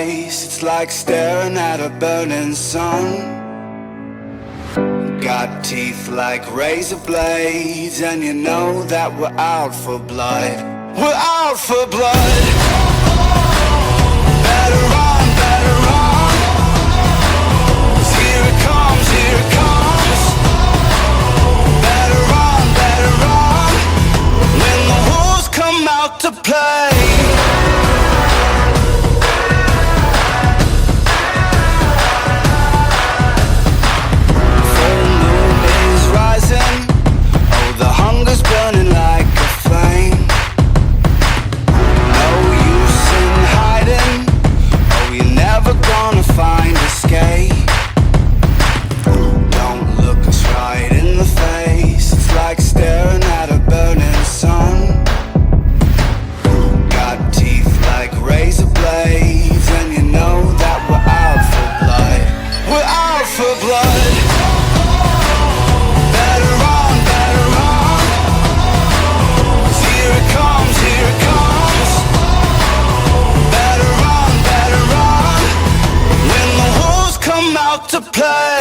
face, it's like staring at a burning sun. Got teeth like razor blades, and you know that we're out for blood. We're out for blood. Better run, better run. 'Cause here it comes, here it comes. Better run, better run. When the wolves come out to play. To play.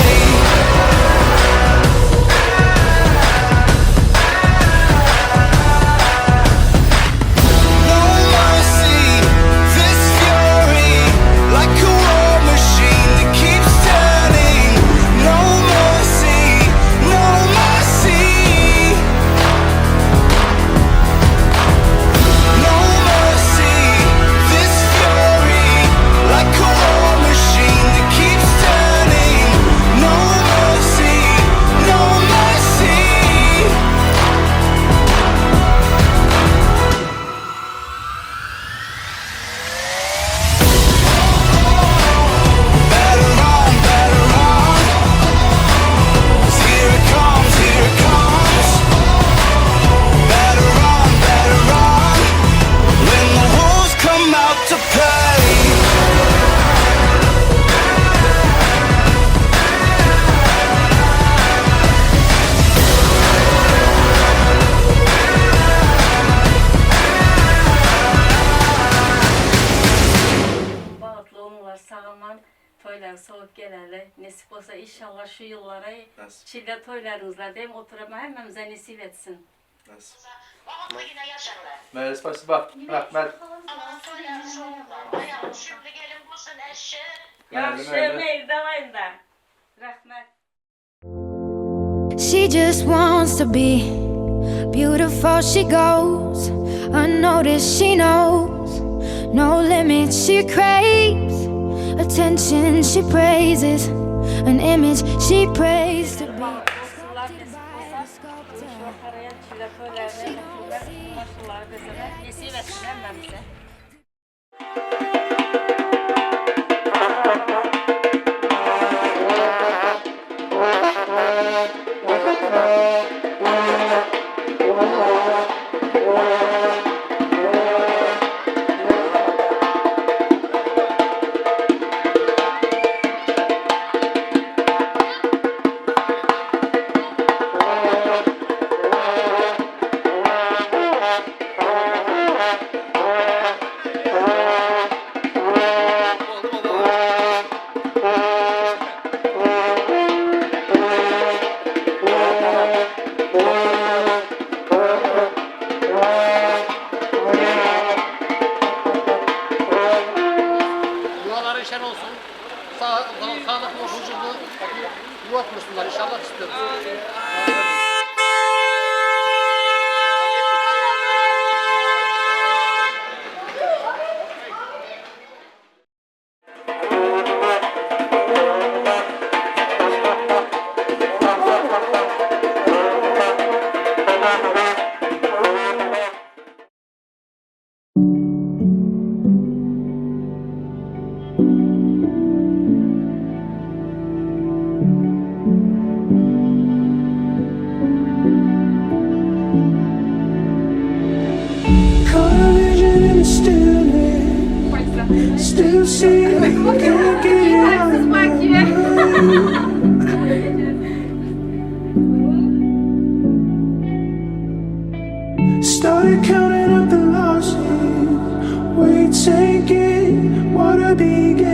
Sağlaman toylar soğuk geleli. Nasip olsa inşallah şu yıllara çile toylarınızla değil mi oturma hemmemize nasip etsin. Nasip. Спасибо. Rahmet. Görüşmeyiz davayın da. Rahmet. She just wants to be beautiful. She goes unnoticed. She knows no limits. She craves attention. She praises an image. She prays to be. Sağlıklı, huzurlu, yuva kursunlar inşallah istiyoruz. Still see you can't get out. Started counting up the losses, weight sinking, water began.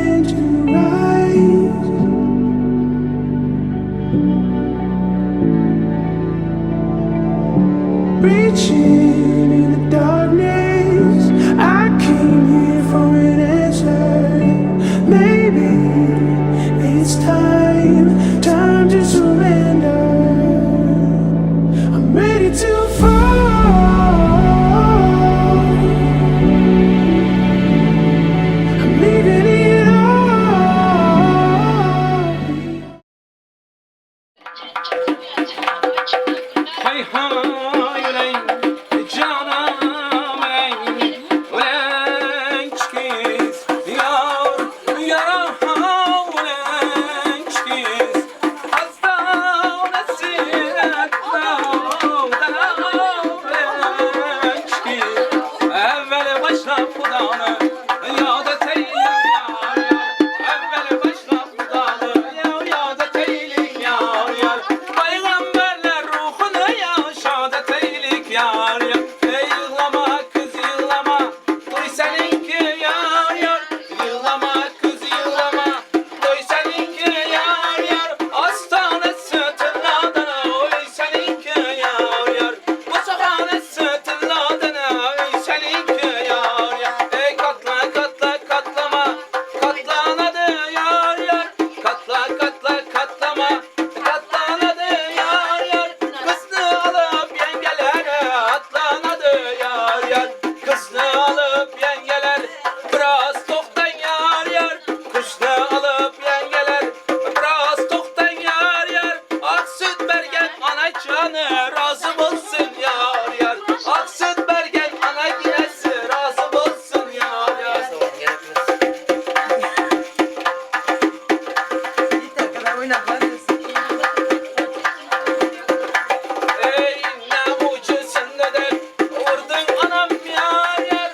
Ey ne mucizesinde de vurdun anam yar yar.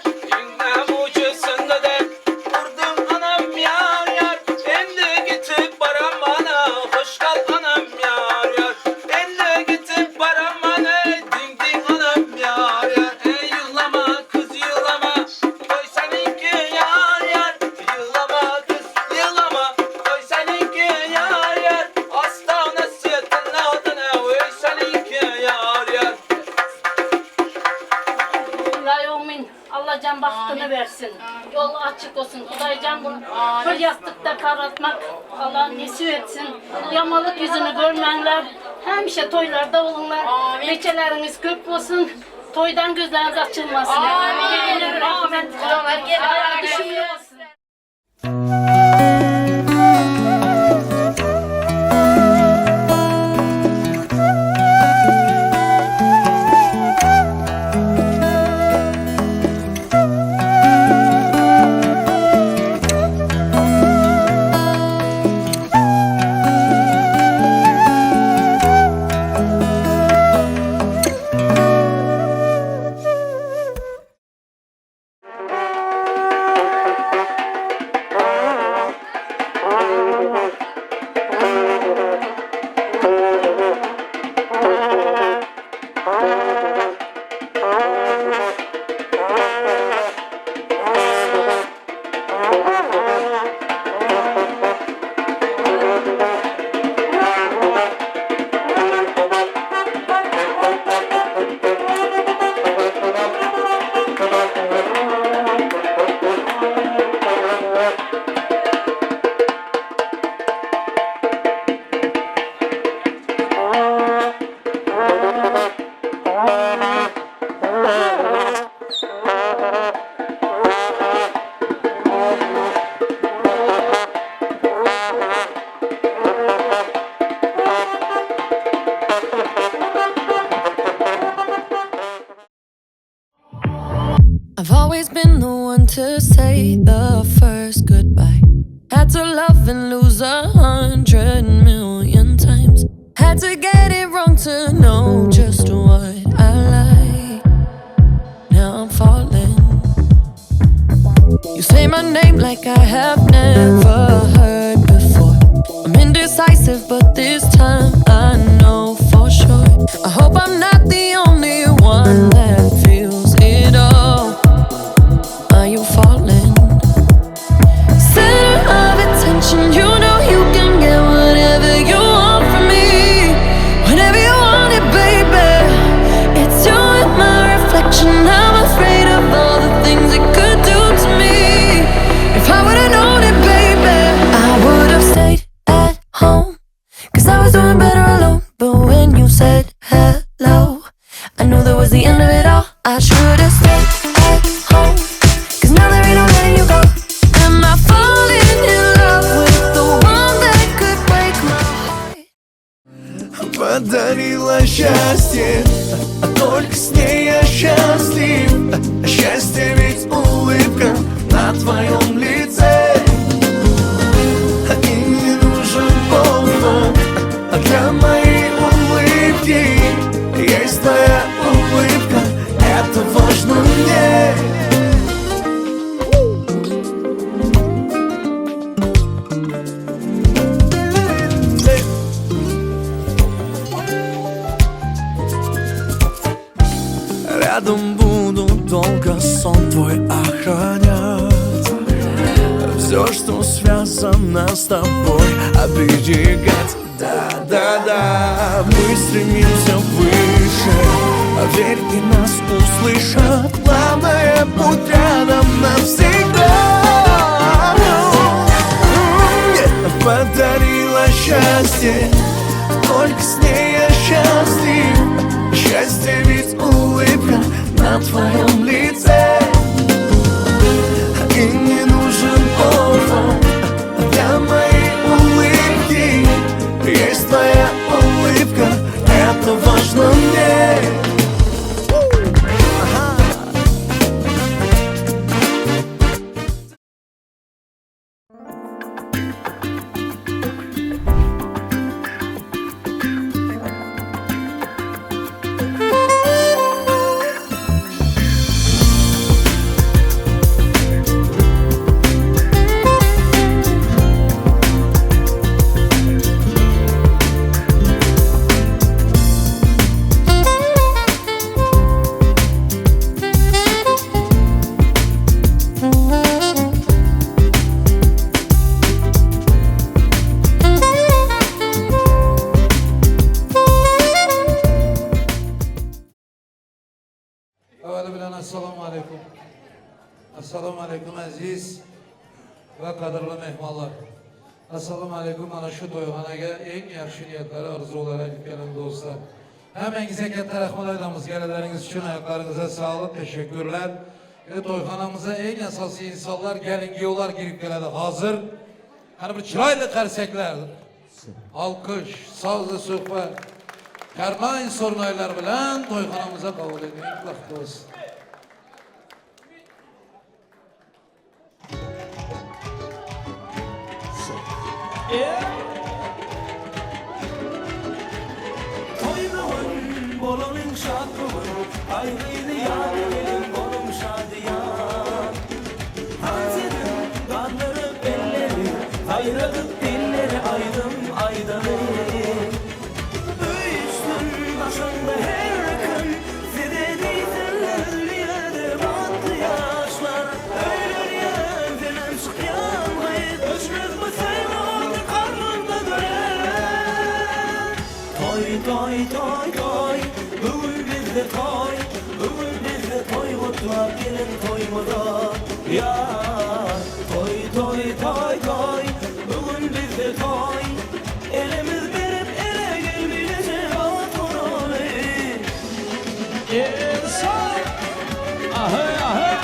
Ne mucizesinde de vurdun anam yar yar. Endi gitip baram bana hoş kal anam yar yar. Endi gitip baram bana ding ding anam yar yar. Ey yıllama kız yıllama koy seninki yar yar. Yıllama kız yıllama koy seninki yar yar. Hastanesiyetin adına koy seninki yar yar. Bismillahirrahmanirrahim. Allah can bahtını versin. Yol açık olsun. Kudaycan bunu full yastıkta karatmak Allah nesip etsin. Yamalık yüzünü görmeyenler hemşe toylarda olunlar. Beçeleriniz kök olsun. Toydan gözleriniz açılmasın. Gelinler rahmet. Ayağı düşüyor olsun. I've always been the one to say the first goodbye. Had to love and lose 100,000,000 times. Had to get it wrong to know just what I like. Now I'm falling. You say my name like I have never heard before. I'm indecisive, but this time I know for sure. I hope I'm not the only one that feels it all. Are you falling? Center of attention, you know you can get whatever you want from me. Whenever you want it, baby. It's you and my reflection. I'm afraid of all the things it could do to me. If I would've known it, baby, I would've stayed at home. 'Cause I was doing better alone. But when you said hello, I knew that was the end of it all. I should've stayed at home. 'Cause now there ain't no letting you go. Am I falling in love with the one that could break my heart? Подарила счастье, а только с ней я счастлив. Счастье ведь улыбка на твоем лице. И не нужен повод для моей улыбки. Есть твоя улыбка, это важно мне. Рядом буду долго, сон твой охранять. Все, что связано с тобой, оберегать. Да-да-да, мы стремимся выше. Верь, и нас услышат. Главное, будь рядом навсегда. Подарила счастье, только с ней я счастлив. Счастье ведь улыбка на твоем лице. И не нужен повод для моей улыбки. Есть твоя улыбка, это важно мне. Assalamu alaikum aziz ve kadırlı mehmanlar. Assalamu alaikum ana şu toyxonaga eng yaxshi niyatlari orzular gelen dostlar. Hemenize katta rahmat aytamiz. Gelirleriniz için ayaklarınıza sağlık, teşekkürler. Toyxonamıza en asası insanlar gelin giyolar girip geledi. Hazır. Hani bir çıraylı karsekler. Alkış, sazlı sohbet. Karmayın sorunaylar bilen toyxonamıza kabul edin. Kutlu olsun. Toyduğun bolunun şadlığı, ayrıydı yani benim bolum şadiyan. Hazırım kanları belleri, ayradık dilleri aydım aydanı. Üstün başında her gün, zedediysen bir yerde battı yaşlar. Öyle yerden çıkayan hayır, ölçmez bu sevdan karnında döner. Toy toy toy toy, bugün bizde toy, bugün bizde toy mutlu gelin toymuza. Ya toy toy toy toy, bugün bizde toy, elimiz verip ele gelmeyecek oturur. İnsan, ahey ahey.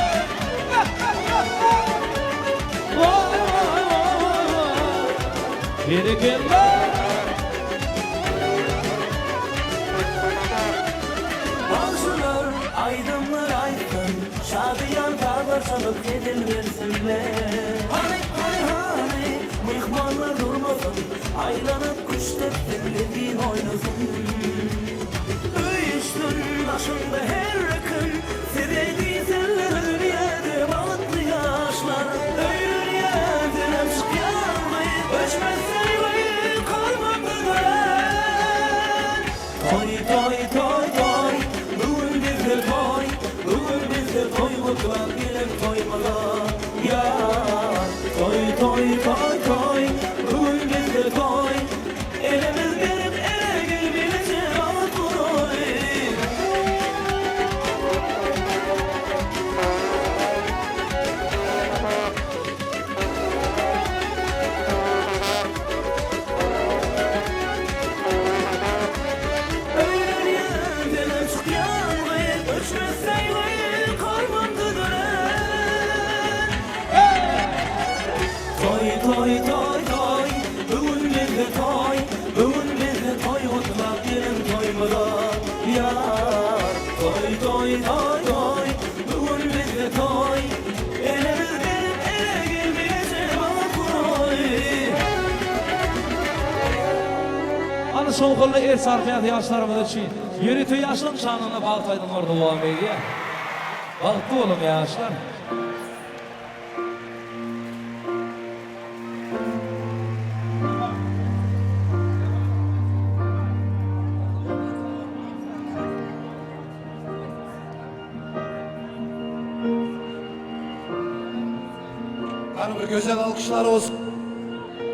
Vay vay vay vay, geri gelme. Bazılar aydınlar aydın, şadiyan tarlar çalıp edilmesinler. Hani hani hani, mihmanlar durmasın, aylanıp kuş tepkinliğin oynasın. Üstün başında her gün, sevdiği senler yerde balıklı yaşlar. Öyle yerden aşk yanmayıp, ölçmez saymayı kalmadı gören. Toy toy toy toy, bugün bizde toy, bugün bizde toy mutlu gelin toymalar. Ya toy toy toy toy, bugün bizde toy, elimiz verip ele gelmeyecek oturur. Öyle yerden çık yanmayı, ölçmez saymayı karmandı dönen. Toy toy toy toy, bugün bizde toy, bugün bizde toy otlak gelin toymalar. Ya toy toy toy toy, bugün bizde toy, elimiz verip ele gelmeyecek oturur. Ana soğuklarla er sarfiyatı yaşlarımız için yürütü yaşın şanına bağıtaydın orada bu ameliye. Bağıttı oğlum yaşlar. Hani bir güzel alkışlar olsun.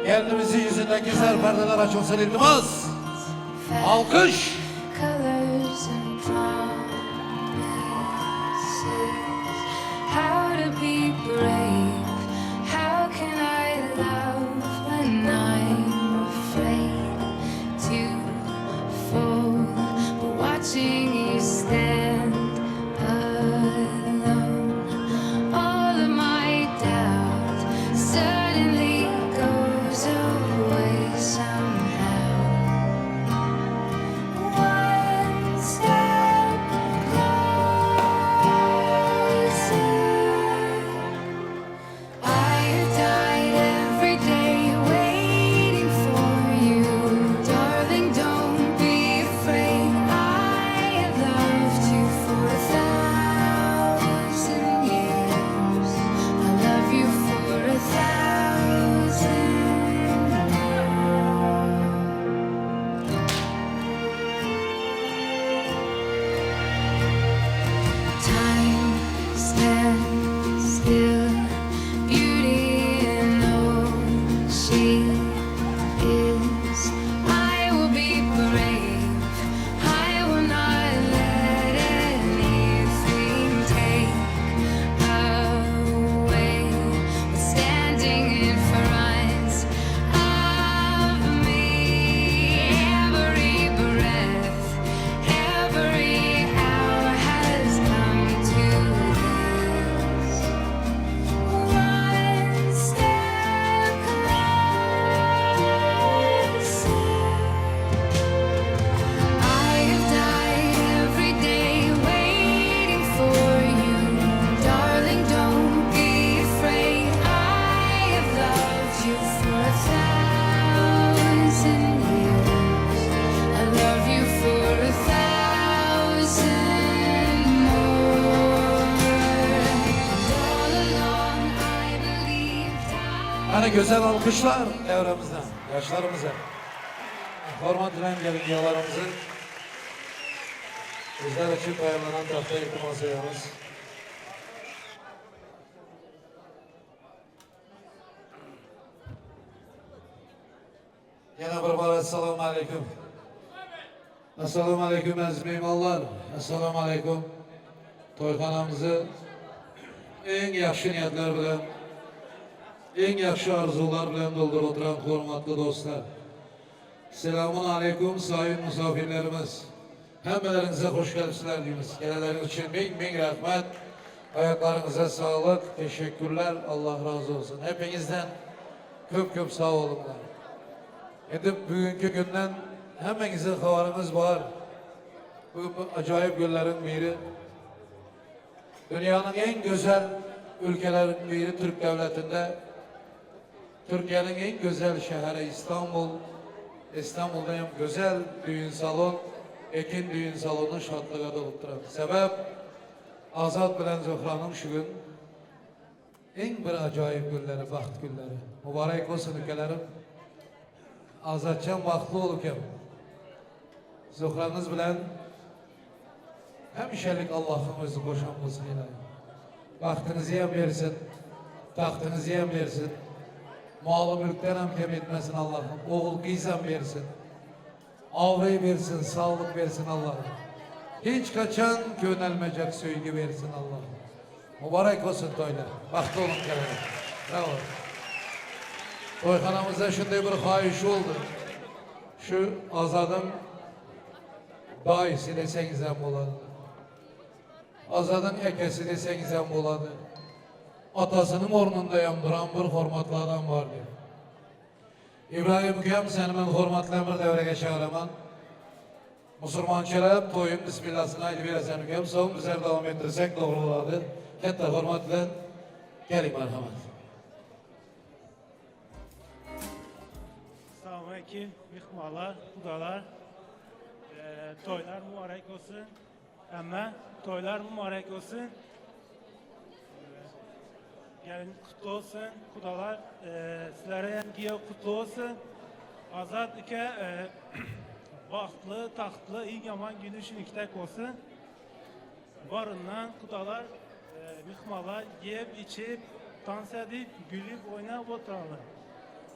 Kendimizin yüzündeki güzel perdeler açılsın ilmaz. Alkış. Colors and promises. How to be brave? How can I love when I'm afraid to fall? But watching you stand alone, all of my doubt suddenly goes away somehow. One step closer. I have died every day waiting for you, darling. Don't be afraid. I have loved you for 1,000 years. I love you for 1,000 more. Time stands still, beauty in all she is. I will be brave, I will not let anything take away güzel alkışlar devremizden, yaşlarımıza. Hormat bilen gelin yollarımızı bizler için ayarlanan tahta iltimas ediyoruz. Yine bir bana esselamu aleyküm. Esselamu aleyküm aziz meymanlar. Esselamu aleyküm. Toyxanamızı en yaxşı niyetler bilen, en yaxşı arzular bilen doldurup oturan hurmatlı dostlar. Selamun aleyküm sayın misafirlerimiz. Hemmelerinize hoş geldinizler deyimiz. Geleleriniz için bin rahmet. Ayaklarınıza sağlık, teşekkürler. Allah razı olsun. Hepinizden köp sağ olunlar. Şimdi bugünkü günden hemmenizin haberiniz var. Bu acayip günlerin biri. Dünyanın en güzel ülkelerin biri Türk devletinde. Türkiye'nin en güzel şehri İstanbul. İstanbul'da hem güzel düğün salon, ekin düğün salonu şartlığa dolup duran. Sebep Azad bilen Zöhra'nın şu gün en bir acayip günleri, baxt günleri. Mübarek olsun ülkelerim. Azadcan baxtlı olurken Zöhra'nız bilen hemşelik Allah'ın özü boşanmasın ilahi. Vaktinizi yem versin, tahtınızı yem versin. Malı mülkten hem kem etmesin Allah'ım. Oğul kıysan versin. Avrayı versin, sağlık versin Allah'ım. Hiç kaçan könelmeyecek söygü versin Allah'ım. Mübarek olsun toylar. Baktı olun kerem. Bravo. Toyxanamızda şunday bir xahiş oldu. Şu Azad'ın dayısı deseniz hem oladı. Azad'ın ekesi deseniz hem oladı. Atasının ornundayam duran bir hormatlı adam vardı. İbrahim Hüküm seni ben hormatlayan bir devreye çağıraman. Musulmançılar toyun bismillahsını aydı veresen Hüküm. Son bizler devam ettirsek doğru oladı. Hatta hormatla gelin merhamet. Selamünaleyküm, mihmalar, kudalar. Toylar mübarek olsun. Ama toylar mübarek olsun. Gelin kutlu olsun, kudalar. Sizlere yengiye kutlu olsun. Azad ike bahtlı, tahtlı, iyi yaman günü şüniktek olsun. Varından kudalar, mihmalar yiyip, içip, dans edip, gülüp, oynayıp oturalım.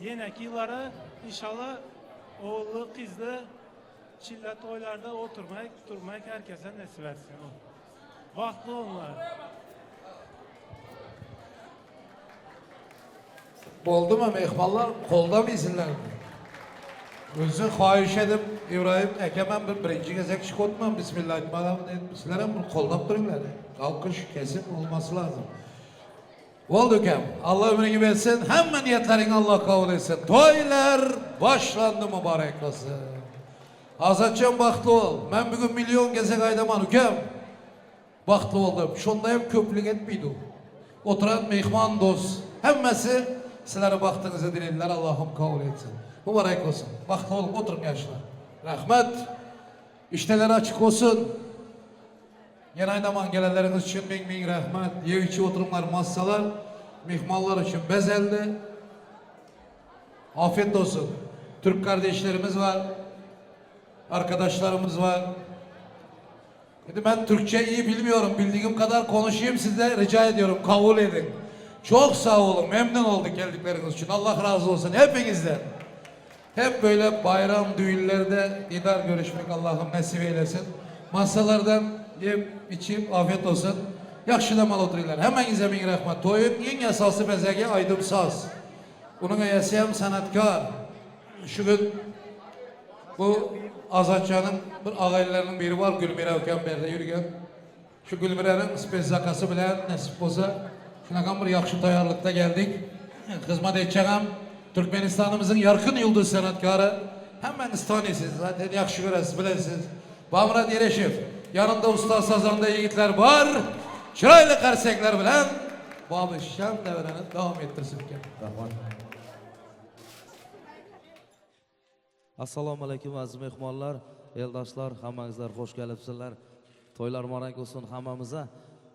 Yeneki yıllara inşallah oğullu, kızlı, çillet toylarda oturmak herkese nasip etsin. Bahtlı onlar. Oldu mu mehmallar? Kolda mı izinler mi? Özü xahiş edip İbrahim Ekemen birinci gezek çıkotmam. Bismillahirrahmanirrahim. Sizlere bunu kolda durumlar. Kalkış kesin olması lazım. Oldu Ekem. Allah ömrünü versin. Hemen niyetlerini Allah kabul etsin. Toylar başlandı mübarek olsun. Azatcan baktı ol. Ben bugün milyon gezek aydaman Ekem. Baktı oldum. Şunda hem köplük etmiydi. Oturan mehman dost. Hemmesi sizlere baktığınızı dilediler. Allah'ım kabul etsin. Mübarek olsun. Baktı olup oturun yaşlar. Rahmet. İşteleri açık olsun. Yine aydaman gelenleriniz için bin rahmet. Yeviçi oturumlar, masalar, mihmallar için bezeldi. Afiyet olsun. Türk kardeşlerimiz var. Arkadaşlarımız var. Şimdi ben Türkçe iyi bilmiyorum. Bildiğim kadar konuşayım, size rica ediyorum. Kabul edin. Çok sağ olun. Memnun olduk geldikleriniz için. Allah razı olsun hepinizden. Hep böyle bayram, düğünlerde didar görüşmek Allah'ım nasip eylesin. Masalardan yiyip içip afiyet olsun. Yaxşı mal oturuyorlar. Hemen bize bin rahmet. Toyun en esası bezege aydım saz. Bunun eyesi hem sanatkar. Şu gün bu Azatcan'ın bir ağaylarının biri var. Gülmire Ökember'de yürüyen. Şu Gülmire'nin spezakası bilen nasip olsa şunakan bir yaxşı tayarlıkta geldik. Hizmet edeceğim. Türkmenistan'ımızın yakın yıldız sanatkarı. Hemen istanisiz. Zaten yaxşı göresiz, bilesiz. Bamrat Yereşev. Yanında usta sazanda yiğitler var. Çıraylı karsekler bilen Babı Şam devreni devam ettirsin. Assalomu alaykum aziz mehmonlar, eldoshlar, hammangizlar xush kelibsizlar. To'ylar muborak bo'lsin hammamizga.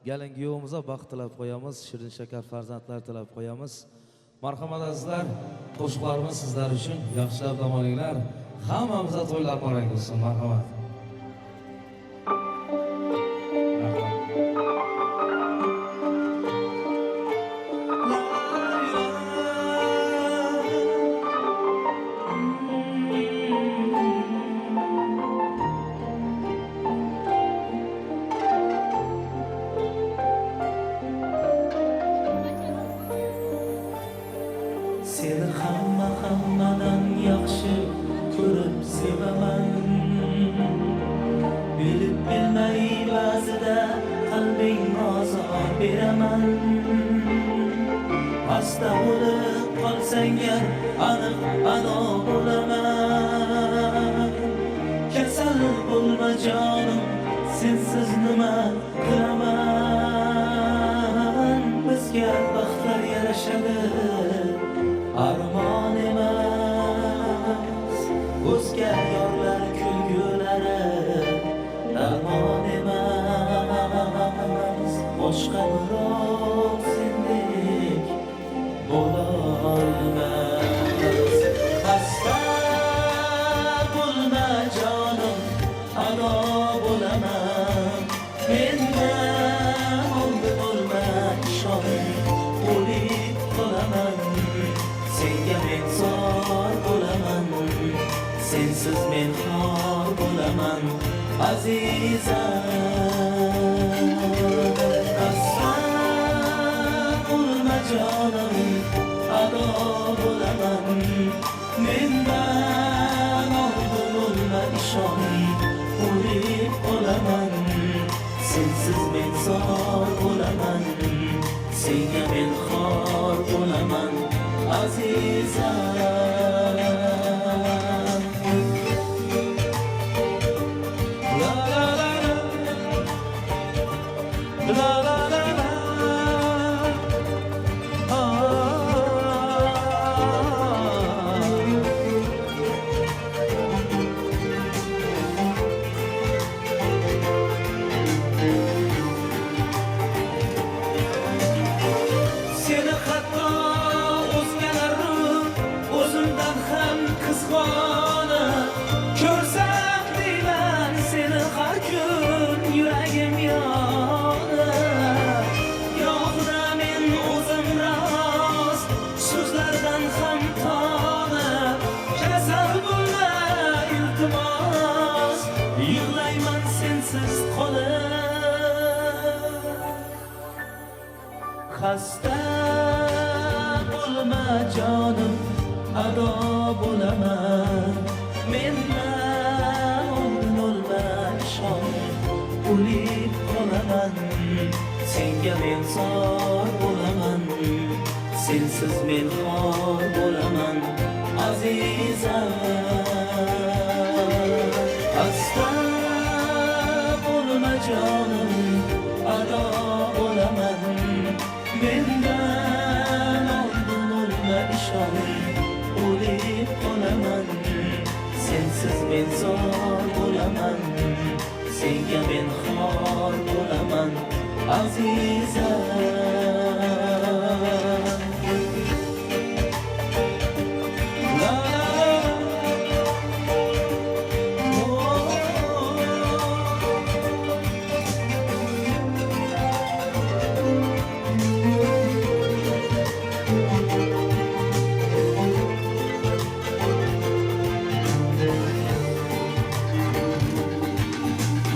Kelin kuyovimizga baxt tilab qo'yamiz, shirin shakar farzandlar tilab qo'yamiz. Marhamat azizlar, qo'shiqlarimiz sizlar uchun yaxshilab dam olinglar. Hammamizga to'ylar muborak bo'lsin. Marhamat. Seni hammadan yaxshi ko'rib sevaman. Bilib bilmay ba'zida qalbing ozor beraman. Asta bo'lib qolsang gar aniq ado bo'laman. Kasal bo'lma jonim, sensiz nima qilaman. Bizga baxtlar yarashadi, armon emas. O'zga yorlar kulgulari darmon emas. Boshqa birov sendek bo'lolmas. Xasta bo'lma jonim, ado bo'laman. Mendan oldin bo'lma ishoning, o'lib qolaman. Senga men zor bo'laman, sensiz men xor bo'laman, azizam. Xasta bo'lma jonim, ado bo'laman. Mendan oldin bo'lma ishoning, o'lib qolaman. Sensiz men zor bo'laman, senga men xor bo'laman, azizam. La la la la, la la la la, seni hatto o'zimdan ham qizg'onib ko'rsam deyman, seni har kun yuragim yonib. Yo'qda men o'zim rost, so'zlardan ham tonib. Kasal bo'lma iltimos, yig'layman sensiz qolib. Xasta bo'lma jonim, ado bo'laman. Mendan oldin bo'lma ishoning, o'lib qolaman. Senga men zor bo'laman, sensiz men xor bo'laman, azizam. Xasta bo'lma jonim, ado bo'laman. Mendan oldin bo'lma ishoning, o'lib qolaman. Sensiz men zor bo'laman, senga men xor bo'laman, azizam. La la la, oh.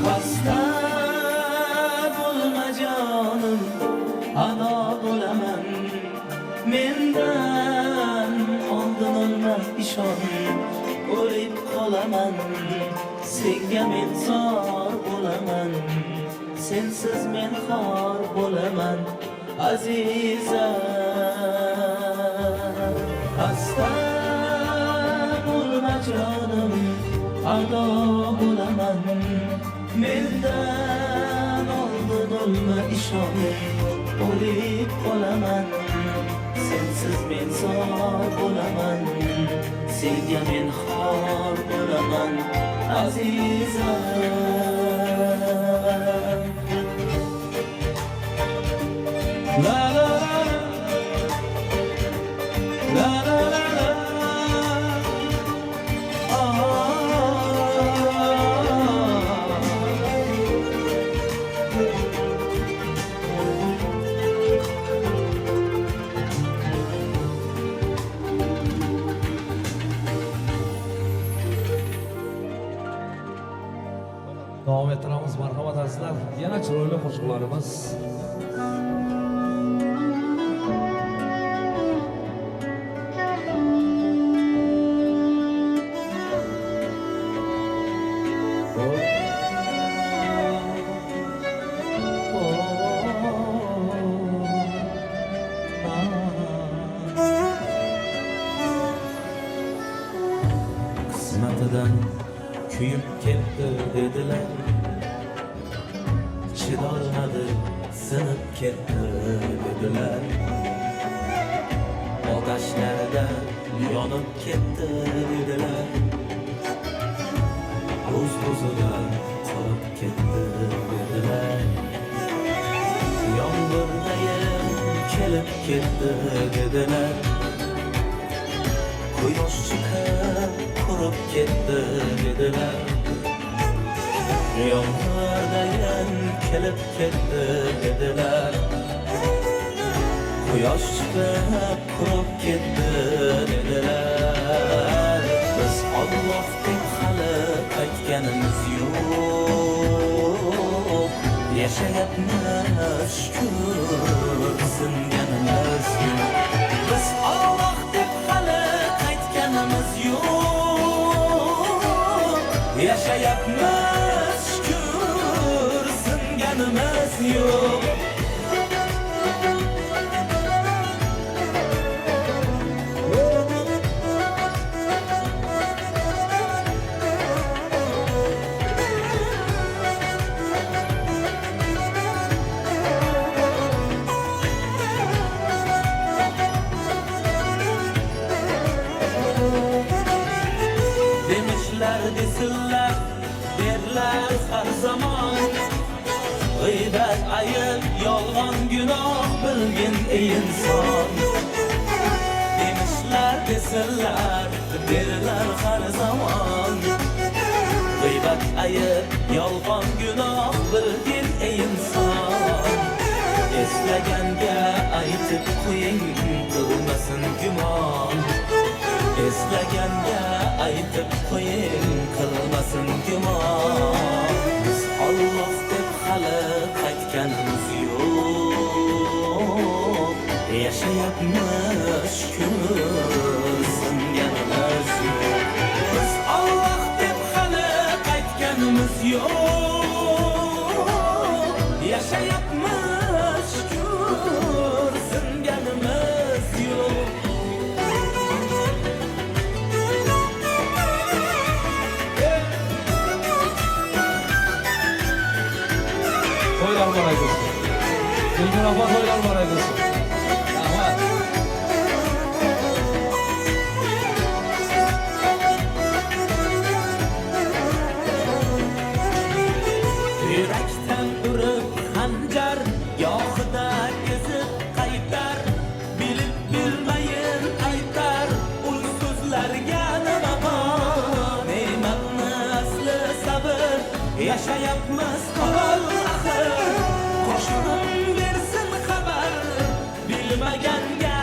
Xasta bo'lma jonim, ado bo'laman. Mendan oldin olma ishoning, o'lib qolaman. Senga men zor bo'laman, sensiz men xor bo'laman, azizam. Xasta bo'lma jonim, ado bo'laman. Mendan oldin olma ishoning, o'lib qolaman. Sensiz men zor bo'laman, senga men xor bo'laman, azizam. La la la, davom ettiramiz. Marhamat azizlar. Yana chiroyli qo'shiqlarimiz. Qismatidan kuyib ketdi dedilar, chidolmadi sinib ketdi dedilar, otashlarda yonib ketdi dedilar, o'z-o'zidan qolib ketdi dedilar, yomg'irdayin kelib ketdi dedilar, quyosh chiqib qurib ketdi dedilar, yomg'irdayin kelib ketdi dedilar, quyosh chiqib qurib ketdi dedilar. Biz Alloh deb hali qaytganimiz yo'q, yashayapmiz shukr singanimiz yo'q. Biz Alloh deb hali qaytganimiz yo'q, yashayapmiz shukr singanimiz yo'q. Desinler, derler her zaman, gıybet, ayıp, yolgan, günah bilgin ey insan. Demişler, desinler, derler her zaman, gıybet, ayıp, yolgan, günah bilgin ey insan. Eslegenge aytıp koyun, kılmasın güman. Eslegenge aytıp koyun, kılmasın güman. Biz Allah deb hali qaytganimiz yo'q, yashayapmiz shukr singanimiz yo'q. Biz Allah deb hali qaytganimiz yo'q, yashayapmiz shukr singanimiz yo'q. Toylar var aygısı. Gülgün abla toylar var aygısı. Rahmat. Yürekten ürüp hancar, yoxida ezib qaytar, bilib bilmayin aytar, ul so'zlarga nima bor? Ne'matni asli sabr, yashayapmiz qolol axir. Qo'shig'im bersin xabar, bilmaganga.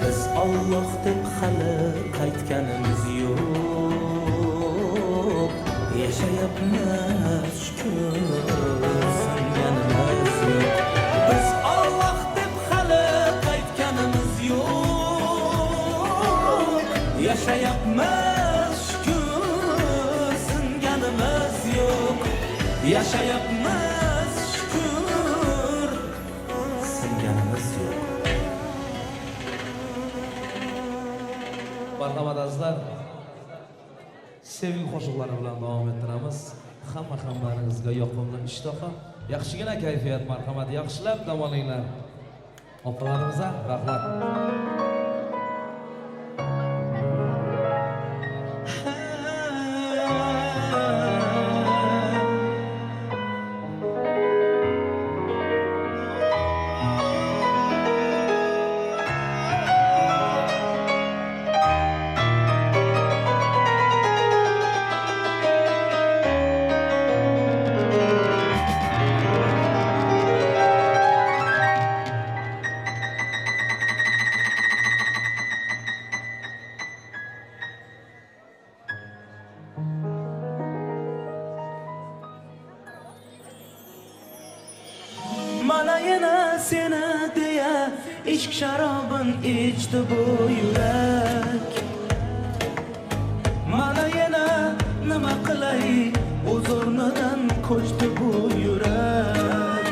Biz Alloh deb hali qaytganimiz yo'q, yashayapmiz shukr singanimiz yo'q. Biz Alloh deb hali qaytganimiz yo'q, yashayapmiz shukr singanimiz yo'q, yashayapmiz shukr singanimiz yo'q. Marhamat azizlar. Sevgi qo'shiqlari bilan davom ettiramiz. Hamma-hammalaringizga yoqimli ishtoha, yaxshigina kayfiyat, marhamat, yaxshilab dam olinglar. Opalarimizga rahmat. Mana yana seni deya ishq sharobin ichdi bu yurak. Mana yana nima qilay o'z o'rnidan ko'chdi bu yurak.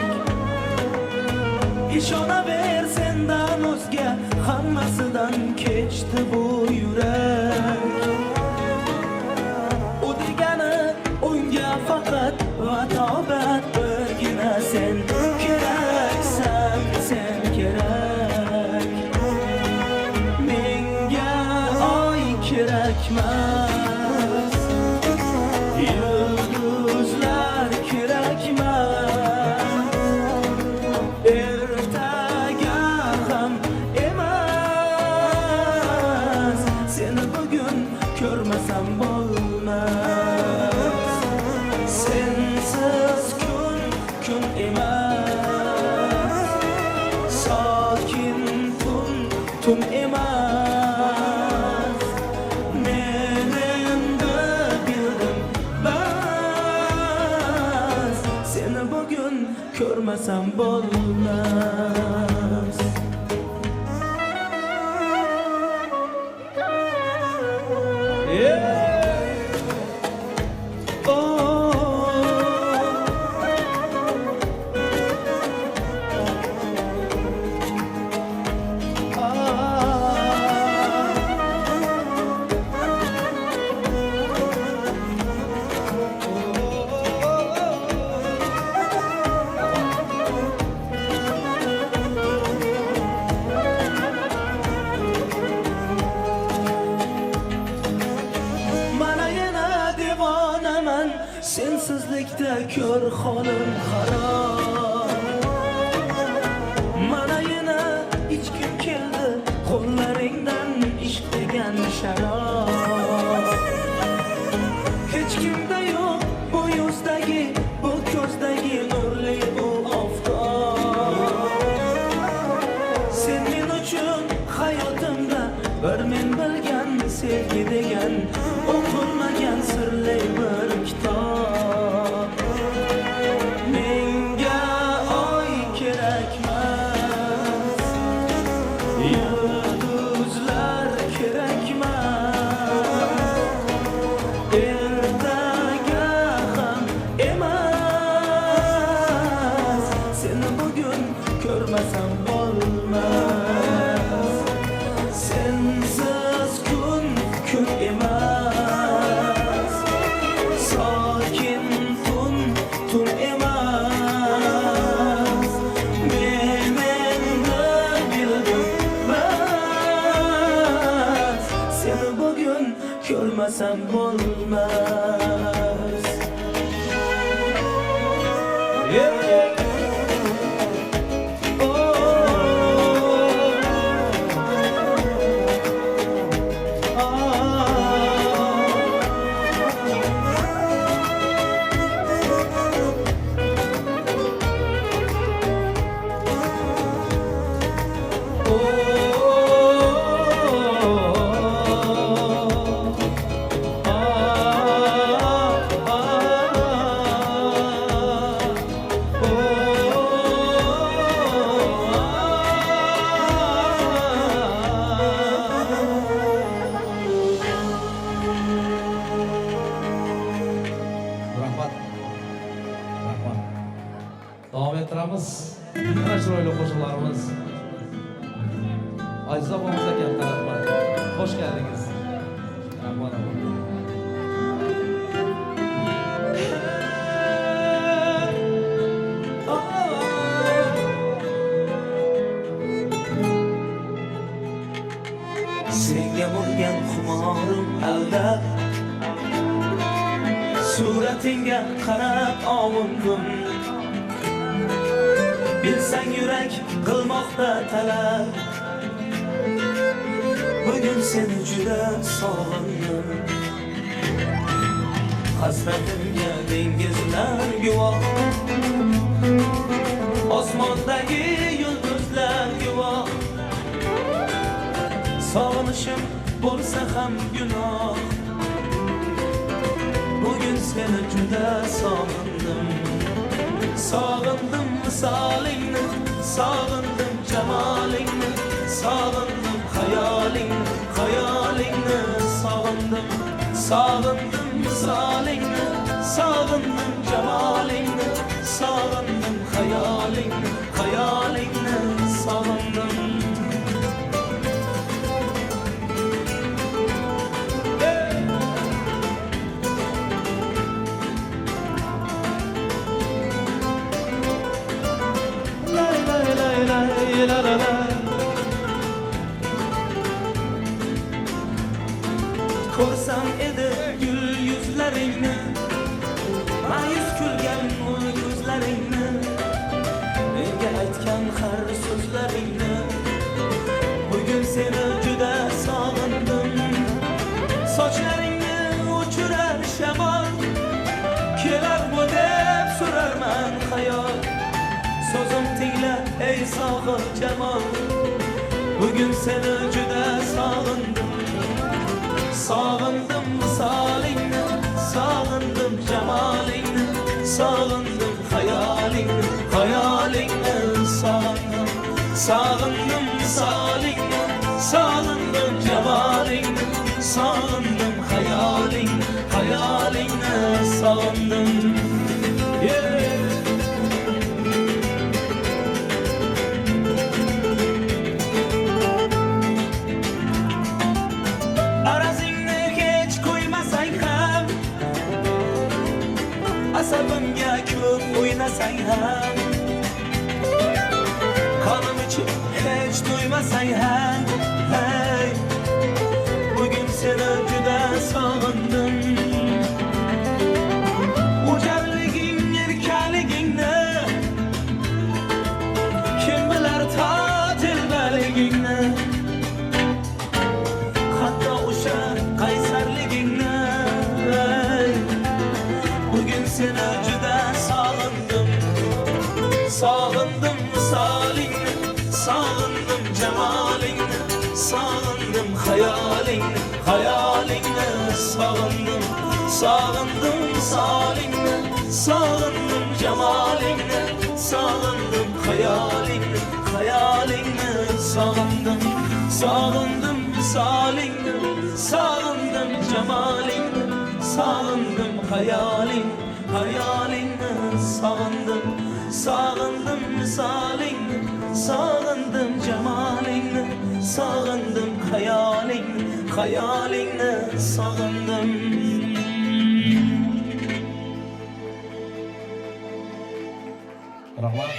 İşonaver sendan o'zga hammasidan kechdi bu yurak. U degani unga faqat vatobat birgina sen keraksan, sen kerak. Menga oy kerakmas, yulduzlar kerakmas. Ertaga ham emas, seni bugun ko'rmasam bo'lmas. Sensiz kun emas, sokin tun emas. Men endi bildim bas, seni bugun ko'rmasam bo'lmas. Sensizlikda ko'r holim xarob. Mana yana ichkim keldi qo'llaringdan ishq degan sharob. Hech kimda yo'q bu yuzdagi, bu ko'zdagi nurli bu oftob. Sen men uchun hayotimda bir men bilgan sevgi degan o'qilmagan sirli bir kitob. Menga oy kerakmas, yulduzlar kerakmas. Ertaga ham emas, seni bugun ko'rmasam bo'lmas. Sensiz kun emas, sokin tun emas. Men endi bildim bas, seni bugun ko'rmasam bo'lmas. Davom ettiramiz. Mana chiroyli qo'shiqlarimiz. Aziz opamizga katta rahmat. Xush keldingiz. Rahmat. Senga bo'lgan xumorim aldab, suratingga qarab ovundim. Bilsang yurak qilmoqda talab, bugun seni juda sog'indim. Hasratimga dengizlar guvoh, osmondagi yulduzlar guvoh. Sog'inishim bo'lsa ham gunoh, bugun seni juda sog'indim. Sağındım misalini, sağındım cemalini, sağındım hayalini, hayalini sağındım. Sağındım misalini, sağındım cemalini, sağındım hayalini, hayalini sağındım. Korsam edi gül yüzlerini, mayus kulgan o ko'zlaringni, menga aytgan har so'zlaringni, bugun seni juda sog'indim. Sochlaringni uchirar shamol, kelarmi deb so'rarman xayol. So'zim tingla ey sog'ib jamol, bugün seni juda sog'indim. Sağındım misalini, sağındım cemalini, sağındım hayalini, hayalini sağındım. Sağındım misalini, sağındım cemalini, sağındım hayalini, hayalini sağındım. Yeah. Asabımga ko'p o'ynasang ham, qonim ichib hech to'ymasang ham, hey, bugun seni juda sog'indim. O'jarliging, erkaligingni, kim bilar to telbaligingni, hatto o'sha qaysarligingni, hey, bugün seni juda sağındım. Sağındım misalini, sağındım cemalini, sağındım hayalini, hayalini sağındım. Sağındım misalini, sağındım cemalini, sağındım hayalini, hayalini sağındım. Sağındım misalini, sağındım cemalini, sağındım hayalin, hayalini sağındım. Sağındım misalini, sağındım cemalini, sağındım hayalini, hayalini sağındım. Rahmat.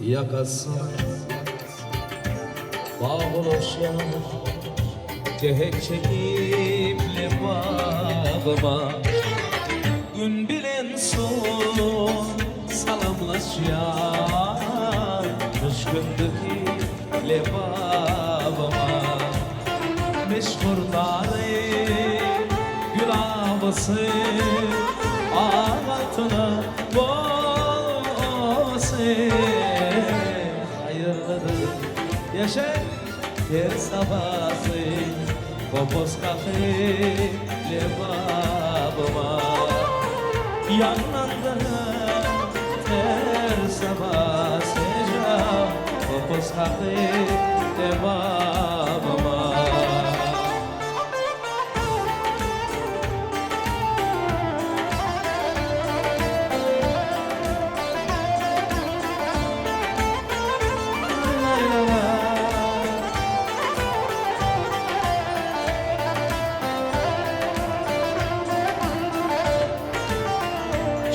Yakasın bağlaşan Cehek çekimli bağıma Gün bilinsin salamlaşan Kış gündeki lebabıma kurtları gül ağabısı altına bolsun. Hayırlıdır yaşa her sabahı popos kahve babama yanında her sabah seja popos kahve babama.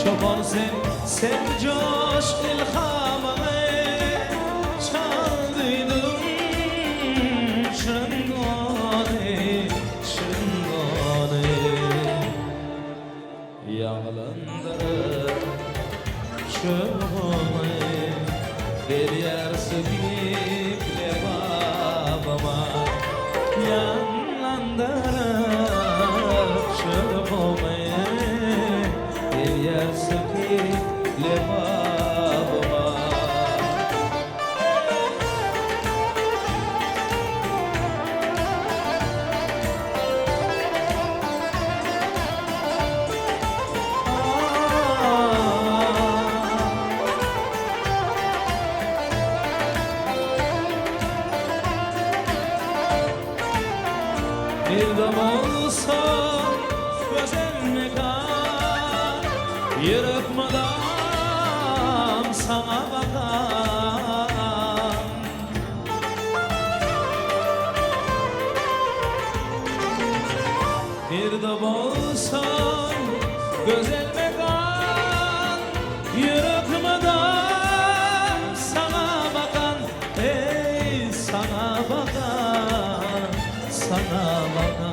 Çoban sen coş ilhamımı çaldıydın şırngani yağlandır çömümü bir yer sıkıple babama yanlandır çömümü bir yer sıkıple babama. Bir dam olsan gözüme kar yürek madam sana bakar. Bir dam olsan gözüme kar yürek madam sana bakan. Ey sana bakan, sana bakan.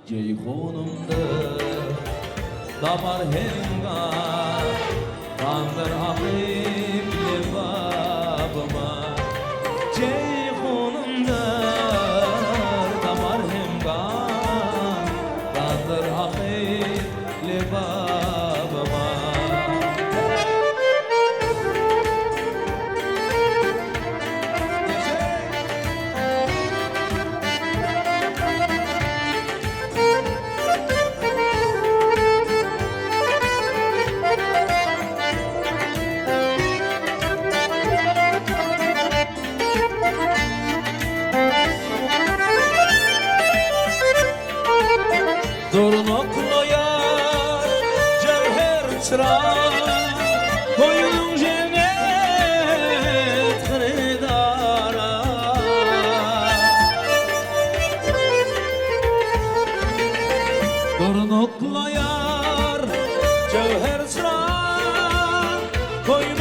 Ceyhunumdur damar hengar kandır habible babama. Ceyhunumdur damar hengar kandır habible babama. Dornoklu yar cevher çırar koyun cennet kırdara. Dornoklu yar cevher çırar koyun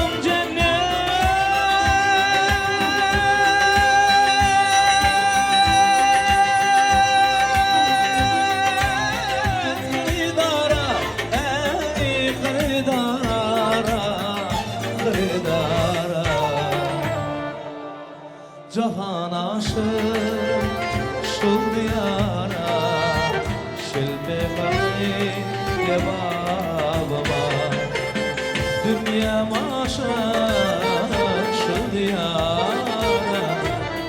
Cahan aşık şu diyara şilbe bakıya babama. Dünya maşık şu diyara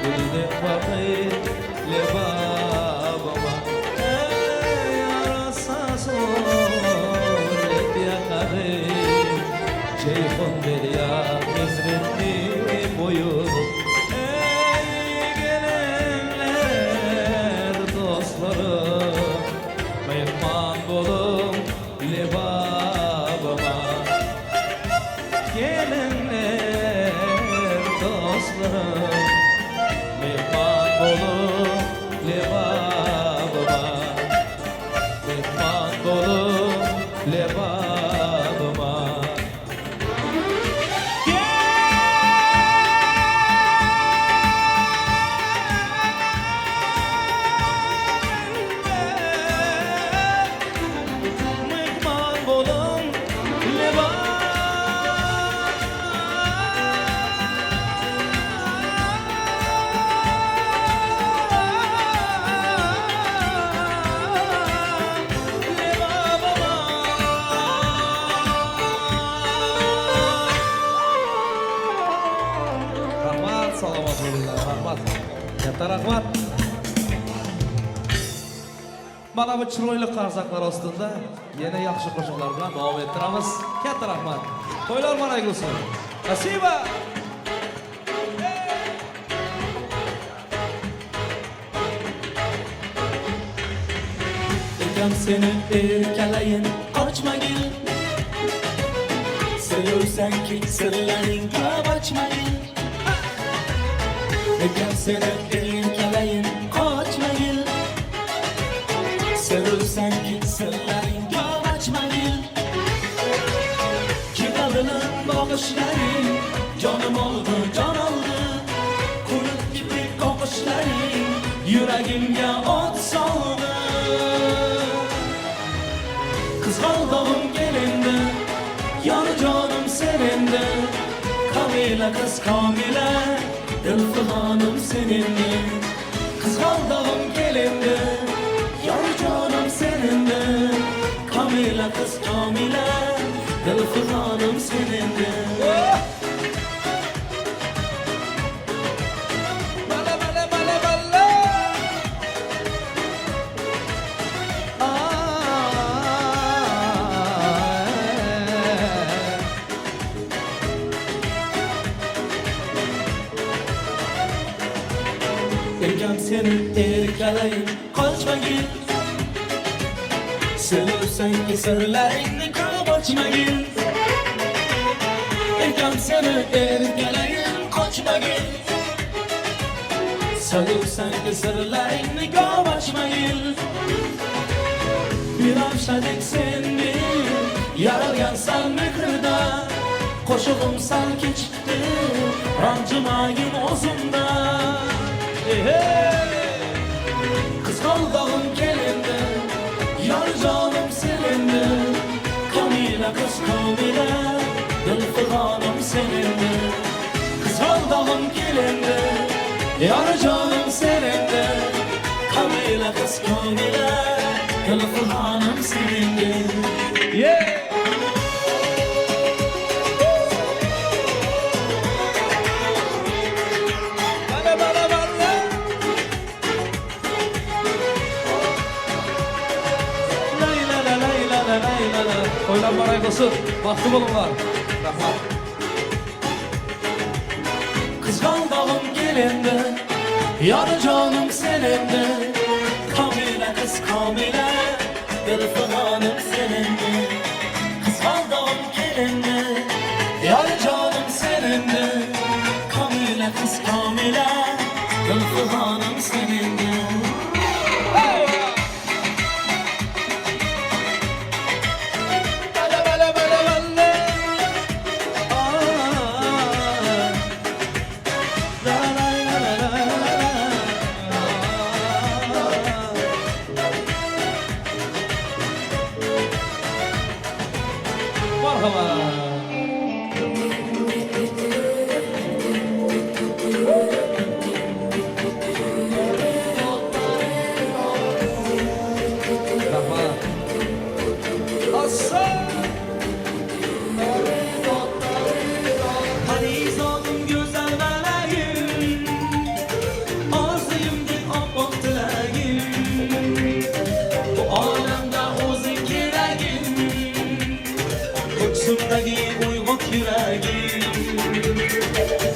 şilbe bakıya babama. Ey yarasa solet yakarım Ceyhun derya hizmetli boyun. Mehman bolum le babama. Gelenler dostlarım mehman bolum le babama. Mehman bolum le babama. Katta rahmat. Mana bu chiroyli qarzaqlar ostida yana yaxshi qo'shiqlar bilan davom ettiramiz. Katta rahmat. To'ylar mana bo'lsin. Spasibo. Ekam seni erkalayin, qochmagin. Sevursan ki sirlaringga ochmagin. Ekam seni erkalayin, qochmagin. Sevursan ki sirlaringga ochmagin. Kitabilan bag'ishlaring, jonim oldi, jon oldi. Qurib kiprik qoqishlaring, yuragimga ot soldi. Kızgaldağım gelindi, yar canım senindi. Kamila kız Kamila, Dilfi hanım senindi. Kızgaldağım gelindi, yar canım senindi. Kamila kız Kamila, Dilfi hanım senindi. Bala bala bala bala. Erkam seni erkalayin, qochmagin. Sevursan ki sirlaringni ko'p ochmagin. Erkam seni erkalayin, qochmagin. Sevursan ki sirlaringni ko'p ochmagin. Bir avşadik seni yaralgan sal mehrida. Qo'shig'im sal kechikdi, ranjimayin o'zimda. Kızgaldağım gelindi, yar canım senindi. Kamila kız Kamila, Dilfi hanım senindi. Kızgaldağım gelindi, yar canım senindi. Kamila kız Kamila, Dilfi hanım senindi. Yeah. Bala bala bala. Layla la layla la layla la. To'ylar baray bo'lsin. Baxtli bo'linglar. Rahmat. Kızgaldağım gelindi, yar canım senindi. Kamila kız Kamila, Dilfi hanım senindi. Kızgaldağım gelindi, yar canım senindi. Kamila kız Kamila, Dilfi hanım senindi. Bala bala bala bala. La la la la la la. Merhaba. Rahmat. Aslan. Parizodum güzel meleğim, arzuyumdek oppoq tilagim. Bu olamda o'zing keragim, ko'ksimdagi uyg'oq yuragim.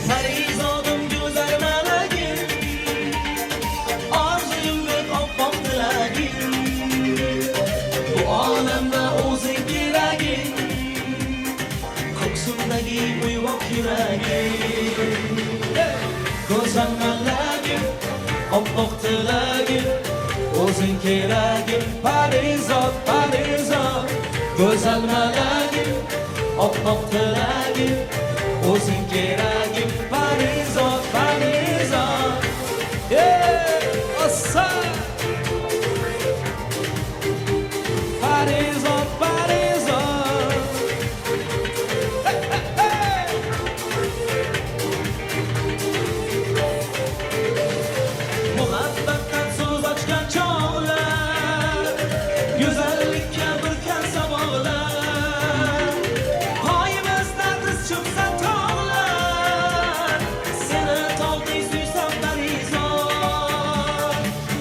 Parizodum güzel meleğim, arzuyumdek oppoq tilagim. Bu olamda o'zing keragim, ko'ksimdagi uyg'oq yuragim. Go'zal malagim, oppoq tilagim, o'zing keragim. Parizod, Parizod, go'zal malagim, oppoq tilagim, o'zing keragim. Parizod, Parizod, Aslan. Parizod, Parizod. muhabbatdan so'z ochgan chog'lar, go'zallikka burkan samolar. Poyimizda tiz cho'ksa tog'lar, seni tog'dek suysam Parizod.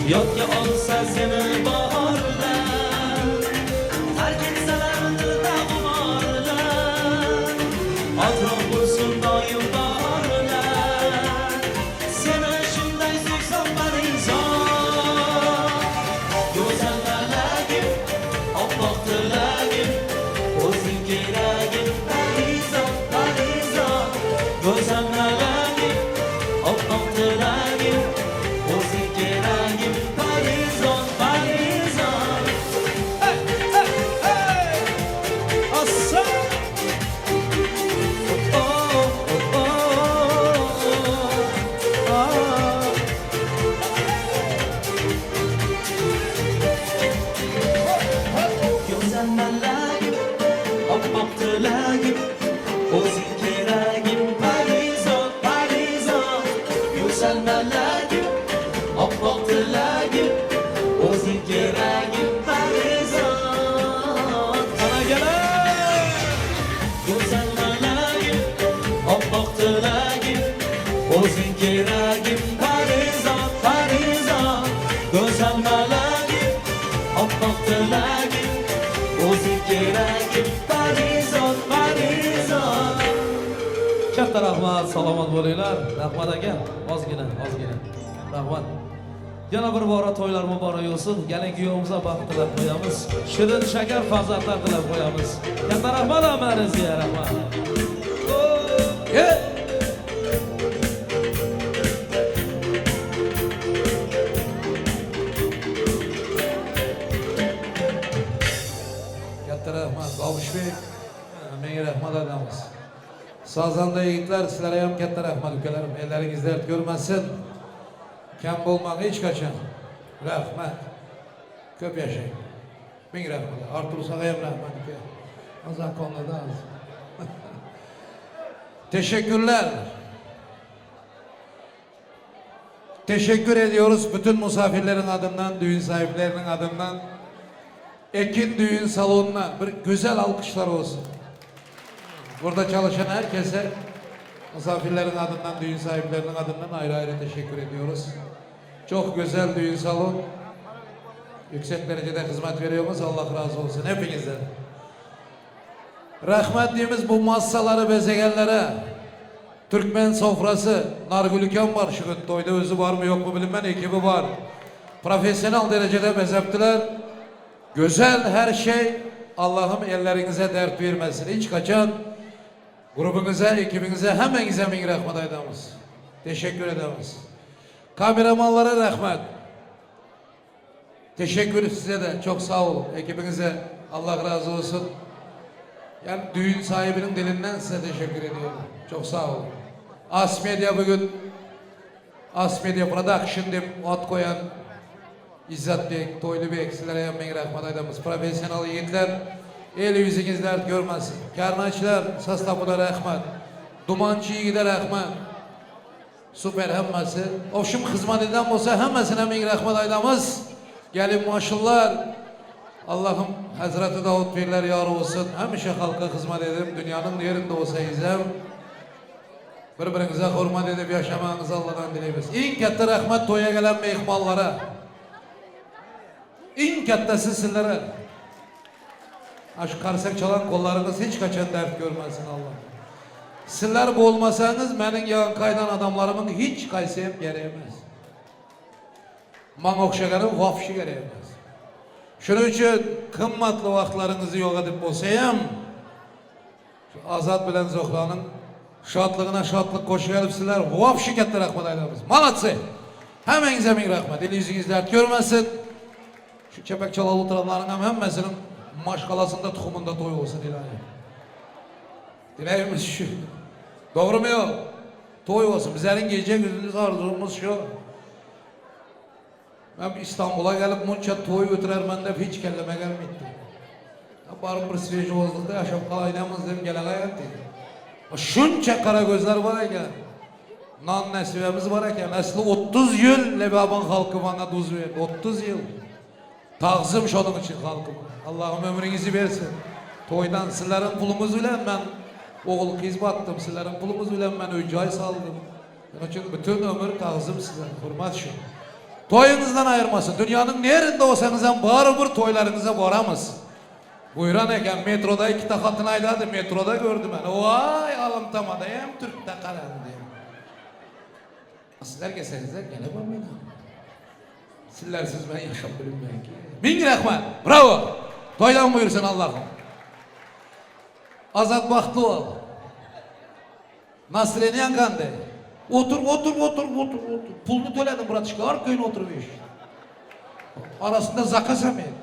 Yodga olsa seni bahorlar Tark etsalar dilda g'umorlar Atrof bo'lsin doim bahorlar Seni shunday sevsam parizon Go'zal malagim, oppoq tilagim O'zing keragim, parizon, parizon Go'zal malagim, oppoq tilagim O'zing keragim, parizon, parizon Hey, hey, hey Assa Oh, oh, oh, oh. Go'zal malagim, oppoq tilagim O'zing keragim, parizon, parizon Go'zal malagim, oppoq tilagim O'zing keragim, parizon Qana kelar Go'zal malagim, oppoq tilagim O'zing keragim, parizon, parizon Go'zal malagim, oppoq tilagim O'zing keragim, parizon, parizon Katta rahmat, salomat bo'linglar. Rahmat aka, ozgina. Rahmat. Yana bir bora to'ylar muborak bo'lsin. Kelin kuyovimizga baxt tilab qo'yamiz. Shirin shakar farzandlar tilab qo'yamiz. Katta rahmat hammaringizga, rahmat. Katta rahmat, Qobishbek. Menga rahmat aytamiz. Sazanda yigitlar, sizlarga ham katta rahmat ukalarim. Elleringiz dard ko'rmasin. Kam bo'lmang hech qachon. Rahmat. Ko'p yashang. Ming rahmat. Artur sana ham rahmat uka. Azam konuda az. Teşekkürler. Teşekkür ediyoruz bütün misafirlerin adından, düğün sahiplerinin adından. Ekin düğün salonuna bir güzel alkışlar olsun. Burada çalışan herkese, misafirlerin adından, düğün sahiplerinin adından ayrı ayrı teşekkür ediyoruz. Çok güzel düğün salon. Yüksek derecede hizmet veriyoruz. Allah razı olsun hepinizden. Rahmet diyemiz bu massaları bezegenlere. Türkmen sofrası, Nargülüken var şu gün toyda özü var mı yok mu bilinmem, ekibi var. Profesyonel derecede bezeptiler. Güzel her şey. Allah'ım ellerinize dert vermesin. Hiç kaçan grubunuza, ekibinize hemenize min rahmet edemiz. Teşekkür edemiz. Kameramanlara rahmet. Teşekkür size de çok sağ olun. Ekibinize Allah razı olsun. Yani düğün sahibinin dilinden size teşekkür ediyorum. Çok sağ olun. As Media bugün As Media Production deyip ad koyan İzzet Bey, Toylu Bey, sizlere yapmayın rahmet edemiz. Profesyonel yiğitler, el yüzünüz dert görmesin. Karnaçlar, sastabıda rahmet. Dumancı yiğide rahmet. Süper hemmesi. Ofşum hizmet eden olsa hemmesine min rahmet edemiz. Gelin maşallah. Allah'ım Hazreti Davud Pirler yar olsun. Hemşe halka hizmet edip dünyanın yerinde olsa izlem. Birbirinize hürmet edip yaşamanızı Allah'tan dileyimiz. En katta rahmet toya gelen mehmanlara. En kattası sizlere. Şu karsak çalan kollarınız hiç kaçan dert görmesin Allah. Sizler bu olmasanız benim yağın kaydan adamlarımın hiç kaysayım gereğemez. Man okşaganım vafşı gereğemez. Şunun için kımmatlı vaxtlarınızı yok edip olsayım, şu Azat bilen Zohra'nın şatlığına şatlık koşu gelip sizler vaf şirketler rahmet aylarımız. Malatsı. Hemen zemin rahmet. Eli yüzünüz dert görmesin. Şu çepek çalalı oturanların hemmesinin maşkalasında tukumunda toy olsun ilahi. Dileğimiz şu. Doğru mu yok? Toy olsun. Bizlerin gece gündüz arzumuz şu. Ben İstanbul'a gelip munça toy götürermen de hiç kelleme gelmedi. Barın bir svejozlukta yaşap kalaynamız dedim gelene geldi. Şunca kara gözler var eken. Nan nesibemiz var eken. Nesli 30 yıl Lebaban halkı bana duz verdi. 30 yıl. Tağzım şunun için halkıma. Allah'ım ömrünüzü versin. Toydan sizlerin pulumuz bilen ben oğul kız battım. Sizlerin pulumuz bilen ben öncay saldım. Onun için bütün ömür tağzım size. Hürmet şu. Toyunuzdan ayırmasın. Dünyanın nerede olsanız hem baribir toylarınıza varamız. Buyuran eken metroda 2 katın ayladı. Metroda gördüm ben. Vay alım tamada hem Türk'te kalandı. Sizler gelsenize gelemem ben. Sizlersiz ben yaşam bilinmeyin ki. Bin rahmet. Bravo. Toydan buyursun Allah'ım. Azat baktı ol. Nasreniyan kandı. Otur. Pulunu töledim bırakışka. Arkayın oturuyor. Arasında zakas emeyin.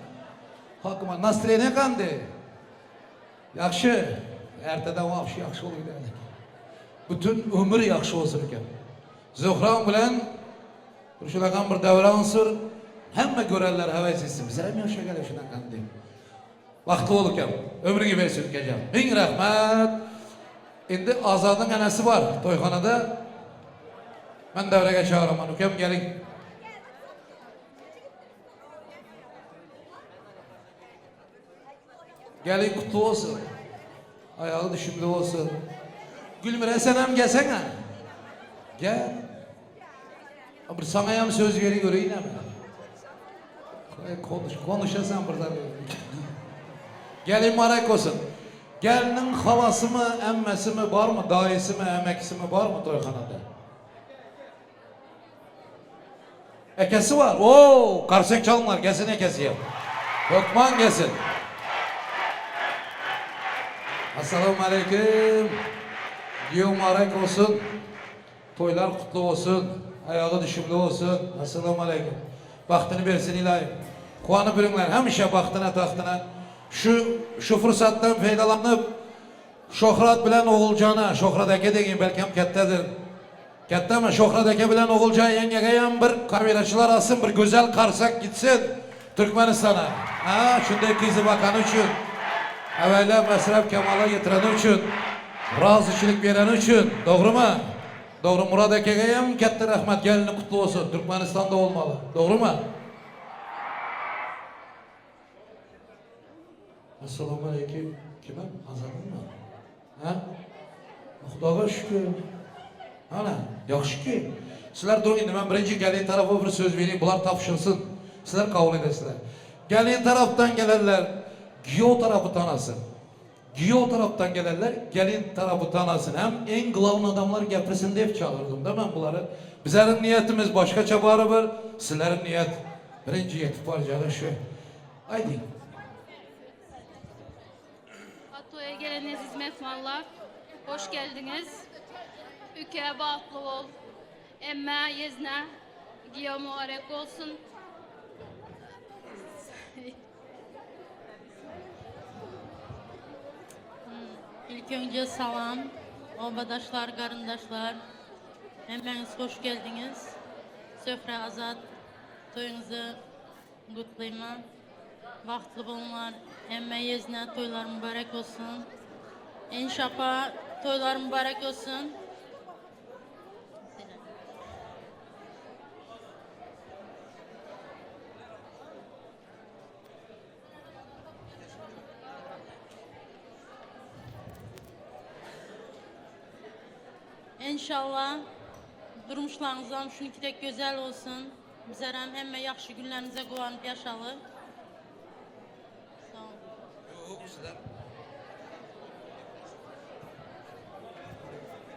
Hakkıma Nasreniyan kandı. Yakşı. Erteden vapşı yakşı oluyor. Bütün ömür yakşı olsun iken. Zuhran bilen şunakan bir devran sır. Hemme göreller heves etsin. Bize hem yaşa gele şunakan diyeyim. Vakti olurken ömrünü versin ülkecem. Bin rahmet. Şimdi Azad'ın anası var toyxanada. Ben devreye çağıraman. Ülkem gelin. Gelin kutlu olsun. Ayağı düşümlü olsun. Gülmire sen hem gelsene. Gel. Bir sana hem söz veri göreyim mi? Konuşasan burada. Gelin marek olsun. Gelinin halası mı, emmesi mi var mı, dayısı mı, emeksi mi var mı toyxanada? Ekesi var. Oo, karsek çalınlar. Gelsin ekesi ya. Lokman gelsin. Assalamu aleyküm. Yıl marek olsun. Toylar kutlu olsun. Ayağı düşümlü olsun. Assalamu aleyküm. Baktını versin ilahi. Kuanı bürünler. Hemşe baktına tahtına. Şu fırsattan faydalanıp Şohrat bilen Oğulcan'a, Şohrat Eke deyin belki hem kettedir. Kette mi? Şohrat Eke bilen Oğulcan yengegeyem bir kameracılar alsın, bir güzel karsak gitsin Türkmenistan'a. Ha, şunda kızı bakan için, evvela Mesref Kemal'a getiren için, razıçılık veren için, doğru mu? Doğru, Murat Eke'geyem kette rahmet, gelini kutlu olsun, Türkmenistan'da olmalı, doğru mu? Assalamu aleyküm. Kime? Azadın mı? Ha? Xudoga şükür. Ana, yaxşı ki. Sizler durun indi, ben birinci gelin tarafı bir söz vereyim, bunlar tapşırsın. Sizler kabul edesizler. Gelin taraftan gelenler, Giyo tarafı tanısın. Giyo taraftan gelenler, gelin tarafı tanısın. Hem en glavun adamlar gepirsin diye çağırdım değil mi bunları? Bizlerin niyetimiz başka çabarı var. Sizlerin niyet, birinci yetip varacağı şu. Haydi. Atoya gelen aziz mehmanlar, hoş geldiniz. Ülke bağlı ol, emme yezne, giyo mübarek olsun. İlk önce salam, obadaşlar, karındaşlar, hemeniz hoş geldiniz. Söhre Azad toyunuzu kutlayma. Vaxtlı bunlar, emme yezine toylar mübarek olsun. İnşallah toylar mübarek olsun. İnşallah durmuşlarınızdan şununki de güzel olsun. Bizler hem yaxşı günlerinize kovanıp yaşalı. Sağ olun.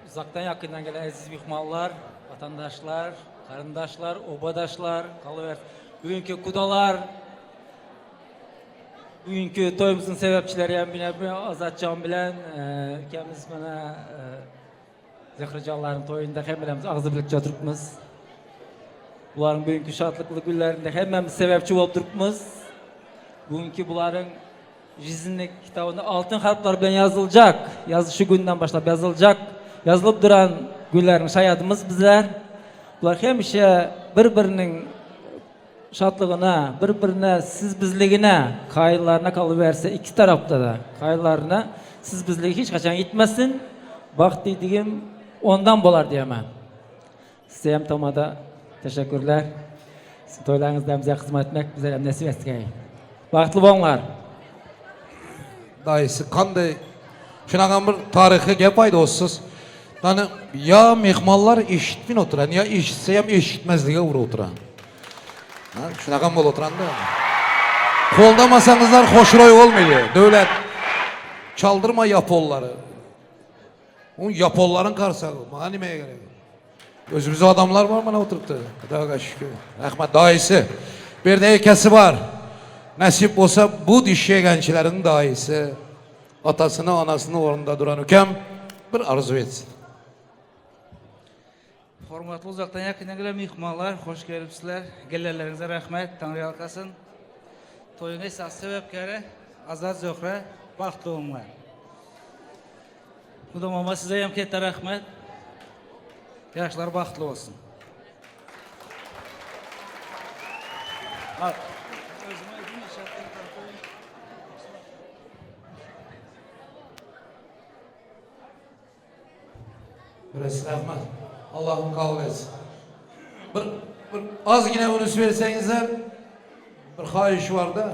Uzaktan yakından gelen aziz mehmanlar, vatandaşlar, karındaşlar, obadaşlar, kalıver. Bugünkü kudalar, bugünkü toyumuzun sebepçileri hem bine Azatcan bilen ülkemiz bana Zehricanların toyunda hemimiz ağzı birlikte oturupmiz. Buların bugünkü şatlıklı günlerinde hemimiz sebepçi olup durupmiz. Bugünkü buların Jizinlik kitabında altın harfler bilen yazılacak. Şu günden başlayıp yazılacak. Yazılıp duran günlerin şahidimiz bizler. Bular hemşe birbirinin şatlığına, birbirine siz bizligine, kayılarına kalıverse iki tarafta da kayılarına siz bizligi hiç kaçan gitmesin. Bak dediğim ondan bolar diyemem. Size hem tamada teşekkürler. Sizin toylarınızda bize hizmet etmek bize hem nasip etsin. Baktlı bonlar. Dayısı kanday. Şunakan bir tarihi gep aydı olsuz. Yani ya mehmallar eşitmin oturan ya eşitse hem eşitmezliğe vuru oturan. Şunaqa bol oturanda. Qo'ldamasanızlar xo'shro'y olmaydi. Devlet çaldırma yapolları. O yapolların karşısı. Bana nimeye gerek? Özümüzde adamlar var bana oturuptu. Xudoga şükür. Rahmat daisi. Bir de ikisi var. Nasip olsa bu diş yegençilerin daisi. Atasını anasını orunda duran ukam bir arzu etsin. Hormatlı uzaktan yakından gelen mehmanlar, hoş gelipsizler. Gelirlerinize rahmet, Tanrı yalkasın. Toyun esas sebepkari Azat Zöhre, baxtlı olmalar. Bu da mama size hem katta rahmet. Yaşlar baxtlı olsun. Burası rahmet. Allah'ım kabul etsin. Bir az yine bunu versengizler, bir hayiş var da,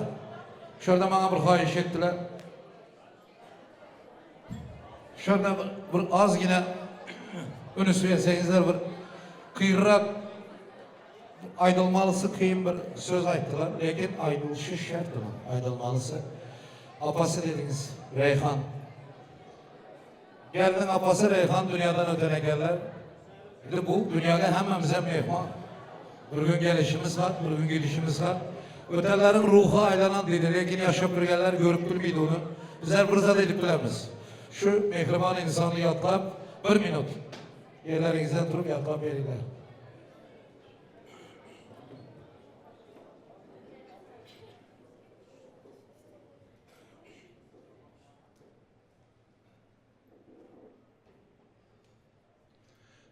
şurada bana bir hayiş ettiler. Şurada bir az yine bunu versengizler, bir kıyırrak, aydılmalısı kıyım bir söz ayttılar. Lakin aydılışı şart mı? Aydılmalısı. Apası dediniz, Reyhan. Geldin apası Reyhan dünyadan ötene gelirler. Bu dünyada hemmemize mehman. Bir gün gelişimiz var, bir gün gidişimiz var. Ötelerin ruhu aylanan dedi. Lakin yaşap birgeler görüp bilmeydi onu. Bizler bir zat edip bilemiz. Şu mehriban insanı yatlap bir minut. Yerlerinizden durup yatlap verirler.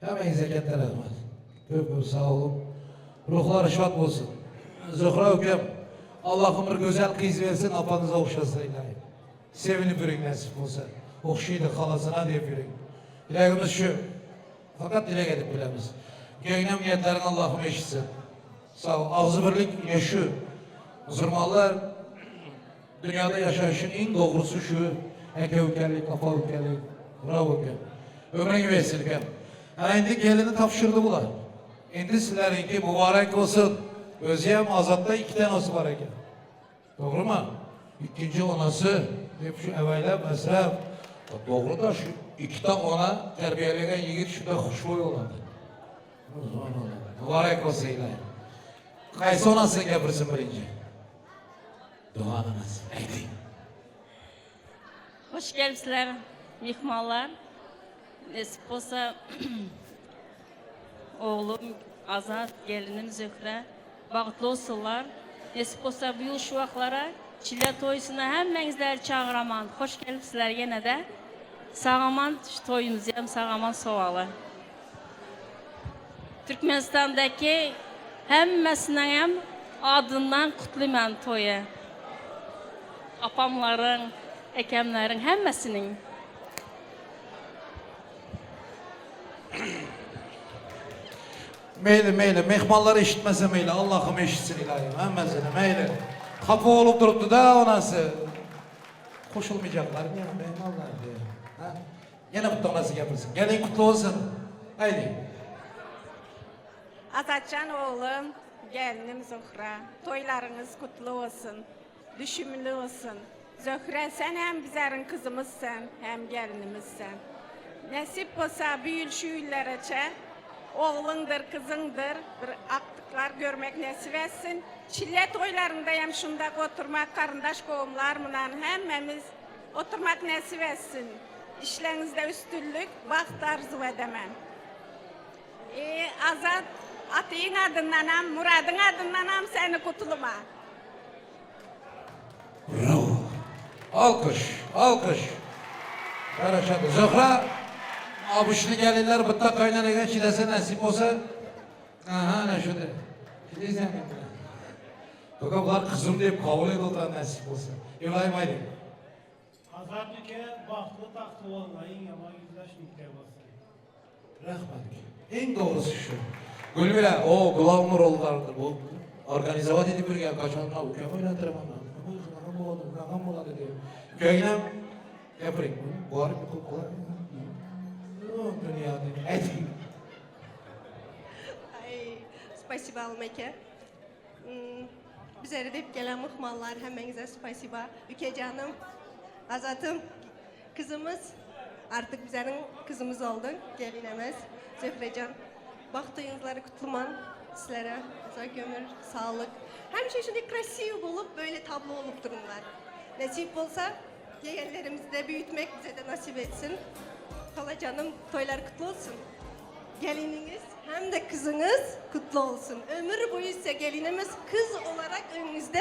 Hemen zeketler rahmet. Köp sağ olun. Ruhları şad olsun. Zöhra hüküm. Allah'ım bir güzel kız versin, apanıza okşasın ilahi. Sevinip yürüyün nasip olsa. Okşaydı halasına deyip yürüyün. Dileğimiz şu. Fakat dilek edip bilemiz. Göğnem niyetlerin Allah'ım eşitsin. Sağ ol. Ağzı birlik yaşu. Müslümanlar dünyada yaşayışın en doğrusu şu. Eke ülkelik, kafa ülkelik. Bravo hüküm. Ömrün vesile hüküm. Şimdi gelini tapşırdı bunlar. Şimdi sizlerinki mübarek olsun. Özlem Azat'ta 2 tanesi var ekan. Doğru mu? İkinci onası hep şu evvela mesraf. Doğru da şu 2 tane ona terbiyelenen yigit şurada hoşboy oladı. Mübarek olsun ilahi. Kaysı onası gapirsin birinci? Dua anası. Haydi. Hoş gelipsizler mehmanlar. Nasip olsa oğlum Azat, gelinim Zöhre bağıtlı olsunlar. Nasip olsa bu yıl şu vaxtlara Çile toyusuna hemmengizler çağıraman. Hoş gelipsizler yine de. Sağaman toyunuz hem sağaman soğalı. Türkmenistan'daki hemmesinden hem adından kutlayman toyu. Apamların, ekemlerin hemmesinin. Meyli meyli, mehmanları işitmese meyli, Allah'ım eşitsin ilahim, hemmesine meyli. Kapı olup duruptu da onası. Koşulmayacaklar, yine mehmanlar diye. Ha? Yine bu tonası yapılsın, gelin kutlu olsun. Haydi. Azatcan oğlum, gelinim Zöhre, toylarınız kutlu olsun, düşümlü olsun. Zöhre sen hem bizlerin kızımızsın, hem gelinimizsin. Nasip olsa büyül şu illerece, oğlundur, kızındır, bir aktıklar görmek nasip etsin. Çille toylarında hem şunda oturmak, karındaş kovumlarla hemmemiz oturmak nasip etsin. İşlerinizde üstünlük, baxt arzu edemem. Azat, atayın adından hem, Murad'ın adından hem seni kutuluma. Bravo. Alkış, alkış. Karışadı. Zöhra, abuşlu gelinler bıtta kaynanaya çilese nasip olsa. Aha ne şöyle. Çileysen mi? Toka bunlar kızım deyip kabul ediyorlar nasip olsa. İbrahim haydi. Azat ülke bahtlı tahtlı olmayın yaman yüzler şükür olsun. Rahmet. En doğrusu şu. Gülbile, o Glavnur oldulardır bu. Organizavat edip bir gel kaçanına bu köy oynatırım ama. Kakam buladı diyor. Köyüne yapayım bunu. Bu arada bir kokula. Dünya değil. Hadi. Спасибо, Алмеке. Bizlere de gelen mıhmallar, hemenize spasiba. Üke canım, Azat'ım, kızımız, artık bizlerin kızımız oldu, gelinemiz, Zöhrecan. Baktığınızları kutluman, sizlere, gömür, sağlık. Hem şey şimdi krasiv bulup, böyle tablo olup durumlar. Nasip olsa, yeğenlerimizi de büyütmek bize de nasip etsin. Hala canım, toylar kutlu olsun. Gelininiz hem de kızınız kutlu olsun. Ömür boyu ise gelinimiz kız olarak önünüzde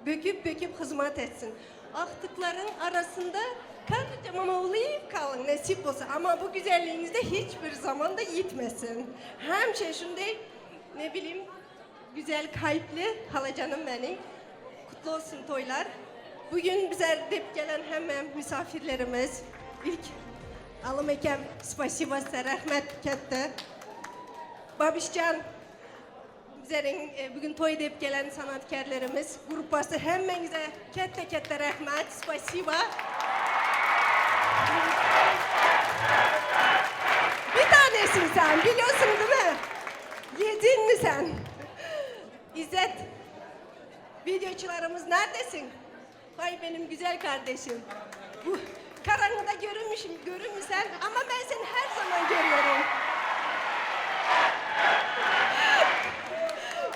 böküp hizmet etsin. Aktıkların arasında karıca mamavlayıp kalın nasip olsa ama bu güzelliğinizde hiçbir zaman da yitmesin. Hem şey şimdi ne bileyim güzel kalpli halacanım benim. Kutlu olsun toylar. Bugün bize dep gelen hemen misafirlerimiz ilk alım ekem spasiba size rahmet kette. Babişcan bizlerin bugün toy dep gelen sanatkarlarımız grupası hemmenize kette rahmet spasiba. Bir tanesin sen biliyorsun değil mi? Yedin mi sen? İzzet videoçularımız neredesin? Vay benim güzel kardeşim. Bu karanlıkta görünmüşsen ama ben seni her zaman görüyorum.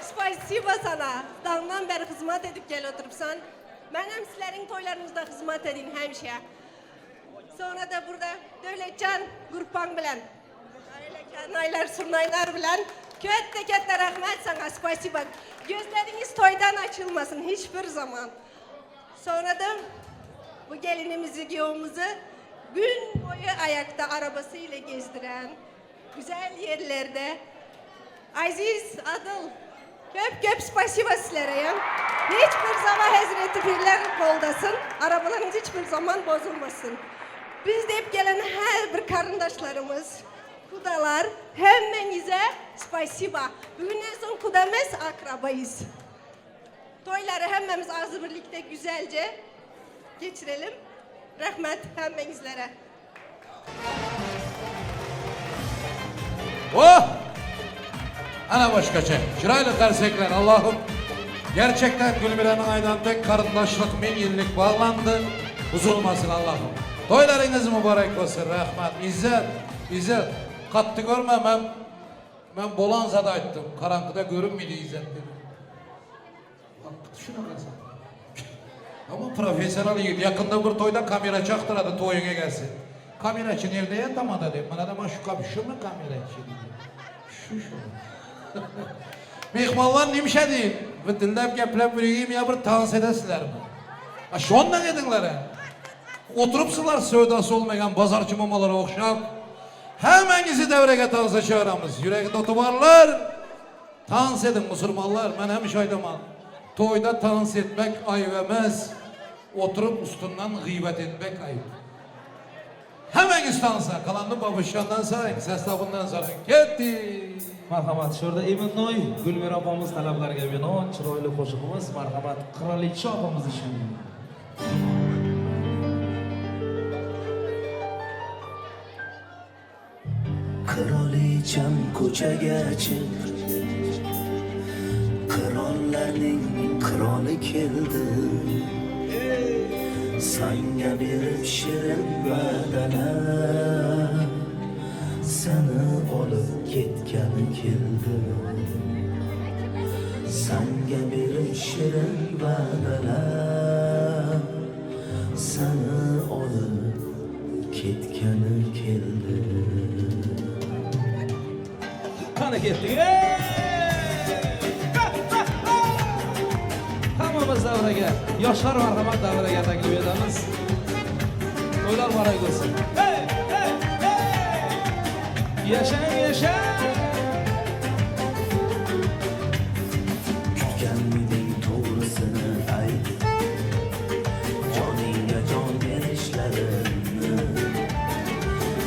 Spasiba sana. Dağından beri hizmet edip gel oturupsan. Ben hem sizlerin toylarınızda hizmet edeyim hemşire. Sonra da burada Devletcan Gurpan bilen, Naylar Surnaylar bilen kette rahmet sana spasiba. Gözleriniz toydan açılmasın hiçbir zaman. Sonra da bu gelinimizi, giyomumuzu gün boyu ayakta arabasıyla gezdiren, güzel yerlerde. Aziz Adıl, köp spasiba sizlere ya. Hiçbir zaman Hazreti Pirler koldasın, arabalarınız hiçbir zaman bozulmasın. Biz de hep gelen her bir karındaşlarımız, kudalar, hemmenize spasiba. Bugün en son kudamız akrabayız. Toyları hemmemiz ağzı birlikte güzelce geçirelim. Rahmet hemmenizlere. Oh! Ana başkaça, şıraylı tersekler Allah'ım. Gerçekten Gülmire'nin aydan tek karındaşlık bin yıllık bağlandı. Bozulmasın Allah'ım. Toylarınız mübarek olsun rahmet. İzzet. Kattı görme ben Bolanza'da ettim. Karanlıkta görünmedi İzzet dedim. Bak şuna baksana. Ama profesyonel yiğit. Yakında bir toyda kamera çaktırdı toyuna gelsin. Kameraçı nerede yatamadı dedim. Bana da şu mu kameraçı dedim. Şu. Mehmanlar nimşe değil. Vıtıldap geplep biriyim ya bir dans edesiler mi? Şu ondan edinler ha. Oturupsılar söydası olmayan pazarcı mamalara okşap. Hemenizi devrege tansa çağıramız. Yürekte otobarlar. Dans edin Müslümanlar. Ben hem şaydaman. Toyda dans etmek ayıp emez. Oturup üstünden gıybet etmek ayıp. Hemen istansa. Kalandı babışandan sarayın. Sestabından sarayın. Gitti. Marhamat, şurada Emin Noy, Gülmira opamiz talablarga binoan chiroyli qo'shig'imiz marhamat Qirolicha opamiz uchun. Qirolicham ko'chaga chiq, qirollarning qiroli keldi. Sanga berib shirin va'dalar, seni olib ketgani keldi. Sanga berib shirin va'dalar, seni olib ketgani keldi. Qani ketdik. Hammamiz davraga, yoshlar marhamat davraga taklif etamiz. To'ylar muborak bo'lsin. Yashang. Kutganmiding to'g'risini ayt, joningga jon berishlarini.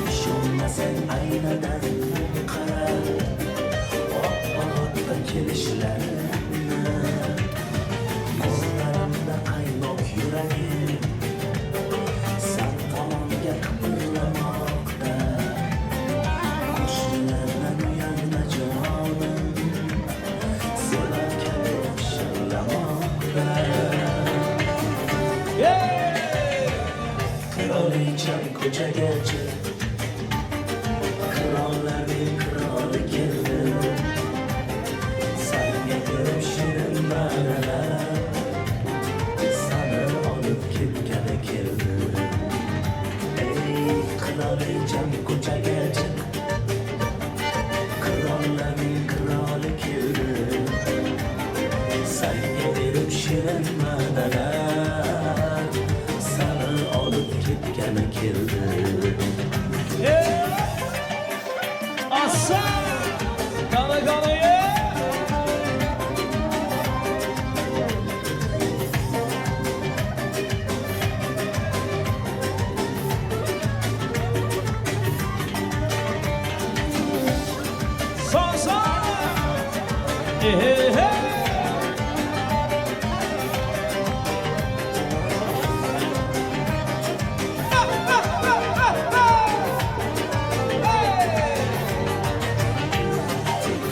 Ishonmasang aynadan qara, oq kelishlarini. Qo'llarimda qaynoq yuragim sen tomonga qimirlamoqda. Qo'shnilardan uyanma jonim, sevarkan ko'chagacha Krallarning krali keldi Senga berib shirin banalar Seni olib ketgani keldi Ey qirolicham ko'chagacha Krallarning krali keldi Senga berib shirin banalar Seni olib ketgani keldi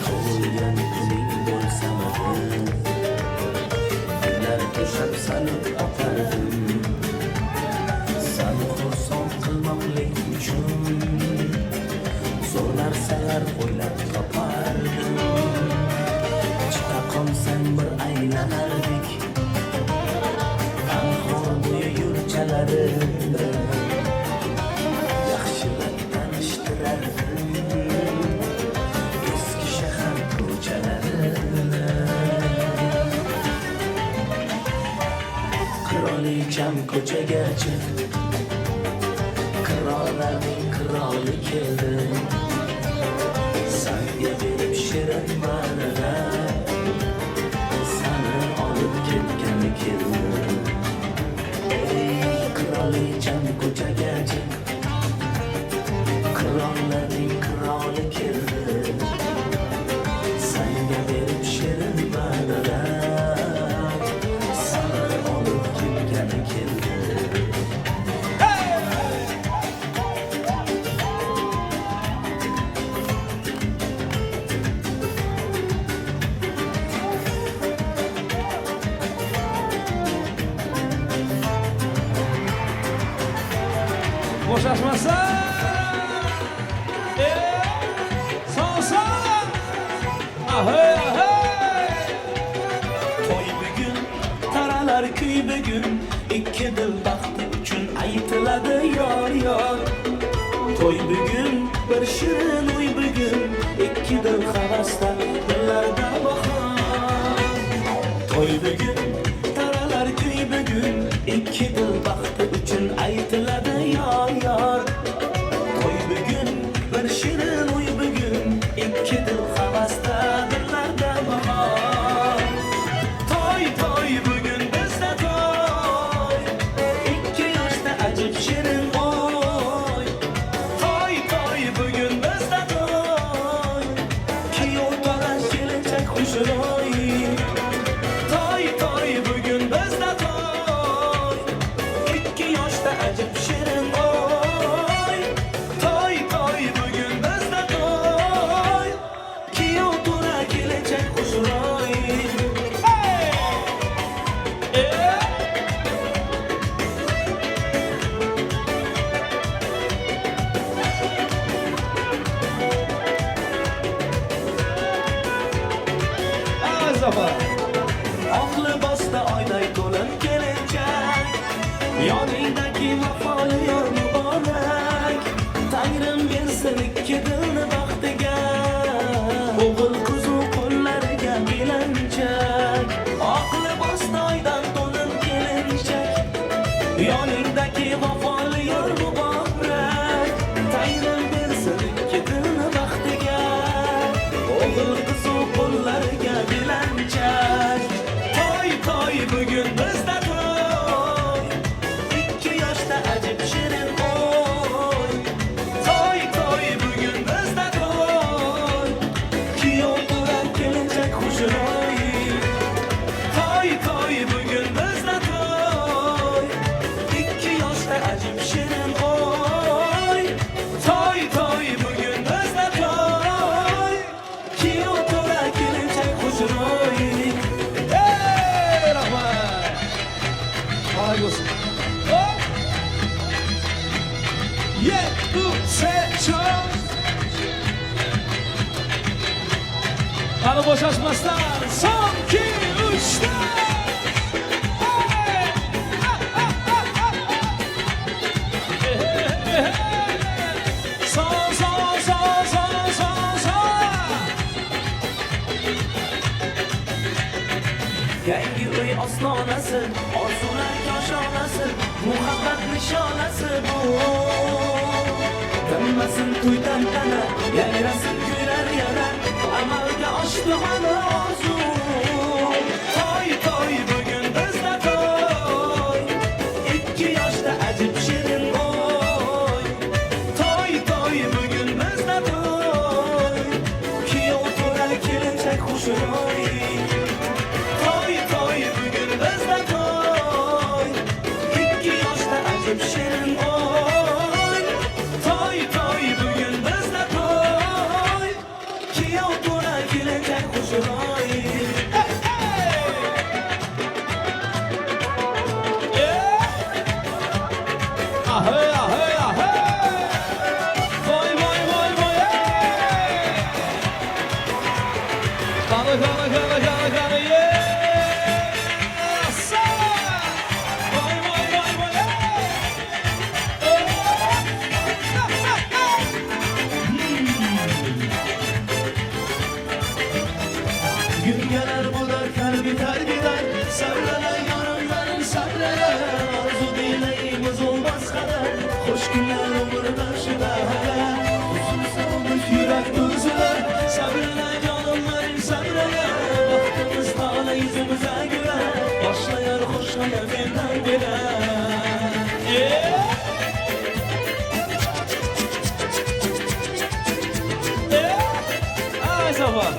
Tug'ilgan kuning bo'lsamadi Gullar to'shab sanib otardim Seni xursand qilmoqlik uchun Zo'r narsalar o'ylab topardim Chiqa qolsang bir aylanardik Anhor bo'yi yo'lchalarimda Yaxshilab tanishtirardim Eski shahar ko'chalarini Kralicham ko'chagacha Krallarning krali keldi Senga berib shirin banalar Seni olib ketgani keldi Ey kralicham ko'chagacha Krallarning krali keldi Senga berib shirin banalar Seni olib ketgani keldi Boşlaşmasa Salsa Ahey ahey Toy bugun, taralar kuy bugun Ikki dil baxti uchun aytiladi yor yor Toy bugun, bir shirin uy bugun Ikki dil havasda, dillarda bahor Toy bugun, taralar kuy bugun Ikki dil baxti uchun aytiladi yor yor Toy bugun, bir shirin uy bugun Ikki dil havasda, dillarda bahor Toy toy bugün bizde toy İki yaşta acıp şirin oy Toy toy bugün bizde toy Ki ortadan gelecek Kanı boşaşmasdan son 2 3'te. Son son son son son son. Yangi uy ostonasi, orzular koshonasi, muhabbat nishonasi bu. Tinmasin to'ydan tana, yangrasin kuylar yana, amalga oshdi mana orzu. Toy toy bugun bizda toy, 2 yoshda ajib shirin o'y. Toy toy bugun bizda toy, kuyov to'la kelinchak xushro'y. Toy toy bugun bizda toy, 2 yoshda ajib shirin o'y. Toy toy bugun bizda toy, kuyov to'la kelinchak xushro'y. Ahey ahey ahey. Vay vay vay vay. Kanı kanı kanı kanı kanı ye. Vay vay vay vay. Gün gelir bu dertler biter gider, sabreler yarınların sabreler. Arzu dileğimiz olmaz kadar, hoş günler umur karşıda hele. Uzun salmış yürek düzüler, sabreler canımların sabreler. Baktığımız tane yüzümüze güler, başlayar hoş hayalinden bile. Ay sabah.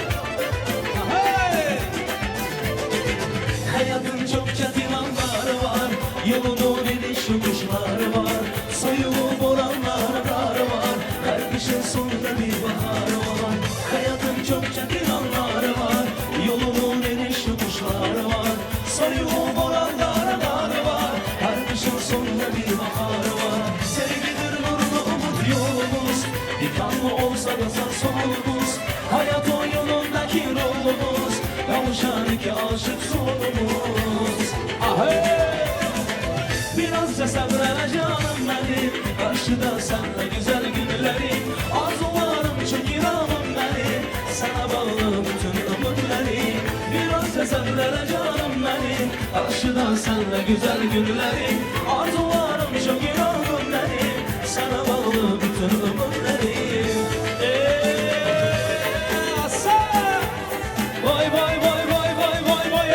Hayatın çok çatılanları var, yolunu gidiş yokuşları var. Soyulup olanları var, her kışın sonunda bir baharı var. Hayatın çok çatılanları var, yolunu gidiş yokuşları var. Soyulup olanları var, her kışın sonunda bir baharı var. Sevgidir nurlu umut yolumuz, dikanlı olsa da sağ solumuz. Hayat o yolundaki rolumuz, kavuşan iki aşık solumuz. Ahey. Birazca sabrele canım benim, karşıda senle güzel günlerim. Arzularım çok iramım benim, sana bağlı bütün ümitlerim. Birazca sabrele canım benim, karşıda senle güzel günlerim. Arzularım çok iramım benim, sana bağlı bütün ümitlerim. Vay vay vay vay vay vay vay.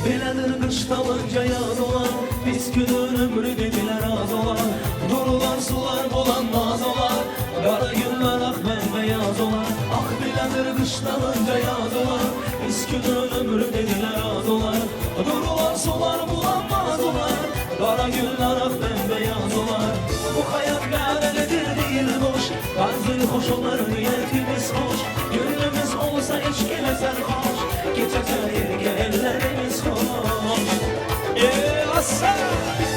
Biledir kış dalınca yaz olan, bisküvin ömrü dediler az olan. Durular sular bulanmaz olan, kara günler ah bembeyaz olan. Ah biledir kış dalınca yaz olan, bisküvin ömrü dediler az olan. Durular sular bulanmaz olan, kara günler ah bembeyaz olan. Bu hayat gayrelidir değil boş, bazı hoş olur niyetimiz hoş. Gönlümüz olsa içkile sarhoş, geçecek ellerimiz hoş.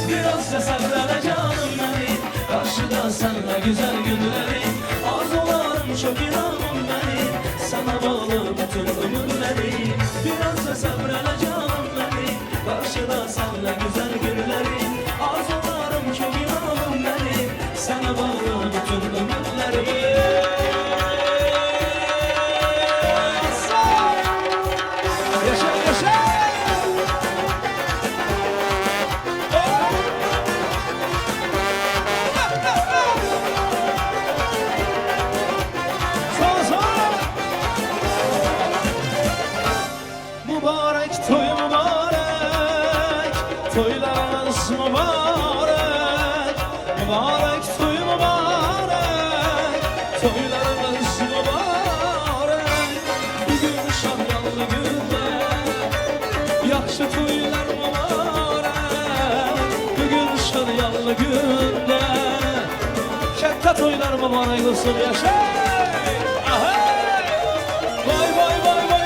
Birazca sabrele canım benim, karşıda senle güzel günlerim. Arzularım çok inanım benim, sana bağlı bütün ümitlerim. Birazca sabrele canım benim, karşıda senle güzel günlerim. Arzularım çok inanım benim, sana bağlı bütün ümitlerim. Yaşa yaşa. Son son. Mübarek toy mübarek, toylarınız mübarek. Mübarek toy mübarek, toylarınız mübarek. Bugün şahyanlı günde, yaxşı toylar mübarek. Bugün şahyanlı günde, katta toylar mübarek olsun yaşa. Vay vay vay vay.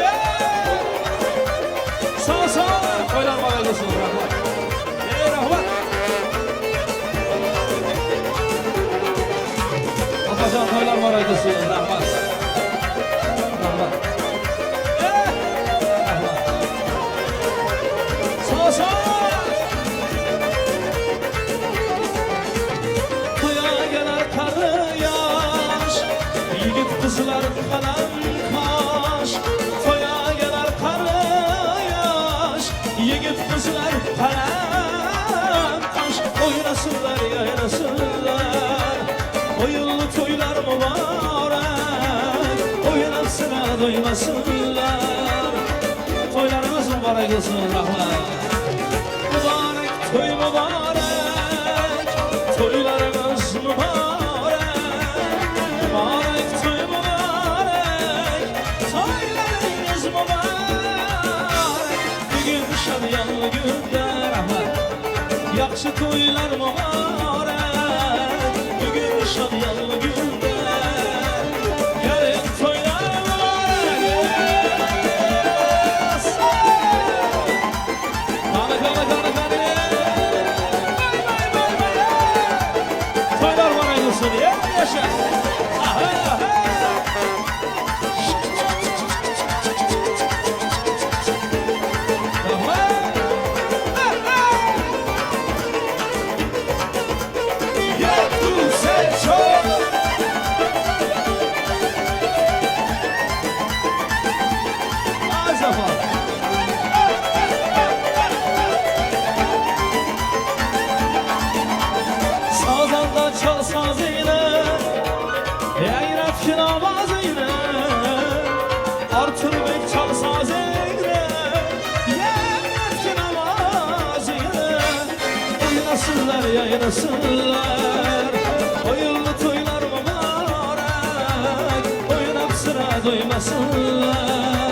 gelsin. Rahmat. Rahmat. Rahmat. Sağ sağ. Toya gelir karı yaş, yigit kızlar kalan kaş. Toya gelir karı yaş, yigit kızlar kalan kaş. Oynasınlar yaynasınlar, oyunlu toylar mübarek. Oynasına doymasınlar, toylarımız mübarek olsun. Rahmat. Mübarek toy mübarek, toylarımız mübarek. Mübarek toy mübarek, toylarımız mübarek. Bugün şadiyanlı günde rahmet, yaxşı toylar mübarek. Bugün şadiyanlı günde, gelin toylar mübarek. Kanı kanı kanı kanı. Toylar var ayılsın ya yaşa. Aha aha. Sazanda çal sazıyla, yayrafkin avazıyla. Artur Bey çal sazıyla, yayrafkin avazıyla. Oynasınlar yaynasınlar, oyunlu toylar mübarek. Oynap sıra doymasınlar,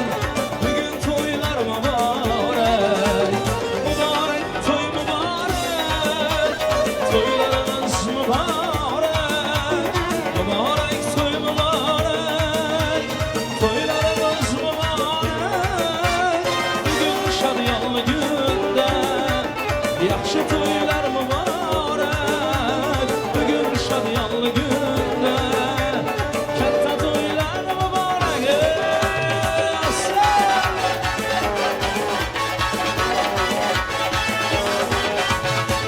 bugün toylar mübarek. Mübarek toy mübarek, toylarımız mübarek. Mübarek toy mübarek, toylarımız mübarek. Bugün şadiyanlı günde, yaxşı toylar mübarek. Bugün şadiyanlı günde, katta toylar mübarek.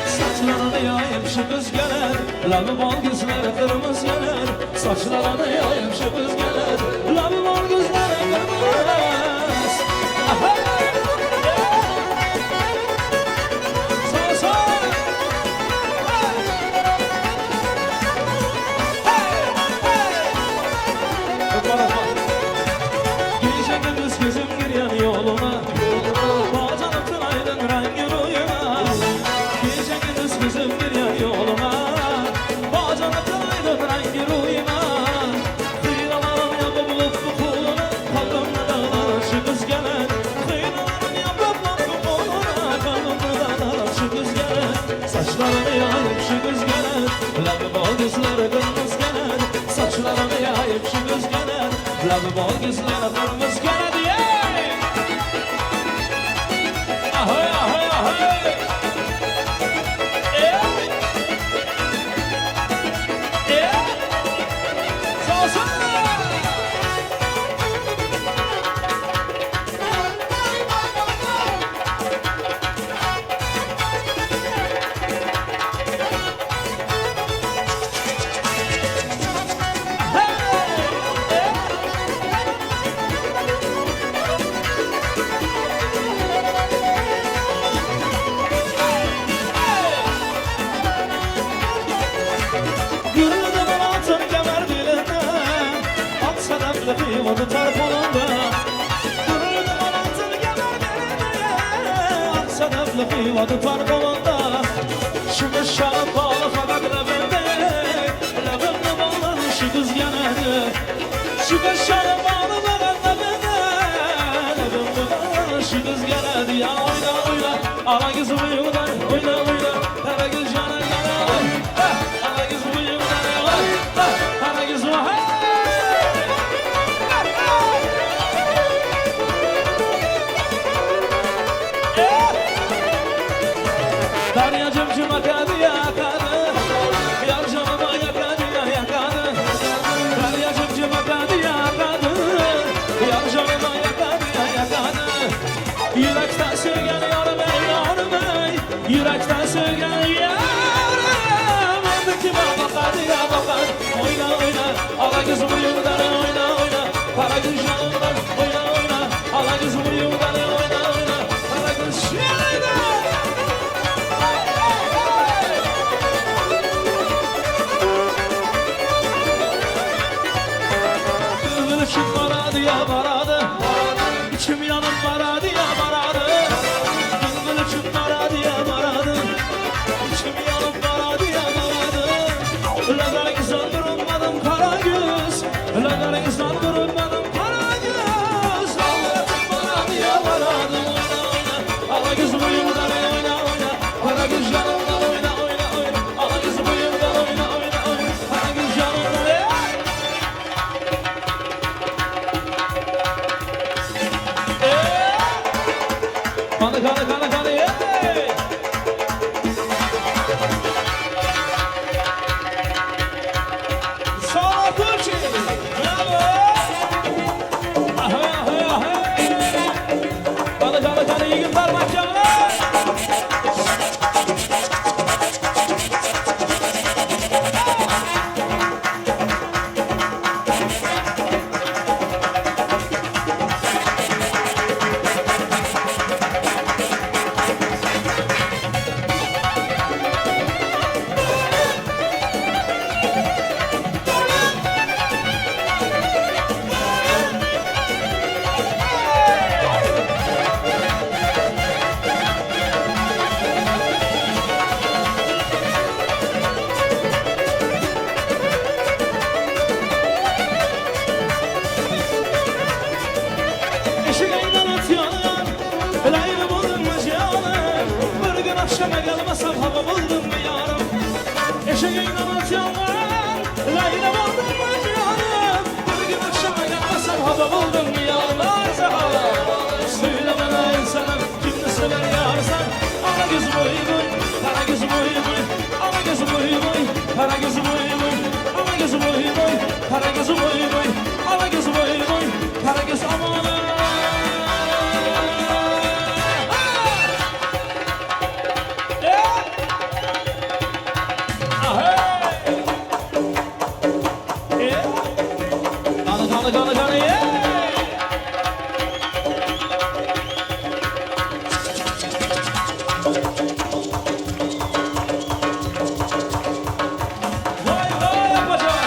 Saçlarını yayıp şu kız gelir, labı bal gözleri kırmızı gelir. Saçlarını yayıp şu kız gelir, labı bal gözleri kırmızı. Aha! Sağ sağ! Gece gündüz gözüm giriyor yoluma, bacanım tünaydın rengi rüyuma. Gece gündüz gözüm giriyor yoluma, bacanım tünaydın rengi rüyuma. Kıyılarım yapıp lütfu kuluna, kalbimde dağlar şu kız gelir. Kıyılarım yapıp lütfu kuluna, kalbimde dağlar şu kız gelir. Saçlarını yayıp şu kız gelir, labı bal gözleri kırmızı gelir. Saçlarını yayıp şu kız gelir, labı bal gözleri kırmızı gelir. Ahoy ahoy ahoy. Sağ sağ. Yürüdüm altın kemer belinde, at sedefli kıyma tutar kolunda. Yürüdüm altın kemer belinde, at sedefli kıyma tutar kolunda. Şu kız şarap bağlı fakat lebimde, lebimde bağlı şu kız genelde. Şu kız şarap bağlı fakat lebimde, lebimde bağlı şu kız genelde. Ya oyna oyna, ana kız uyudan, oyna oyna, hele kız yana yana. Ana kız uyudan, ana kız uyudan. Deryacım cuma kadı yakadı, yar canıma yakadı yakadı. Deryacım sevgen yarım Adı kime bakar ya bakar Oyna oyna ala kız buyurdan oyna oyna Para kız yanından oyna oyna Ala kız buyurdan oyna oyna Para kız şöyle Kızıl ışık baradı ya baradı İçim yanıp baradı ya baradı Kızıl ışık baradı ya baradı İçim yanıp baradı ya baradı Öyle güzel durmadım kara göz Öyle güzel durmadım kara göz Allah'ım baradı ya baradı Oyna oyna Ala kız buyurdan oyna oyna Para kız yanımdan oyna oyna oyna Ala kız buyurdan oyna oyna oyna Para kız yanımdan Kanı hey! Sağ Türkçe! Bravo! Ahay ahay ahay! Kanı iyi gün parmak canına! Eşeğinden atıyorlar Belayını buldun mu canım Bir gün akşama gelmesem hava buldun mu yarım Eşeğinden atıyorlar Belayını buldun mu canım Bir gün akşama gelmesem hava buldun mu yarım Arza hava Söyle bana insanım Kimini sever yarsan Ana göz boy boy Kara göz boy boy Ana göz boy boy Kara göz boy boy Ana göz boy boy Kara göz boy boy Ana göz boy boy Kara göz aman Gana yeah! Vay vay yapacağım.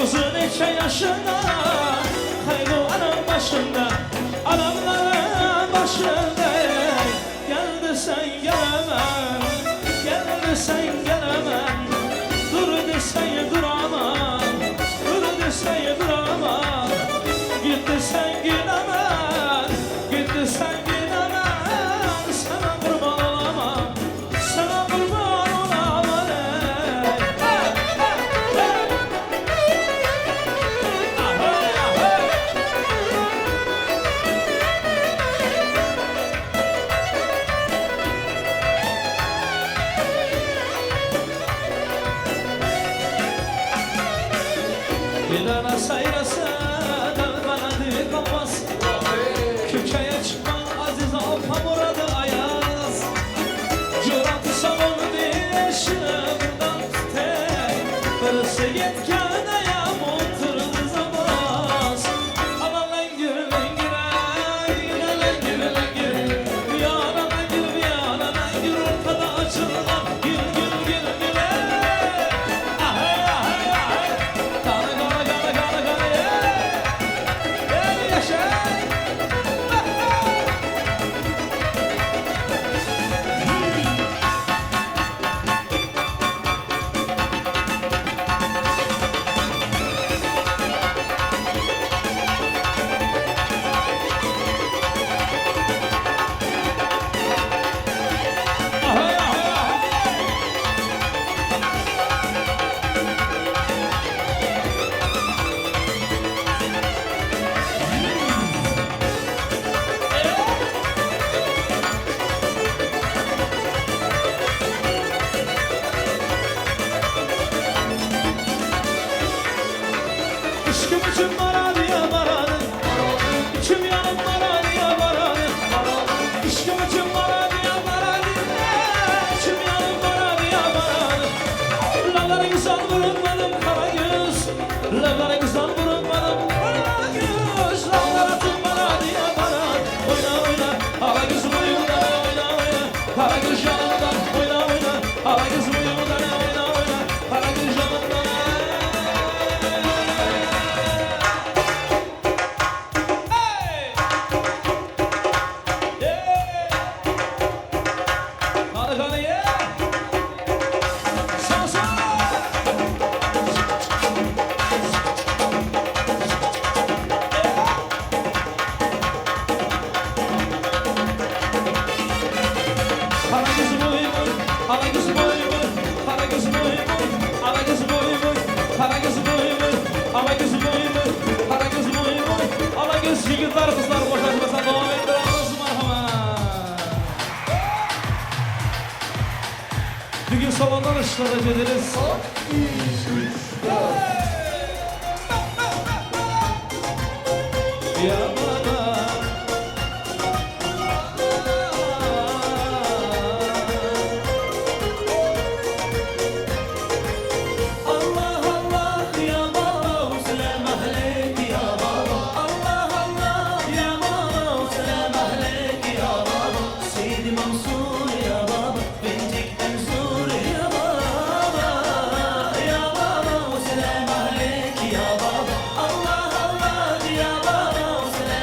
Uzun neçe yaşında Hayvanın başında Adamların başında Geldi sen gelemem Geldi sen gelemem Dur desen duramam Dur desen duramam Gitti sen gidemem Gitti sen gidemem Sana kurban olamam Sana kurban olamam Bir tane sayrasa bana değil kapmaz. Kökeye çıkman aziz alfa muradı ayaz. Curatı salonu değişine buradan tutek. Barısı yetkâne ya motorunu zamaz. Aman lengir lengire, yine lengir lengir. Bir yana lengir, bir yana lengir. Ortada açılan gül gül gül gül. Ahay ahay ahay. Gana gana gana gana gana ye. Ey yaşa. Ahay ahay ahay. İşkım için maradiye maradı. İçim yanıp maradiye maradı. İşkım için maradiye maradı. İçim yanıp maradiye maradı. Lavlarınızdan vurulmadım kara göz. Lavlarınızdan vurulmadım kara göz. Lavlar atın maradiye maradı. Oyna oyna. Hala gözüm uyumda oyna oyna. Hala göz yanımdan oyna oyna. Hala gözüm uyumda oyna oyna. Hala göz yanımdan. Hadi hadi ye. Sağ sağ. Hala gözüm uyumun, hala gözüm uyumun, hala gözüm uyumun, hala gözüm uyumun, hala gözüm uyumun, hala gözüm uyumun, hala gözüm uyumun, hala göz yigitler kızlar boşanmasa devam ettiremiz marhamat. Bugün salondan ışıklara geliriz. Ya bana. Allah Allah ya baba selam aleyk ya baba. Allah Allah ya baba selam aleyk ya baba. Seydi Mansur ya baba Bencik Mansur ya baba. Ya baba selam aleyk ya baba. Allah Allah ya baba selam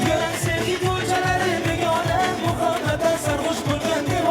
Gören sevgi ko'chalari begona, muhabbatdan sarg'ush bo'lgan devona.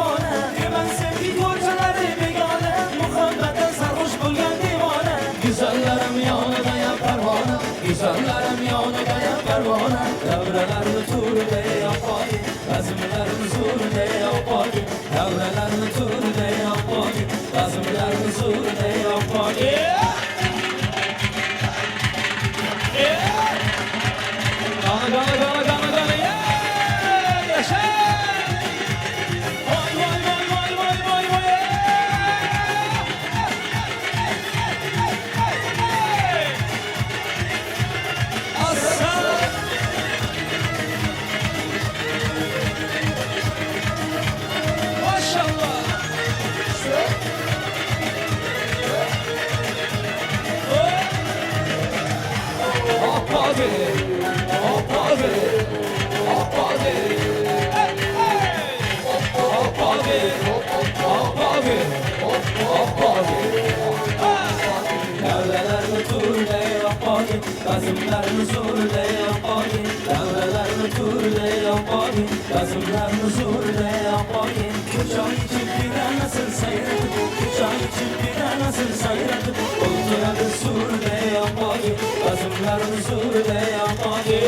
Devrelerni turle yapadi, gazımlarını zurle yapadi. Devrelerni turle yapadi, gazımlarını zurle yapadi. Uçan çiftine nasıl sayradı, uçan çiftine nasıl sayradı. Olturadı surle yapadi, gazımlarını zurle yapadi.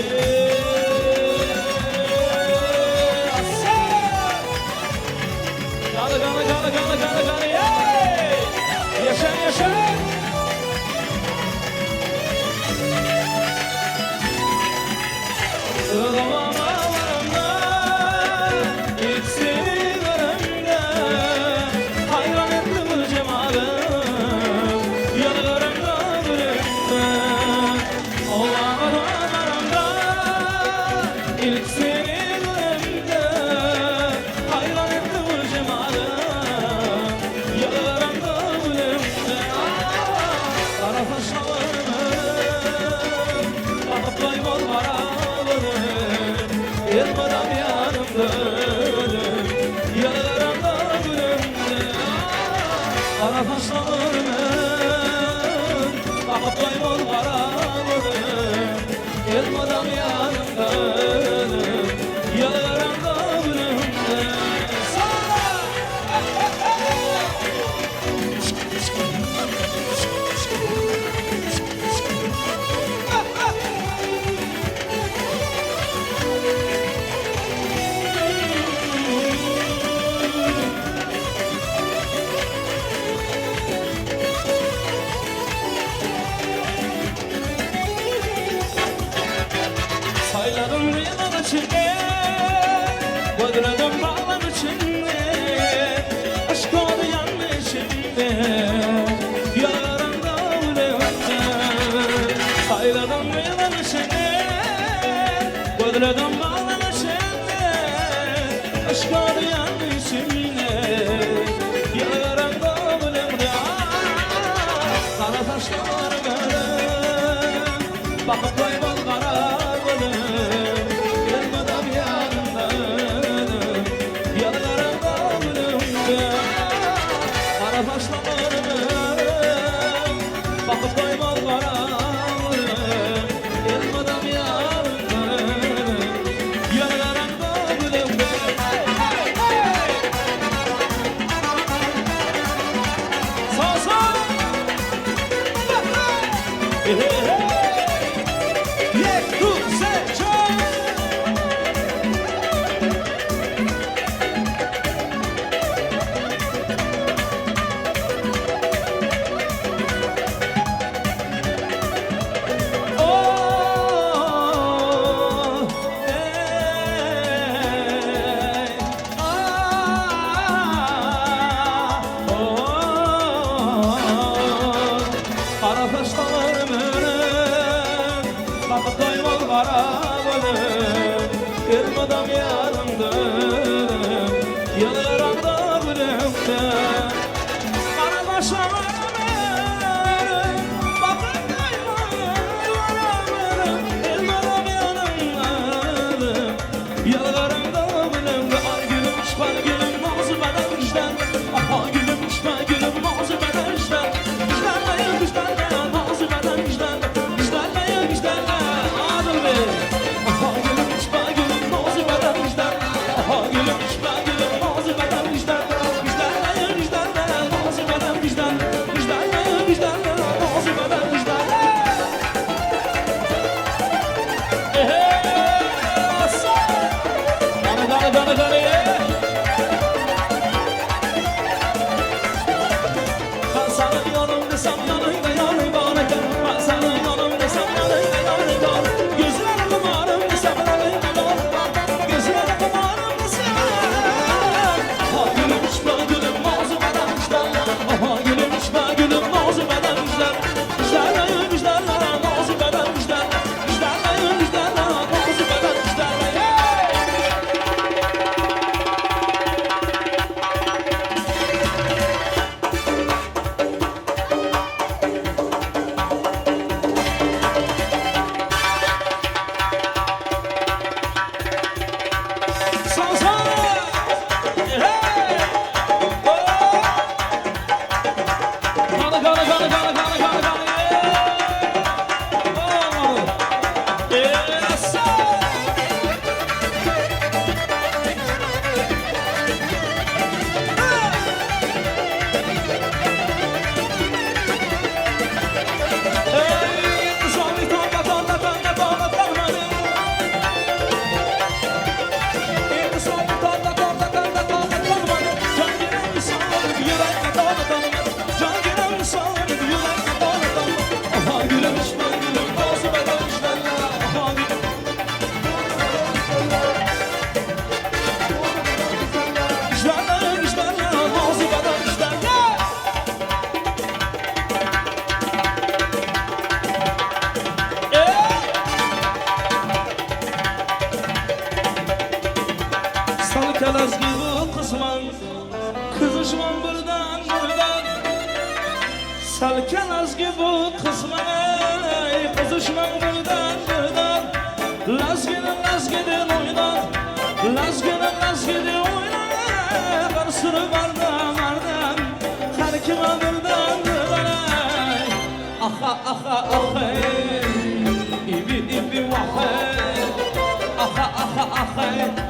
Gana gana gana gana gana gana yey! Yaşa yaşa! Ilamama varımda, ilk seni görümde. Hayran etti bu cemalım, yanarımda gülümde. Olamama varımda, ilk seni görümde. Hayran etti bu cemalım, yanarımda gülümde. Kara kaşlarım, bakıp kaybol karalarım. Yılmadan yanımda ölüm, yanarımda gülümde. Kara kaşlarım, bakıp kaybol karalarım. Yılmadan yanımda ölüm, yanarımda gülümde. Sayladım rüyalar içinde, Bodrum'dan bağlar içinde. Aşk oldu yandı içinde, yarında uğrayınca. Sayladım rüyalar içinde, Bodrum'dan bağlar içinde. Aşk oldu yandı içinde, yarında uğrayınca. Kara taşlar görüm, bakıp kaybol kararlarım. Yılmadan yanımda ölüm, yanarımda gülümde. Kara taşlarım, bakıp kaybol kararlarım. Yılmadan yanımda ölüm, yanarımda gülümde. Sağ sağ. Hey hey hey. Yek tu se çay. Oh, hey, ah, oh. Kara taşlarım önüm, bakıp kaybol karalarım. Kırmadan yanımda ölüm, yanarımda gülümde. Kara taşlarım önüm, bakıp kaybol karalarım. Kırmadan yanımda ölüm, yanarımda gülümde. Ay gülüm çıkar gülüm nazı beden güçten. Aha gülüm çıkar gülüm nazı beden güçten. Güçlenmeyin güçlenmeyin nazı beden güçten. Güçlenmeyin güçlenmeyin adıl bey. Kızışman buradan buradan Salken azgı bu kısmay Kızışman buradan buradan Laz gidin oynan Laz gidin oynan Karsını bardan bardan Her kime buradan buradan Aha aha aha İbi ibi vahay Aha aha aha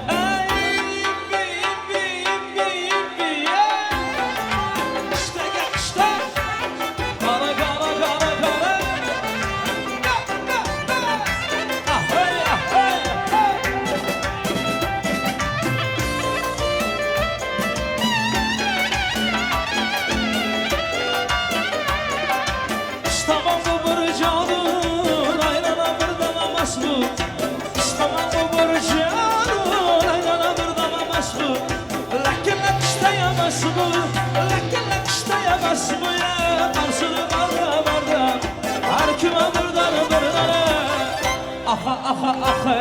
Aha aha aha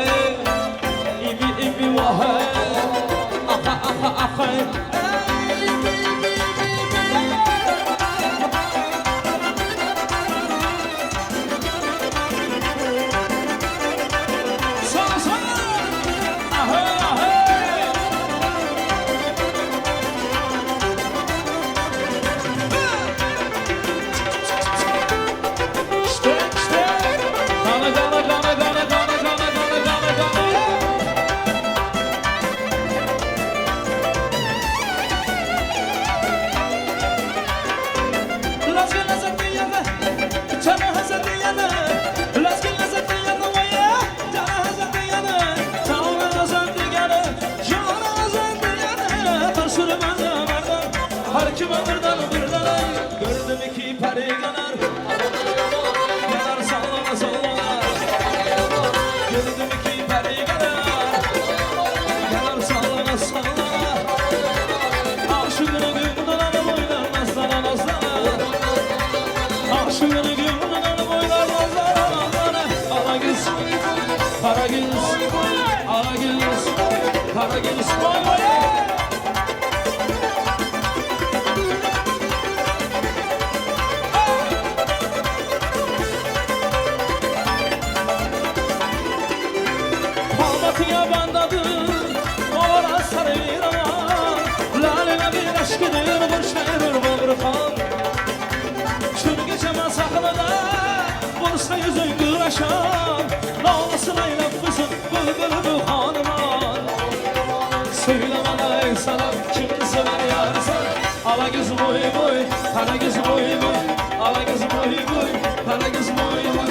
İbi ibi vahe Aha aha aha Sana sana Aha aha İşte Gana gana gana gana gana gana gana gana gana Las ganas de yana Cana hazır yana Las ganas de yana vaya Cana hazır yana Tavra hazır yana Cana hazır yana Taşırı bana bana Her kim alırdan birden Gördüm iki peri yanar Yanar sallana sallana Gördüm iki peri yanar Yanar sallana sallana Aşığını gümdülen boylar nazlana nazlana Aşığını gümdülen boylar nazlana nazlana Ala gülüz, para gülüz Ala gülüz, para gülüz Vay vay Palmatıya bandadır Ora sarayır ama Lalene bir aşkıdır Burçlayır bulgur kan Şunu geçemez saklıda Bursa yüzün güreşan Nalasın eylem Bülbülü bu hanıman Söyle bana ey sanat Kimini sever yarsan Ala göz boy boy Kara göz boy boy Ala göz boy boy Kara göz boy boy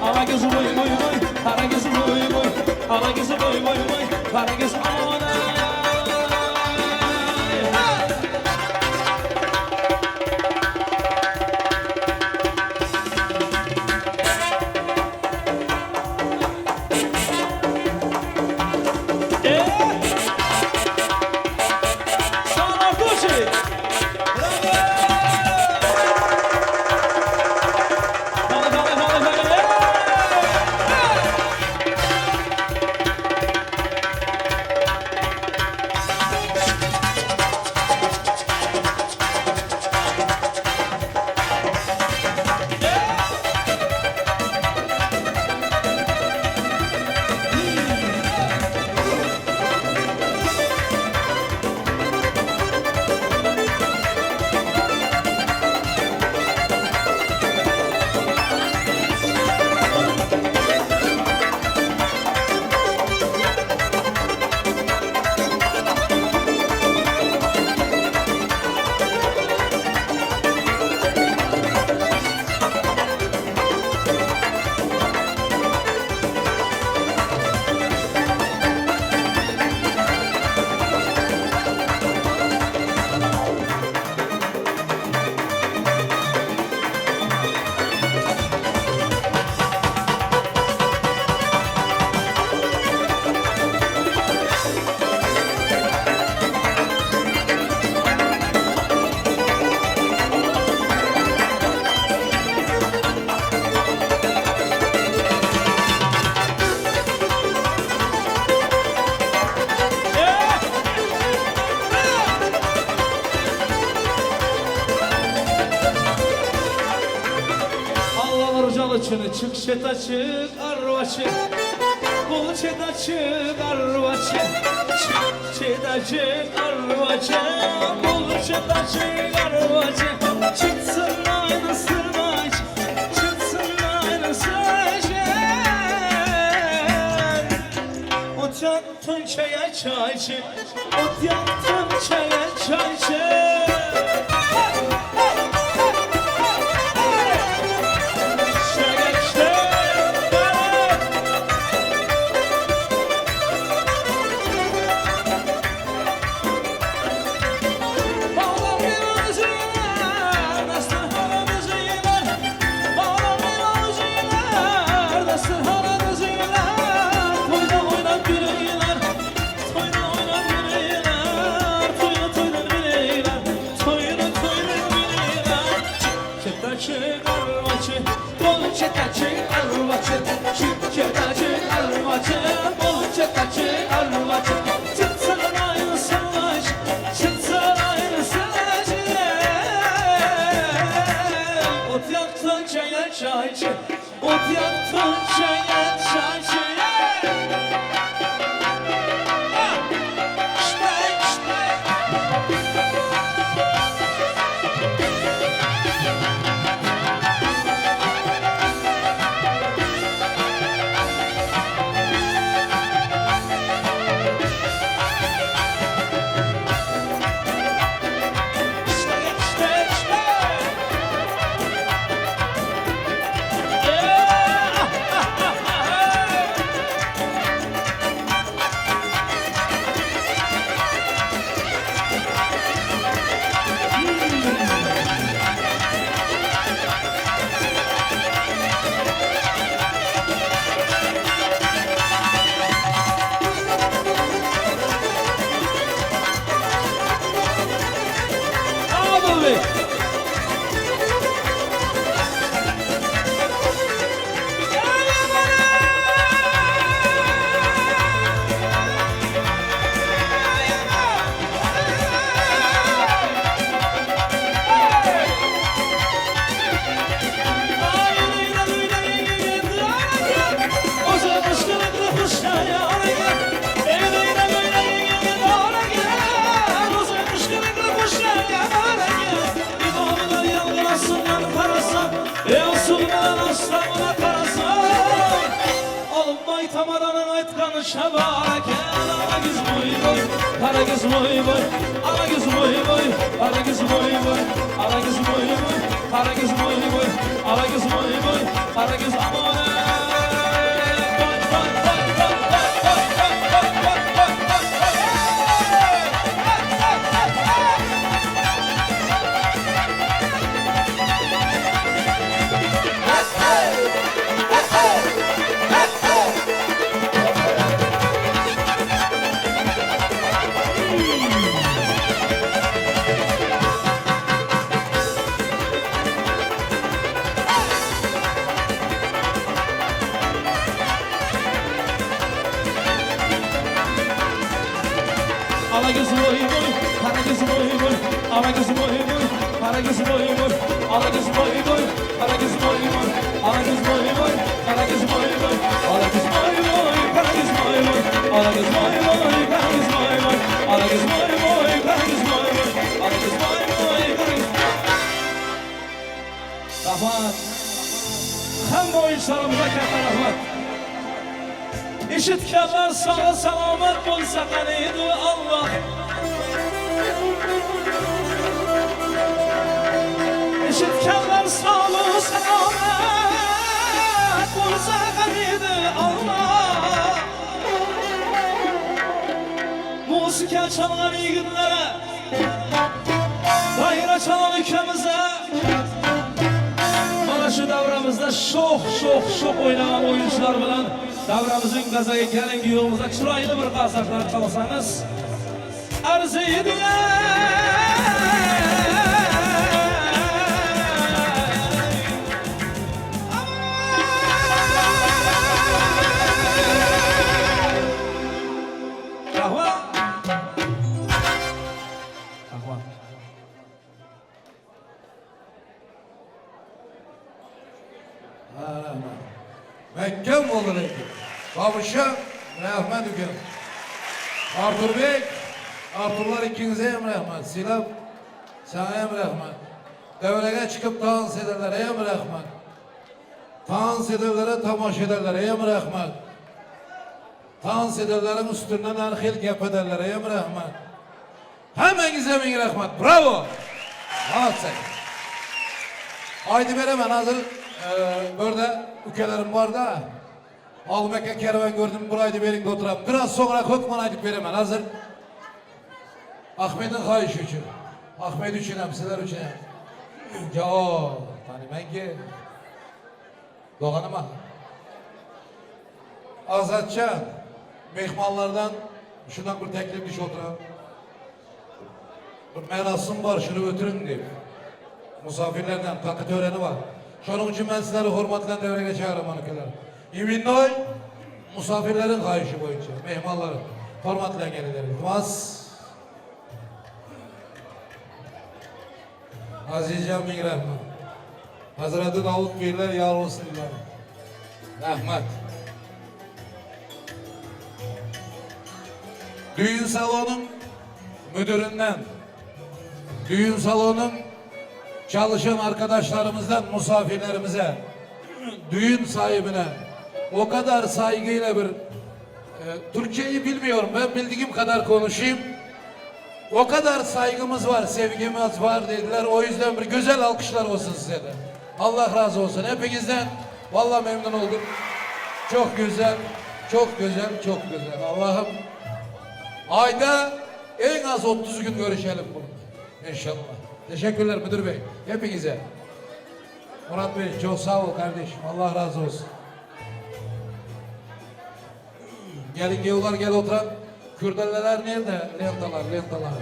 Ala göz boy boy boy Kara göz boy boy Ala göz boy boy boy Kara göz aman Kuluçunu çık şeta çık arvaçı Kuluçeda çık arvaçı Çık şeta çık arvaçı Kuluçeda çık arvaçı Çıksın aynı sırnaç Çıksın aynı saçı Ot yaktın çaya çayçı Ot yaktın çaya çayçı Ot yaktın çaya çayçı Ot yaktın çaya çayçı Karagöz boy boy, Karagöz boy boy, Karagöz boy boy, Karagöz boy boy, Karagöz boy boy, Karagöz boy boy, Karagöz amore. Karagöz boy boy, Karagöz boy boy, Karagöz boy boy, Karagöz boy boy, Karagöz boy boy, Karagöz boy boy, Karagöz boy boy, Karagöz boy boy, Karagöz boy boy, Karagöz boy boy, Karagöz boy boy, Karagöz boy boy, Karagöz boy boy, Karagöz boy boy, Karagöz boy boy, Karagöz. Rahmat. Hem oyuncularımıza katta rahmat. İşitkenler sağ selamet bolsa kanıydı Allah. İşitkenler sağ selamet bolsa kanıydı Allah. Musike çalan iyi günlere, bayra çalan ülkemize. Mana şu davramızda şok oynayan oyuncular bilen davramızın gazaga kelin yolumuzda chiroyli bir qarsaklar qilsangiz arziydi. Ha, rahmet. Mekkem olur eki. Babuşa rahmet üken. Artur Bey, Arturlar ikinize hem rahmet. Silap, sana hem rahmet. Devreye çıkıp dans ederler, hem rahmet. Dans ederlere tamaşa ederler, hem rahmet. Dans ederlerin üstünden arxil gap ederler, hem rahmet. Hemenize bin rahmet, bravo. Anlatsak. Haydi beremen hazır. Burada ülkelerim var da. Almek'e kervan gördüm, buraydı belinde oturam. Biraz sonra Kökman aydık beremen hazır. Ahmet'in kayışı için. Ahmet için hem, sizler için hem. Ya o, tanımayın ki. Doğanım ha. Azatcan, mehmanlardan şundan bir teklif iş oturam. Bir merasım var, şunu götürün deyip. Misafirlerden takı töreni var. Şunun için ben sizleri hürmetle devreye çağırırım hanımefendiler. Eminnoy, misafirlerin kayışı boyunca, mehmanların hürmetle gelilir. İltimas. Azizcan bin rahmet. Hazreti Davut Beyler yar olsun ilan. Rahmet. Düğün salonun müdüründen, düğün salonun çalışan arkadaşlarımızdan misafirlerimize, düğün sahibine o kadar saygıyla bir Türkçeyi bilmiyorum, ben bildiğim kadar konuşayım. O kadar saygımız var, sevgimiz var dediler. O yüzden bir güzel alkışlar olsun size de. Allah razı olsun hepinizden. Vallahi memnun oldum. Çok güzel, çok güzel, çok güzel. Allah'ım ayda en az 30 gün görüşelim bunu. İnşallah. Teşekkürler müdür bey. Hepinize. Murat Bey çok sağ ol kardeşim. Allah razı olsun. Gelin gevlar gel oturan. Kurdeleler nerede? Lentalar, lentalar.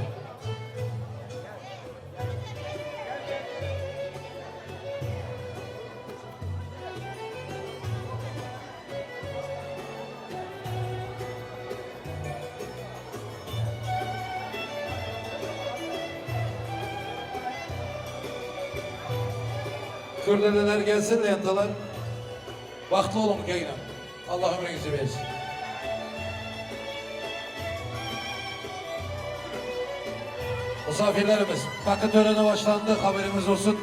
Kurdeleler gelsin lentalar. Vakti olun yayına. Allah ömrünüzü versin. Misafirlerimiz, takı töreni başlandı, haberimiz olsun.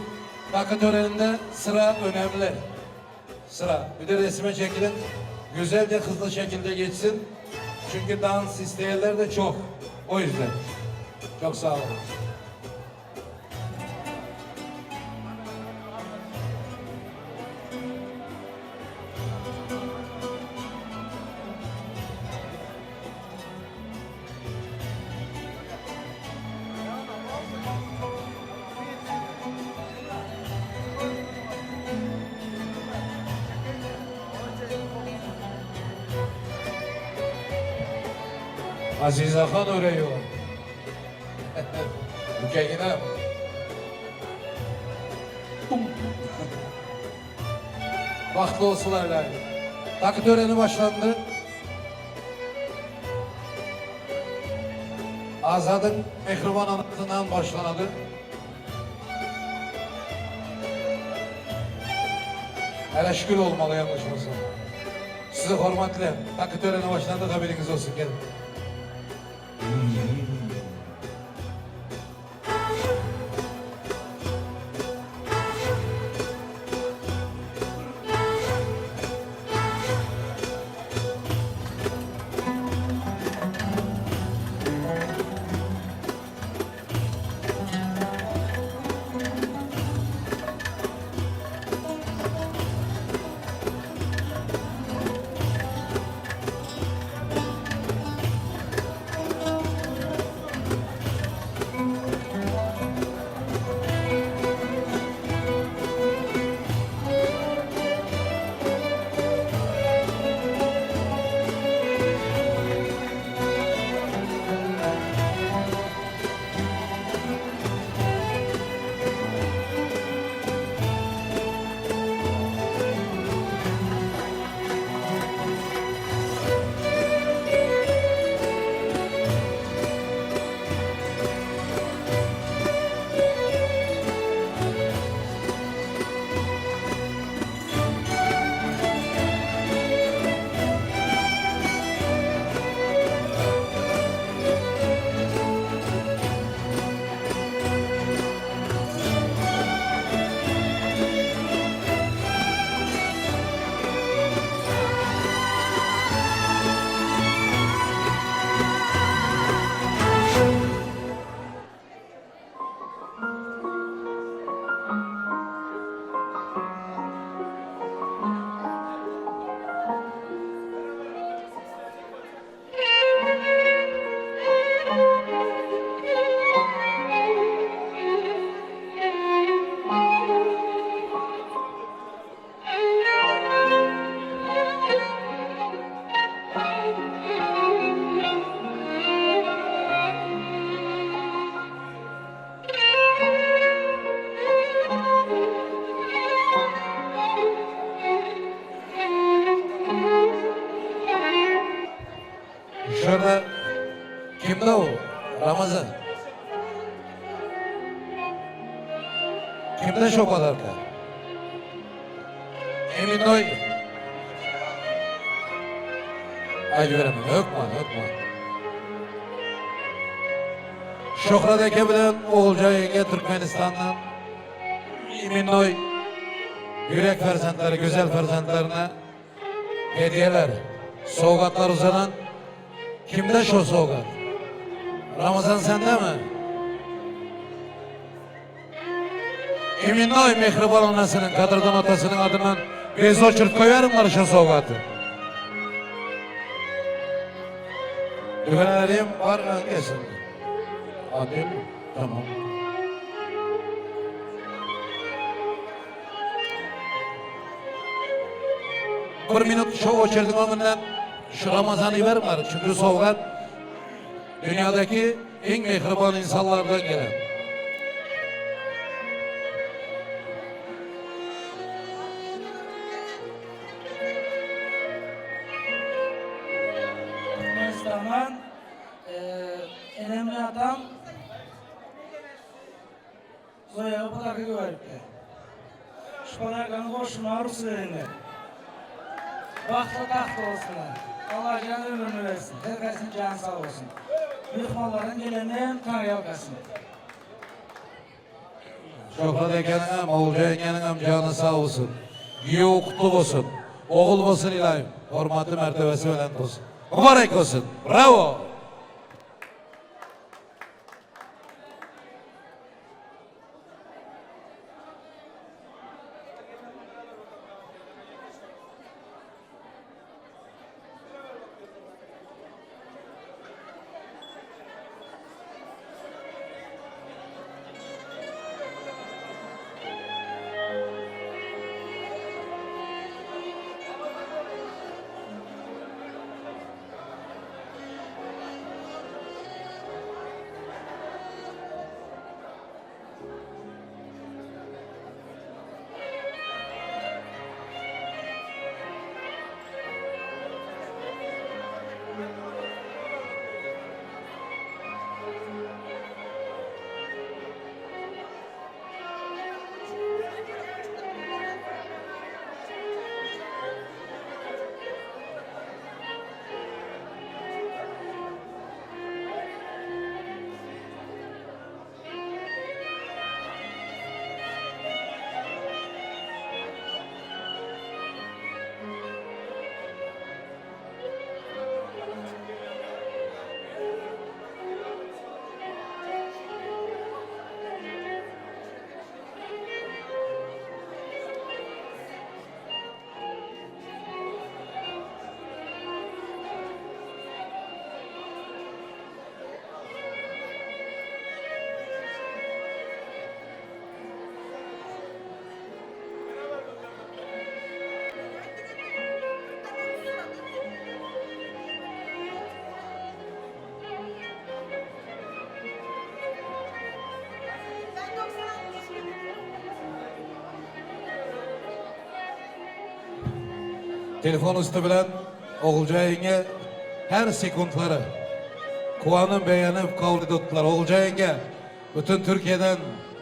Takı töreninde sıra önemli. Sıra. Bir de resme çekilin. Güzelce hızlı şekilde geçsin. Çünkü dans isteyenler de çok. O yüzden. Çok sağ olun. Azize Khan öğreyiyor. Mükemmel. Vakti olsunlar lan. Takı töreni başlandı. Azad'ın mehriban anıtından başlandı. Hele şükür olmalı yanlışımızı. Sizi hürmetle takı töreni başlandı, haberiniz olsun. Gelin. Kimde o? Ramazan. Kimde şokolarka? Emin Noy. Acı veremem. Ökma. Şohrat Eke bilen Oğulca Yenge Türkmenistan'dan Emin Noy yürek ferzentleri, güzel ferzentlerine hediyeler, soğukatlar uzanan. Kimde şu soğukat? Ramazan sende mi? Emin Noy Mehriban anasının, Kadırdan atasının adından bir zor çırt koyarım var şu soğukatı. Düğünlerim var hangisin? Adil, tamam. Bir minut şu oçerdim amından şu Ramazan'ı verim var. Çünkü soğukat dünyadaki en mehriban insanlardan gelen. Türkmenistan'dan önemli adam Zoya bu kadar güvenlikte. Şu kadarkanı boşuna Rus verinde. Bahtlı tahtlı olsunlar. Allah can ömrünü versin. Herkesin canı sağ olsun. Mihmanların gelenden Tanrı yalkasın. Şohrat Eke'nin Oğulca Yenge'nin canı sağ olsun. Giyo kutlu olsun. Oğul olsun ilahim. Hormatı mertebesi veren olsun. Mübarek olsun. Bravo. Telefon üstü bilen Oğulca Yenge her sekundları kuanın beğenip kavl tuttular. Oğulca Yenge bütün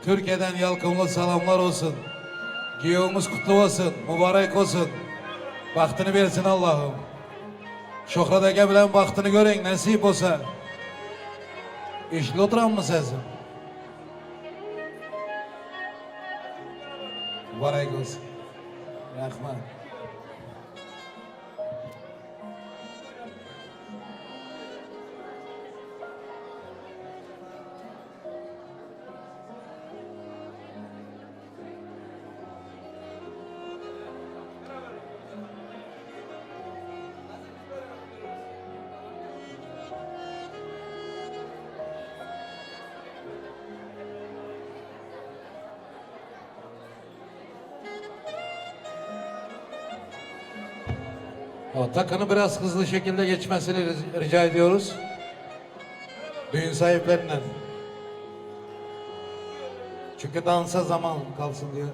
Türkiye'den yalkımlı selamlar olsun. Giyomuz kutlu olsun, mübarek olsun. Bahtını versin Allah'ım. Şohrat Eke bilen bahtını görün, nasip olsa. İşli oturan mı sesin? Mübarek olsun. Rahman. Takını biraz hızlı şekilde geçmesini rica ediyoruz. Düğün sahiplerinden. Çünkü dansa zaman kalsın diye.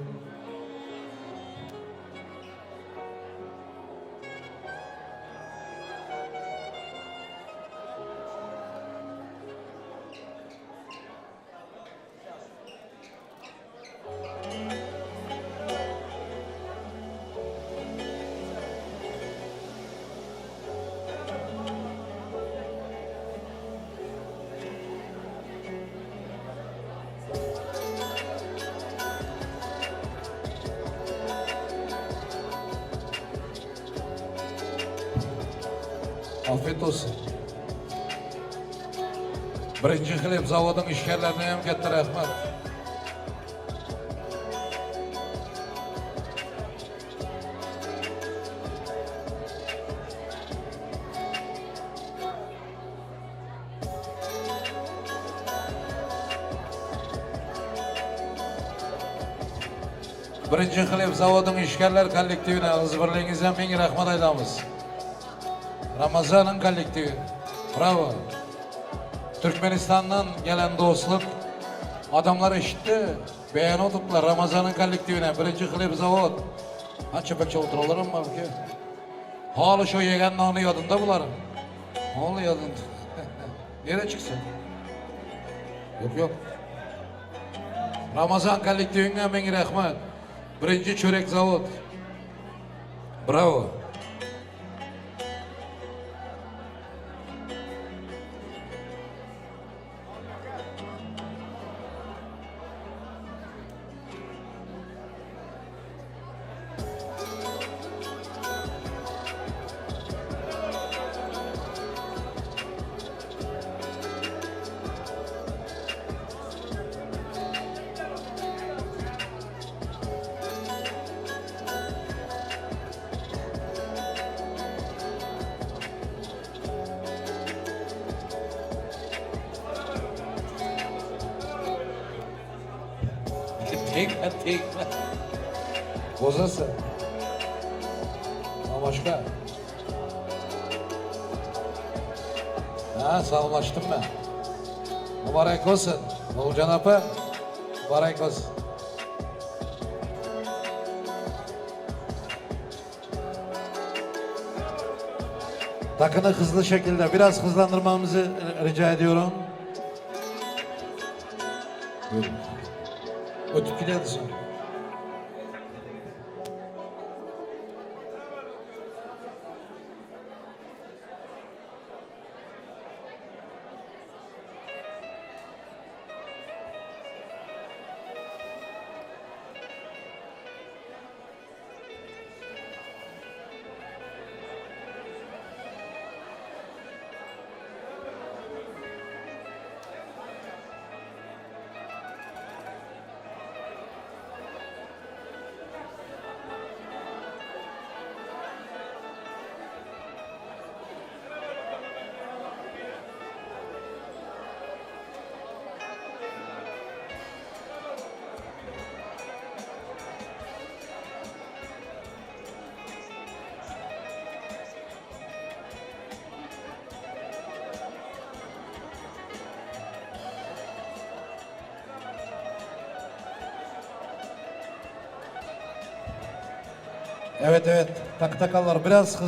Afiyet olsun. Birinci Xilep zavodun işgərlərinə hem katta rahmat. Birinci Xilep zavodun işgərlər kollektivinə özbirliğinizden ming rahmat aytamiz. Ramazan'ın kollektivi. Bravo. Türkmenistan'dan gelen dostluk adamlar eşitti. Beğen olduklar Ramazan'ın kollektivine. Birinci Xilep zavod. Ha çöpekçe oturalım mı ki? Halı şu yegen nağını yadında bularım. Halı yadında. Nereye çıksın? Yok. Ramazan kollektivine ming rahmat. Birinci çörek zavod. Bravo. Tekme. Bozası. Ama başka. Ha, sağlaştım ben. Mübarek olsun. Oğulcan apa. Mübarek olsun. Takını hızlı şekilde biraz hızlandırmamızı rica ediyorum. Buyurun. Ötüp giderdi sonra. Evet. Takallar biraz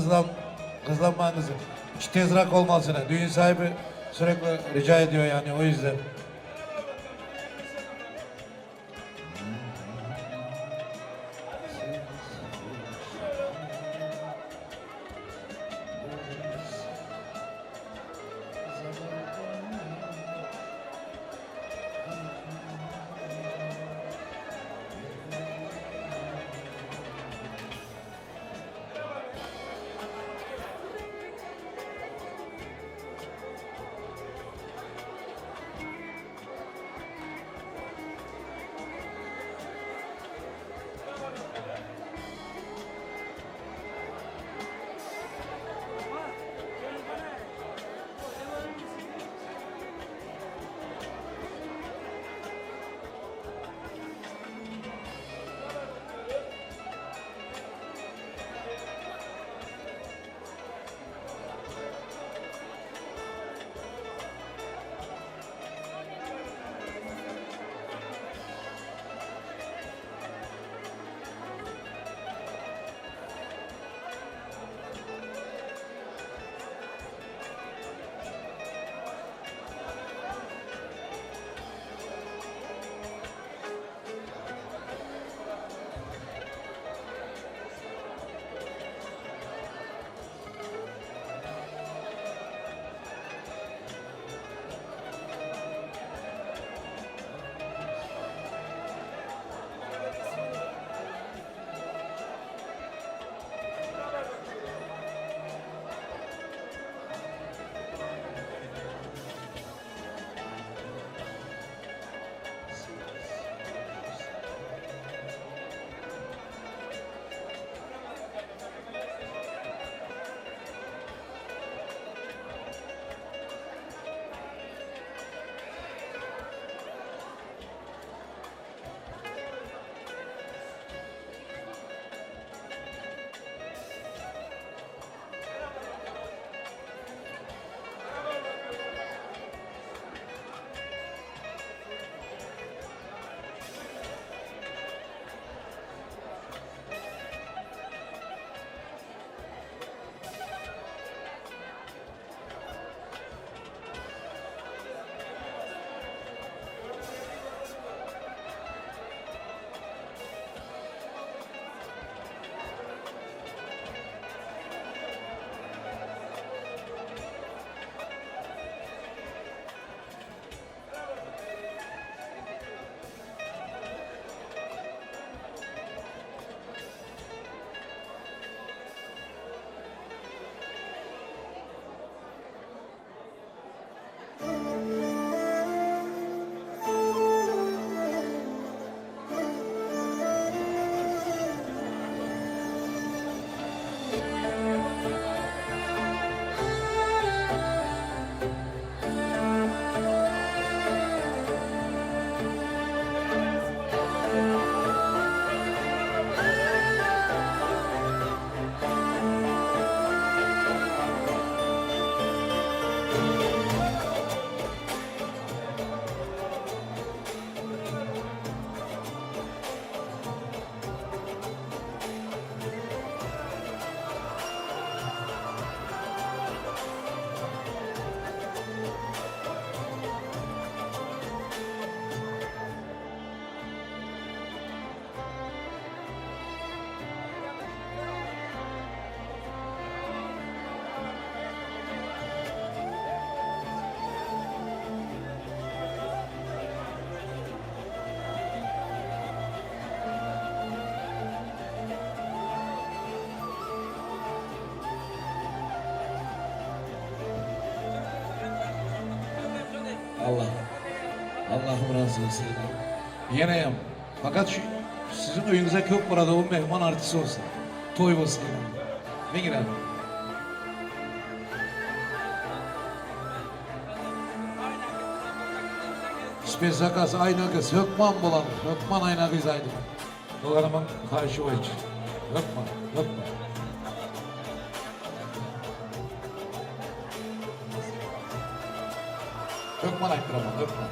hızlanmanızı. Hiç tezrak olmasını. Düğün sahibi sürekli rica ediyor yani o yüzden. olsaydı. Yeneyim. Fakat sizin oyunuza çok burada o mehman artisti olsa. Toy olsaydı. Ne girer? Spesakas ayna kız, hökman bulan, hökman ayna kız aydı. Dolarımın karşı o hiç. Hökman, hökman. Hökman ayttıramam, hökman.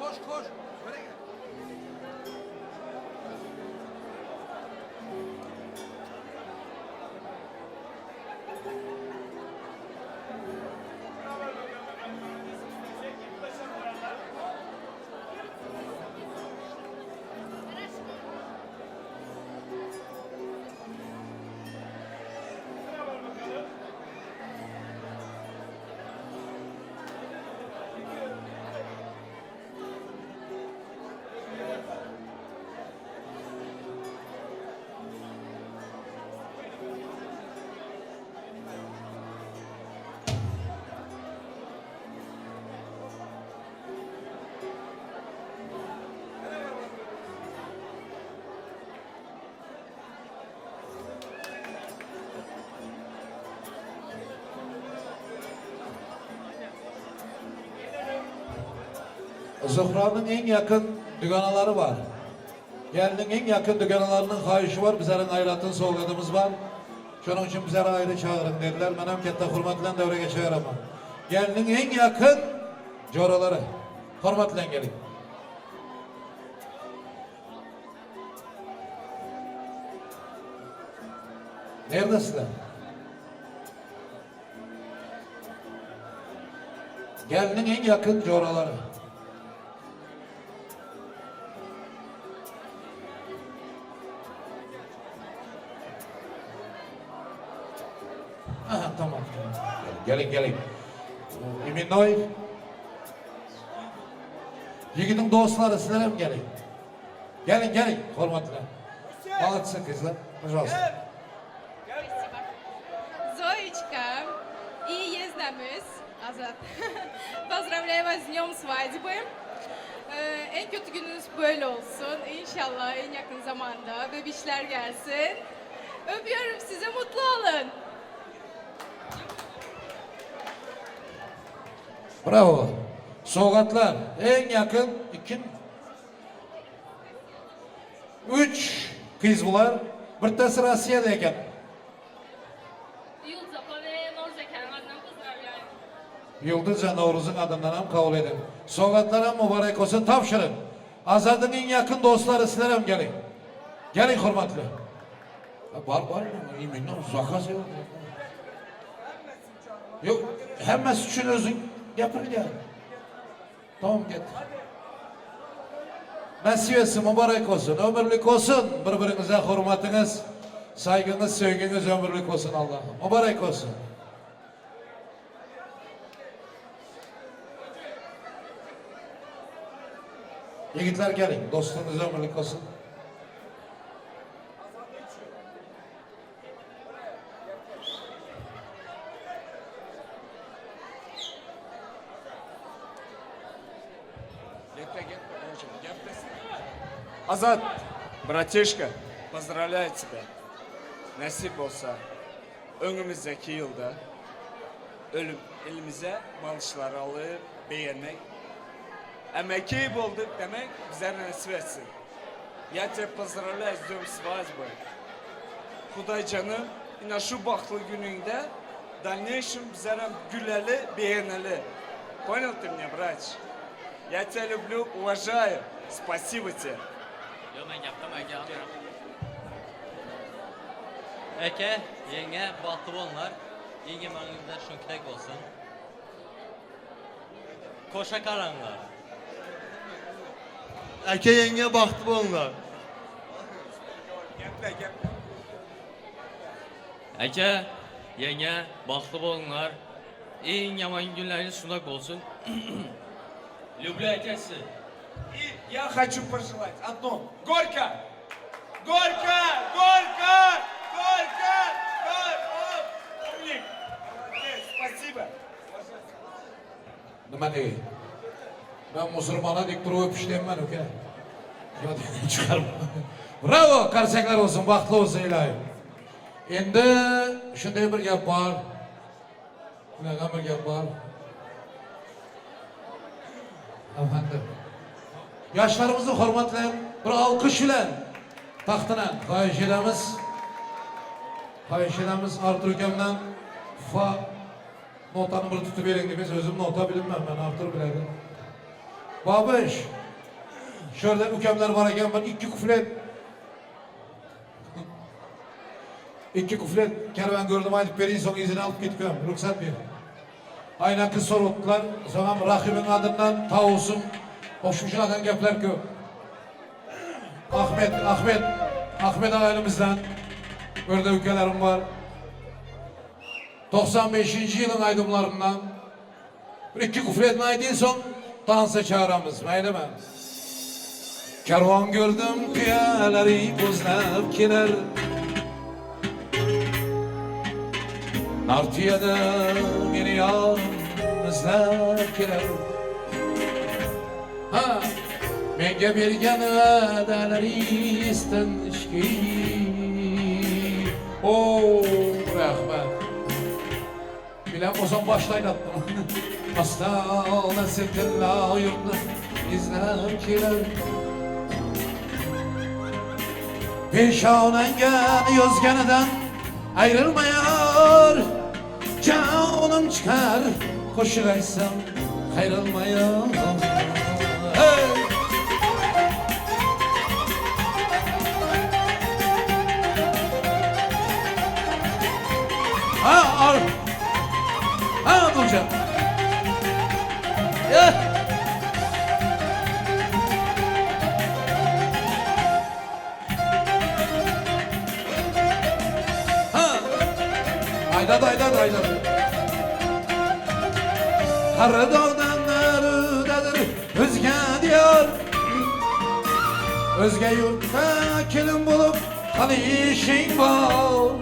Koş koş. Böyle gel. Zuhra'nın en yakın düganaları var. Gelinin en yakın düganalarının kayışı var. Bizlerin ayratın soğukladığımız var. Şunun için bizlere ayrı çağırın dediler. Ben hem kette hürmetle devre geçer ama. Gelinin en yakın coraları. Hürmetle gelin. Neredesiniz? Gelinin en yakın coraları. Aha, tamam. Gelin. Emin Noy. Yiğidin dostları sizler hem gelin. Gelin. Hürmetle. Anlatsın kızlar. Pожалуйста. Zoечка и ездамыз, Azat. Поздравляю вас с днем свадьбы. En kötü gününüz böyle olsun. İnşallah en yakın zamanda bebişler gelsin. Öpüyorum sizi, mutlu olun. Bravo. Soğukatlar en yakın 3 kız bunlar. Bir tanesi Rusya'da eken. Yıldızca Novruz'un adından hem kabul edin. Soğukatlara mübarek olsun, tavşırın. Azad'ın en yakın dostları sizler hem gelin. Gelin hürmetli. Var mı? Eminle uzakası yok. Yok, hemmesi için özün yapın ya. Tamam git. Nasip etsin, mübarek olsun, ömürlük olsun. Birbirinize hürmetiniz, saygınız, sevginiz ömürlük olsun Allah'ım. Mübarek olsun. Yiğitler gelin, dostunuz ömürlük olsun. Azat, bratишка, поздравляю тебя. Nasip olsa önümüzdeki yılda elimize malışları alıp beğenmek, emeği bulduk demek bize nasip etsin. Я тебя поздравляю с днем свадьбы. Kuday canım, yine şu baklı gününde дальнейшем bizlere güleli, beğeneli. Понял ты меня, брат? Я тебя люблю, уважаю. Спасибо тебе. Eke, yenge, bahtlı onlar. Yenge mangılda şunkitek olsun. Koşa karanlar. Eke yenge bahtlı onlar. Eke, yenge, bahtlı onlar. En yaman günleriniz sunak olsun. Люблю отец. И я хочу пожелать одно. Горько! Горько! Горько! Горько! Умник! Спасибо! Nima deyey? Ben Müslümana dik durup öpüşteyim ben öke. Ya çıkarma. Bravo! Karsaklar olsun, bahtlı olsun ilahi. Endi şunday bir gap var. Bunaqa bir gap var. Efendim. Yaşlarımızı hürmetleyin, bir alkış bilen taxtınan xahiş edemiz Artur Ökem'den fa notanı bir tutup verin demiş. Özüm nota bilinmem, ben Artur biledim. Babış, şöyle Ökemler var eken ben iki kuflet kervan gördüm, aydık berin son izini alıp gitmem, ruhsat bir. Aynen kız soruttular, sonra rakibin adından Tavus'un hoşmuşun akan gepler ki Ahmet ailemizden böyle ülkelerim var. 95. yılın aydımlarından bir iki kufretini aydın son dansa çağıramız, meyli mi? Kervan gördüm piyaleri buzlap kiler Nartiyada beni yalnızlar kiler Ha, menge bergen vadaleri istenişki Oo, rahmet Bilem o zaman başlayın attım Astana silkinla yurtlu izlep keler Peşonanga yozganidan ayrılmayar Canım çıkar qo'shiq aytsam qayrilmayar Hey! Ha Nurcan. Ya. Ha. Aydadı. Karı dağdan nerededir özge diyar Özge yurtta kelin bulup hani işin var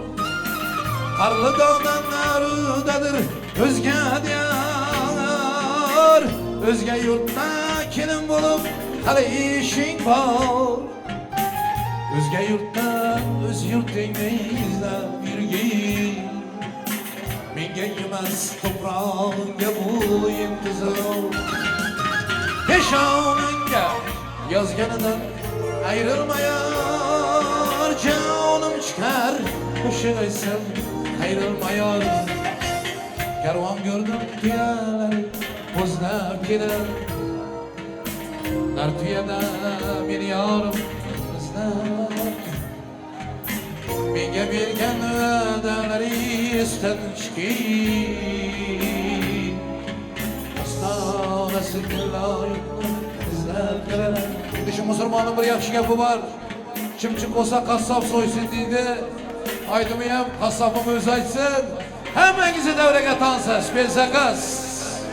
Karlı dağdan nerededir özge diyar Özge yurtta kelin bulup hani işin var Özge yurtta öz yurtingizde bir giyin Menge yemez toprağınga bu intizor Peşonanga yozganidan ayrılmayar Canım çıkar qo'shiq aytsam qayrilmayar Karvon gördüm tuyalar o'zlab kelar Dar tuyada meni yorim izlab Menga bergan va'dalari esdan chiqib Ostonasi loyiqni izlab kelar Shu musulmonning bir yaxshi gapi bor Chimchiq bo'lsa qassob so'ysin deydi Aydimi ham qassobim o'zi aytsin Hammangizni davraga tansiz Belsakas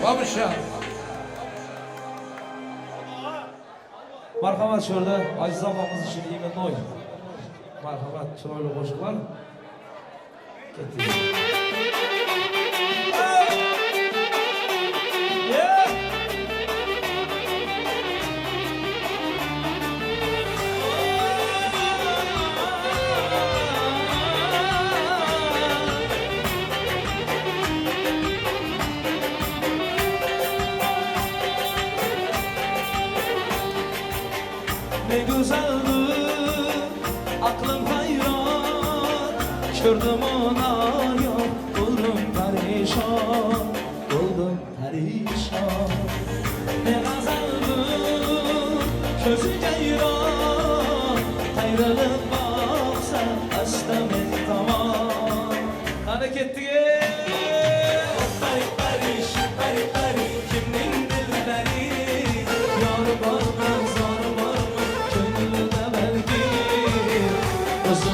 Babusha Marhamat shu yerda Aziz opamiz uchun iymon o'y. Marhamat, chiroyli qo'shiqlar. Ketdik. Ne güzeldir, aklım hayran Gördüm ona yok, buldum perişan Buldum perişan Ne güzeldir, gözü ceyran Ayrılıp baksan, aslamet tamam Hareketli Peri, peri, kimnin dilleri Yar barmaz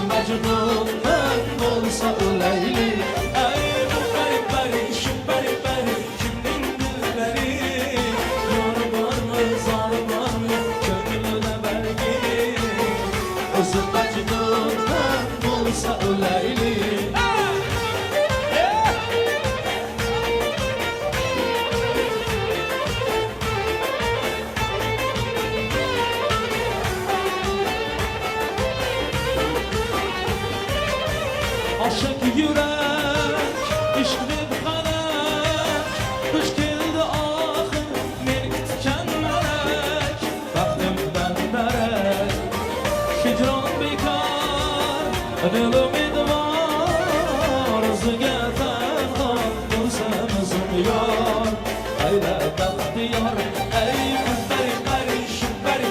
Mecnun'dan olsa öyleyli Ay bu peri şu peri kimnin dilleri Yar var mı zar var mı gönlüne belki Özüm Mecnun'dan olsa öyleyli Aşık yürek, işkli felek Kış geldi ahir, men tüken melek Baxtimdan derek, hicran bekar Ödül ümid var, özüge terkan Dursamızın yar, ayle baxtiyar Ey bu peri, şu peri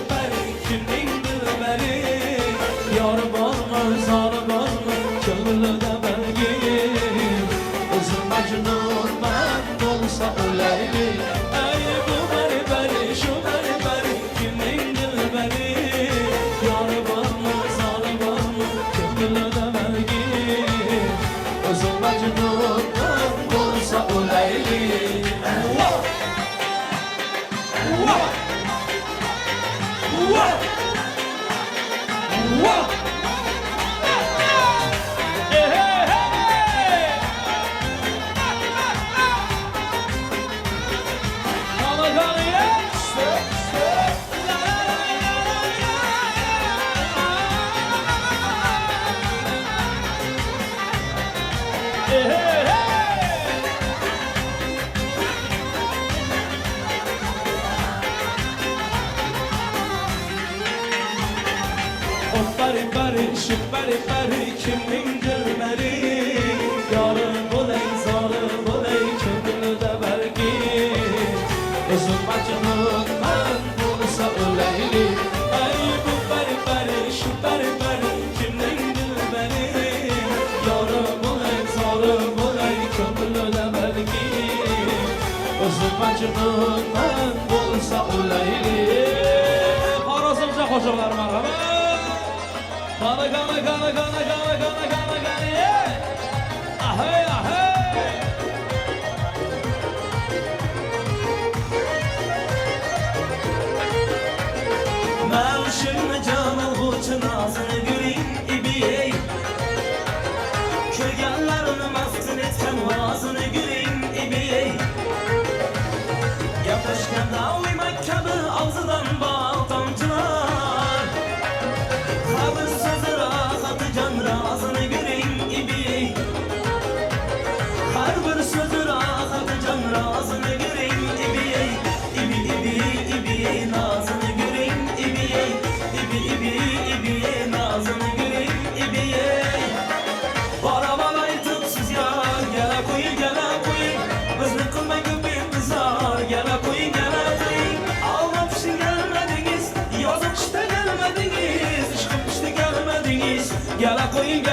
Kimnin dilberi Yar var mı, zar var mı Gönlüne belki Özüm Mecnun ben olsa öyleyli Ey bu peri şu peri Kimnin dilberi Yar var mı zar var mı Gönlüne belki Özüm Mecnun ben olsa öyleyli şüpperi kimnin gülmeli Yarım olay zalim olay kömürde belki Özüm bacımından bulsa öleyli Ey bu beri şüpperi kimnin gülmeli Yarım olay zalim olay kömürde belki Özüm bacımından bulsa öleyli Horozumca koşular merhaba Gana Ahey ahey Mevşin canı huçun ağzını göreyim ibiyey Köygenlerini meftun etken vaazını göreyim ibiyey Yapışken da uymak kabi ağzıdan bal tamcılar Kabir sözü rahatı can razını göreyim ibiyey Her bir sözü rahatı can razını göreyim ibiyey İbiyey nazını göreyim ibiyey İbiyey nazını göreyim ibiyey Bana aytıpsız yar gele koyun Bizni kılmayın köpeğin kızar gele koyun Almak için gelmediniz yazık işte gelmediniz İşkım işte gelmediniz gele koyun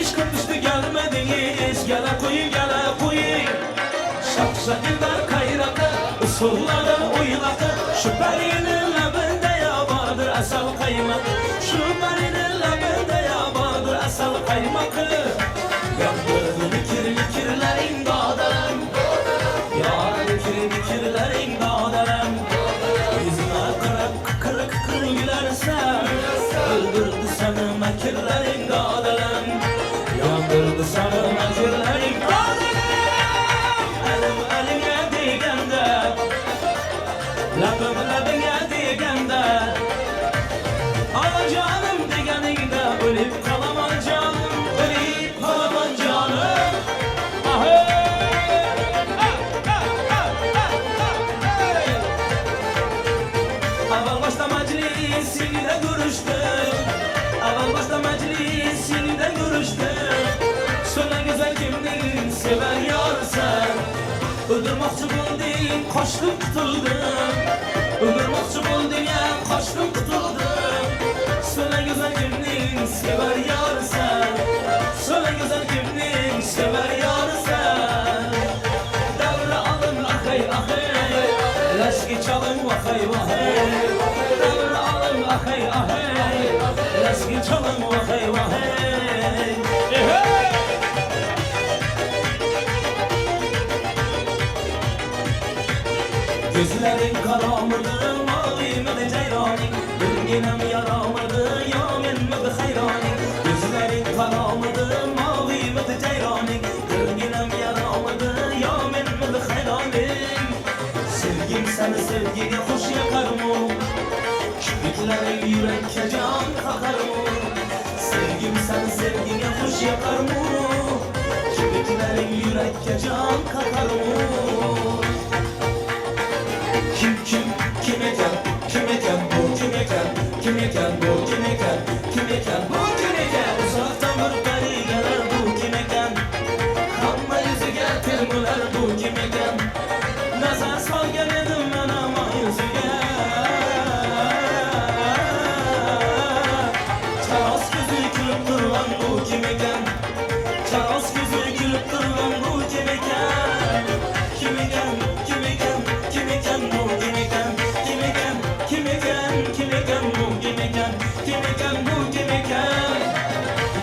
İşkım işte gelmediniz gele koyun Şakşakırlar kayrakı usulları oylakı Şu perinin labında yabadır asal kaymak Şu perinin labında yabadır asal kaymakı Yandırdı mikirlerin dağdarım Yarı mikirlerin dağdarım Yüzüne kırık gülersen Öldürdü seni mekirlerin dağdarım Yandırdı seni mekirlerin dağdarım Eline digende Labine digende Alacağım digeninde ölüp kalamam canım Ölüp kalamam canım Aval başta meclisinde görüştüm Aval başta meclisinde görüştüm Söyle güzel kimdin sever yar sen Öldürmekçi buldun koştum tutuldum Öldürmekçi buldun ya koştum tutuldum Söyle güzel kimdin sever yar sen Söyle güzel kimdin sever yar sen Devre alın ahey ahey Leşki çalın vahey vahey Devre alın ahey ahey Leşki çalın vahey vahey Gözlerin karamıdır mavimede ceyrani Gülginem yaramıdır yamenmede hayrani Gözlerin karamıdır mavimede ceyrani Gülginem yaramıdır yamenmede hayrani Sevgim seni sevgiye hoş yakar mı? Kübüklerin yürekke can kakar mı? Sevgim seni sevgiye hoş yakar mı? Kübüklerin yürekke can kakar mı? Kim eken bu kim eken uzaktan bir beni gelir bu kim eken Kanma yüzü getirmiler bu kim eken Nazar sal geledim ben ama yüzüge Çaras gözü gülüp duran bu kim eken Çaras gözü gülüp duran bu kim eken Kim eken bu kim eken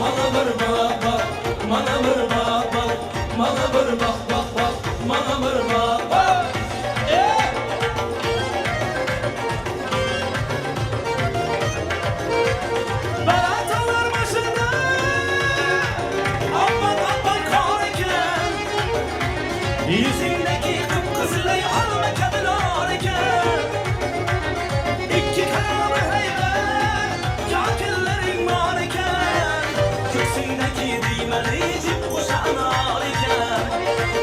Bana bir bak bak, bana bir bak bak, bana bir bak bak bak, bana bir bak bak. Berat alır başında, aman kar iken, yüzündeki kıpkızılayı alma kadın ağır iken. İki kanı heyber, kakillerin var iken, köksündeki düğmeli cip kuşağın ağır iken.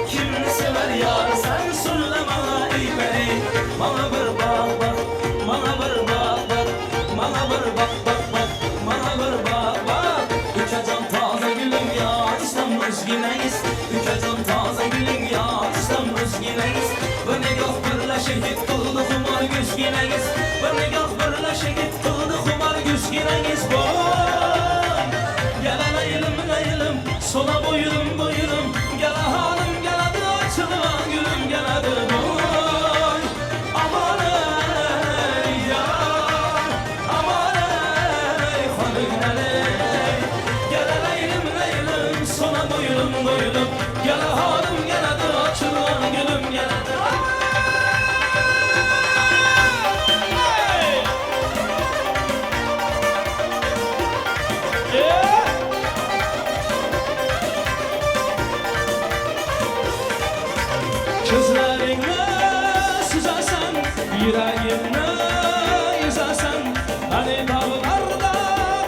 Kim sever yar sen söyle bana ey beni, bana bir bak bak, bana bir bak bak, bana bir bak bak bak, bana bir Bir nigah birleşe git kıldı kumar güzgineniz boy. Gel eğilim sola boyulum gel hanım gel adı açılığa gülüm gel adı boy. Aman ey yar aman ey hanım ey. Gel eğilim sola boyulum gel hanım gel adı açılığa gülüm gel adı. Gözlerine süzersen, yüreğine yüzersen, hani dağlarda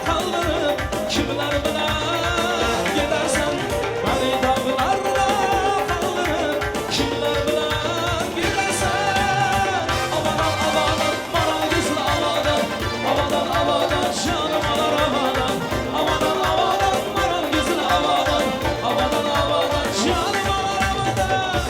kaldırıp kimler bilen gidersen, hani dağlarda kaldırıp kimler bilen gidersen. Avadan avadan bana güzel avadan, avadan avadan canım alar avadan, avadan avadan bana güzel avadan, avadan avadan canım alar avadan.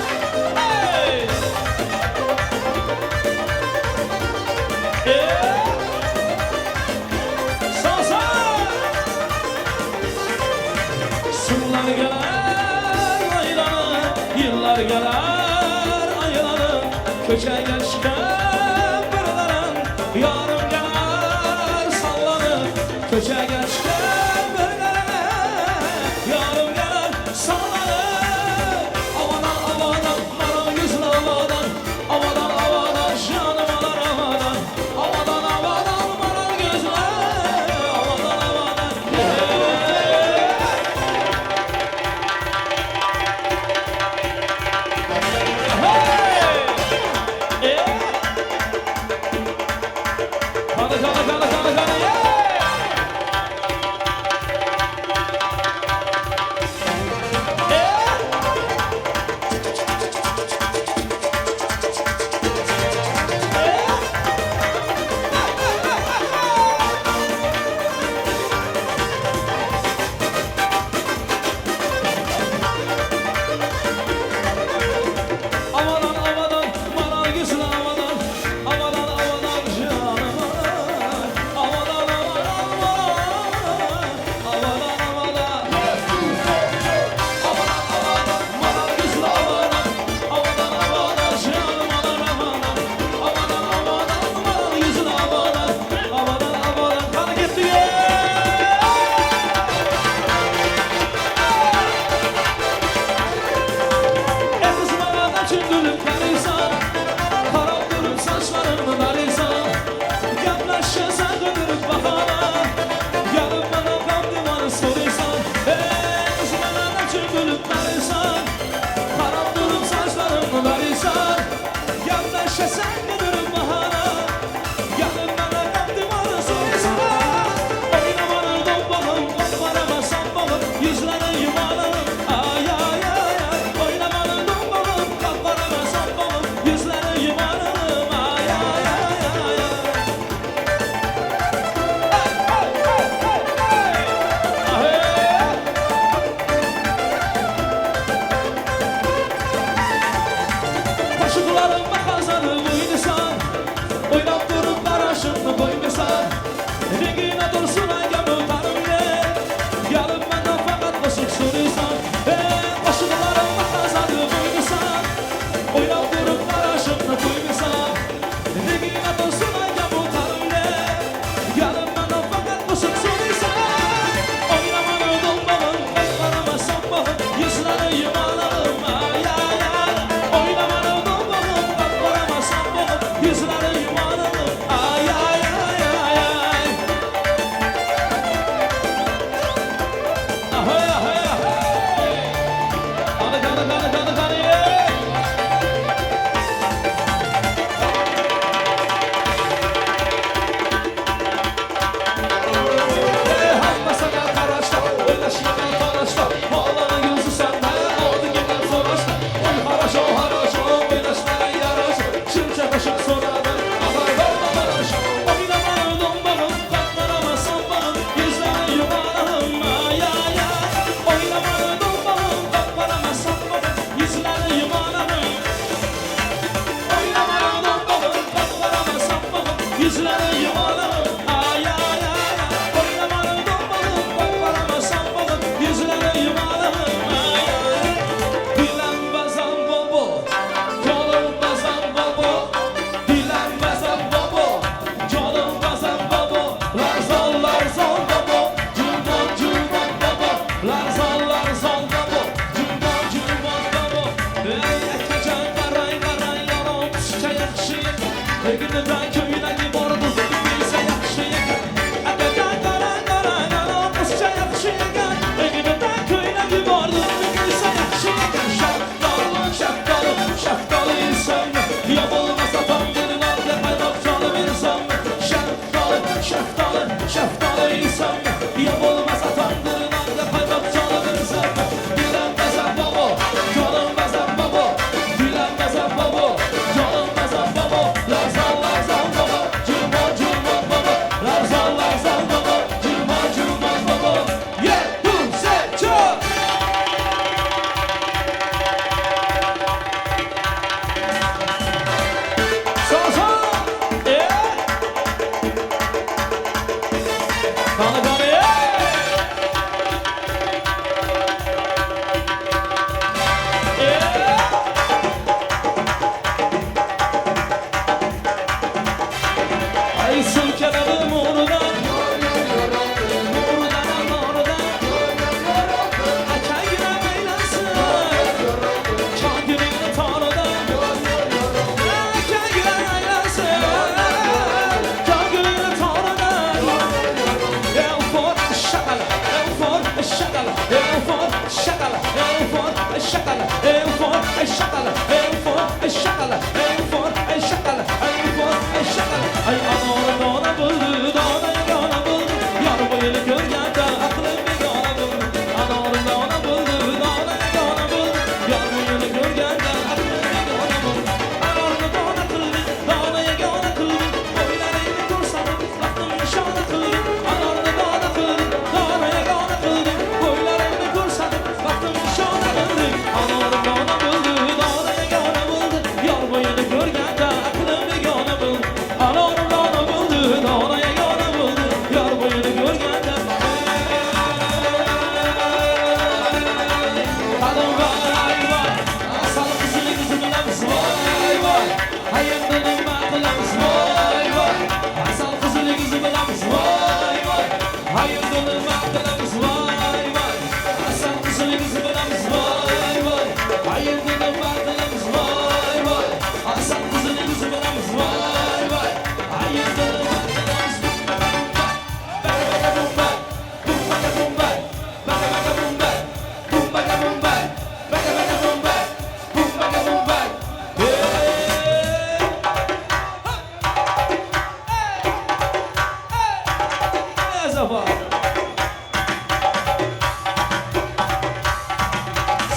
Sınırlar gelir aylanı, yıllar gelir aylanı. Köçe geçken birlerin, yarım gelir sallanı. Köçe geçken birlerin, yarım gelir sallanı. Avadan avadan bana güzel avadan, avadan avadan canım alar avadan, avadan avadan bana güzel avadan avadan.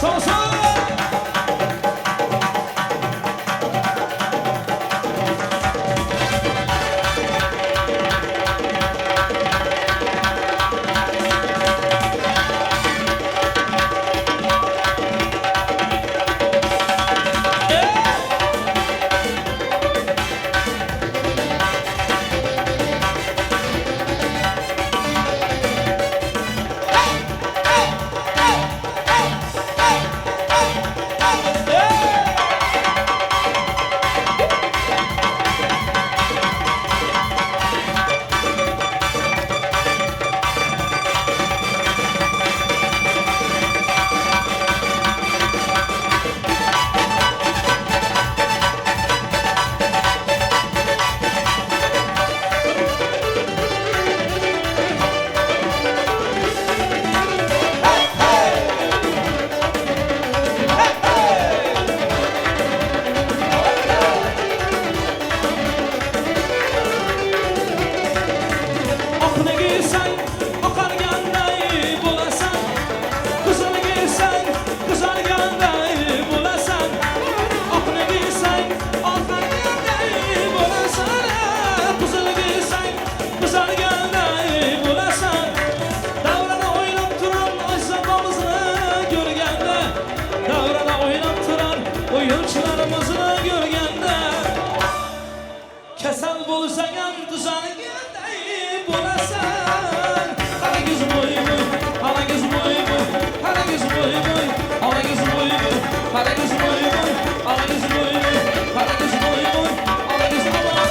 Sağ sağ. Akını giysen, akar yanday bulasan. Kızını giysen, kızar yanday bulasan. Akını giysen, akar yanday bulasan. Kızını giysen, kızar yanday bulasan. Davrana oynap duran aşzabamızı görgende. Davrana oynap duran oyuncularımızı görgende. Kesel bulursan yan kızarı yanday bulasan. Hala gözüm boy boy, hala gözüm boy boy, hala gözüm boy boy, hala gözüm boy boy, hala gözüm boy boy, hala gözüm boy boy, hala gözüm boy boy, hala gözüm boy boy.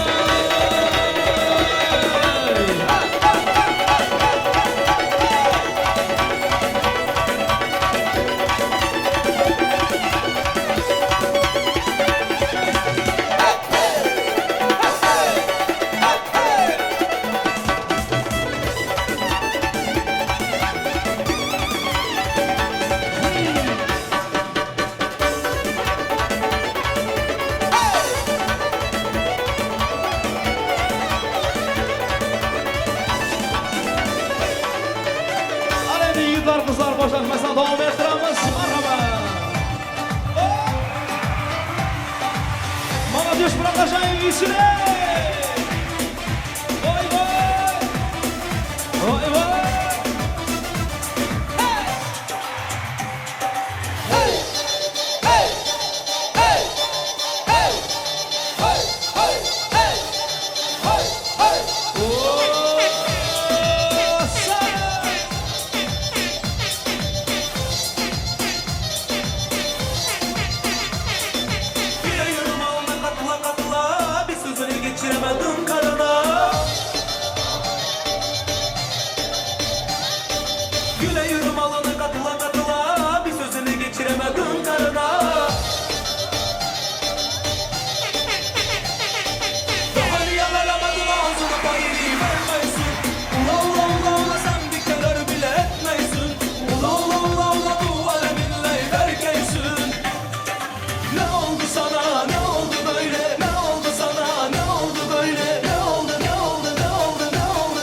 Hadi yiğitler kızlar boşaltmasına devam ettiremiz. Merhaba. Молодежь, продолжаем веселее. Ой, ой. Ой, ой. Hey! Hey! Hey! Hey! Hey! Hey! Hey! Hey! Hey! Oh, sana. Bir yürüm alına katıla katıla, bir sözünü geçiremedim karına. Güle yürüm alına katıla katıla, bir sözünü geçiremedim karına. Daha niye veremedim ağzını payını vermeysin. Ula ula ula ula sen bir kere bile etmeysin. Ula ula ula ula bu aleminle erkeksin. Ne oldu sana, ne oldu böyle, ne oldu sana, ne oldu böyle, ne oldu, ne oldu, ne oldu, ne oldu?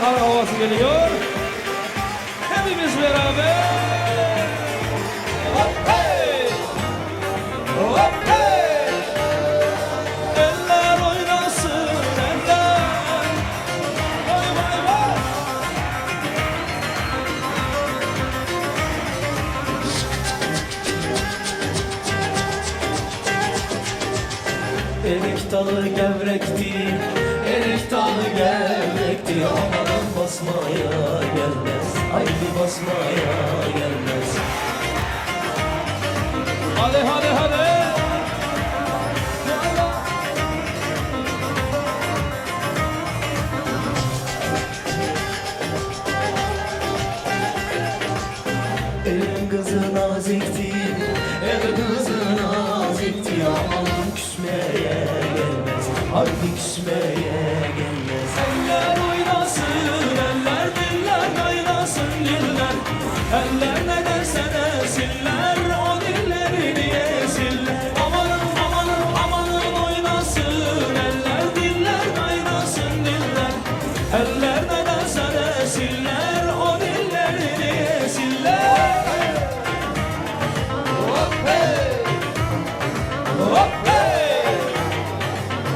Ankara havası geliyor. Hepimiz beraber. Hop hey! Hop hey! Eller oynasın eller. Vay vay vay! Erik dalı gevrekti, erik dalı gevrekti. Amanın basmaya gelmez, haydi basmaya gelmez. Hadi hadi hadi. Elin kızı nazikti, el kızı nazikti. Amanın küsmeye gelmez, haydi küsmeye gelmez. Eller oynasın eller, diller kaynasın diller. Eller ne derse desinler, o dillerini yesinler. Amanın amanın amanın oynasın eller, diller kaynasın diller. Eller ne derse desinler, o dillerini yesinler. Hop hey! Hop hey!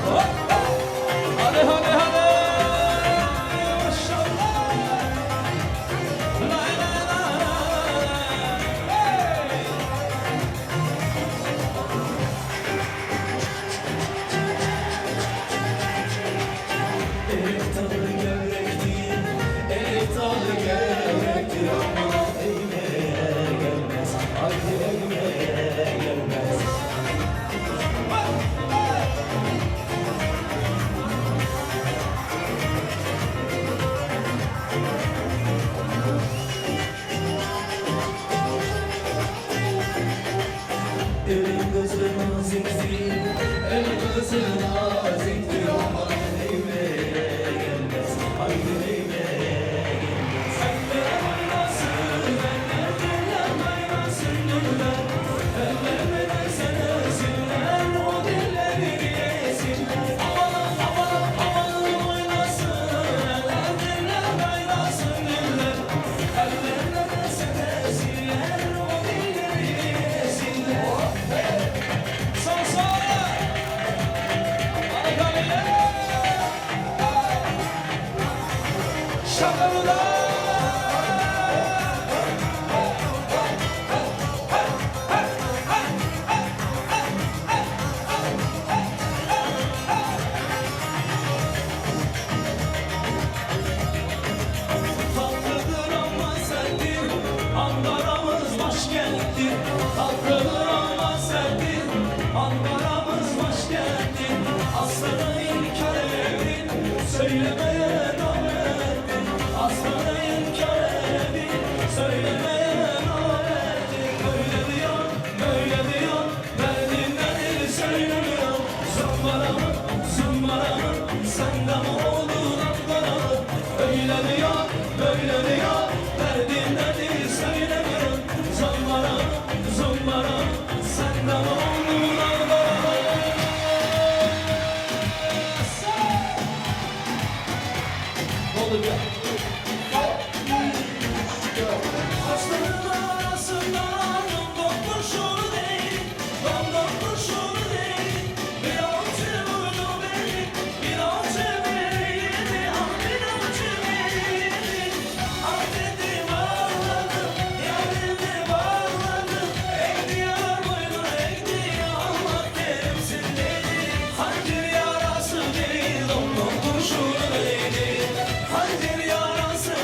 Hop hey! Hadi hadi hadi! Maşallah! Lay lay lay lay! Hey! Erik dalı gevrekti, erik dalı gevrekti. Aman eğmeye gelmez, haydi eğmeye gelmez. Elin kızı nazikti, el kızı nazikti. Aman eğmeye gelmez, haydi eğmeye gelmez. Eller oynasın eller, diller kaynasın diller. Eller ne derse desinler, o dillerini yesinler. Amanın amanın amanın oynasın eller, diller kaynasın diller. Eller ne derse desinler, o dillerini yesinler. Sağ sağa! Harika beyler! Şakalılar! Tatlıdır ama sendir, Ankara'mız başkenttir. Tatlıdır ama sendir, Ankara'mız başkenttir. Aslanı inkar edin, söylemeye namerdir. Aslanı inkar edin, söylemeye namerdir. Böyle diyor, derdinden söylemiyor. Zımbara mı, sen de mi oldun Ankaralı? Öyle diyor, derdinden söylemiyor. Zımbara mı, sen de mi oldun Ankaralı? Oldu ya. Hastanın arasından doktor şunu değil, doktor şunu değil. Bir avcı vurdu beni, bir avcı beni yedi, bir avcı beni yedi. Ah dedim ağladım, yarim bağladım. Ekliyor boynu ekliyor, Allah kerimsin dedi. Hangi yarası değil, doktor şunu değil. Hangi yarası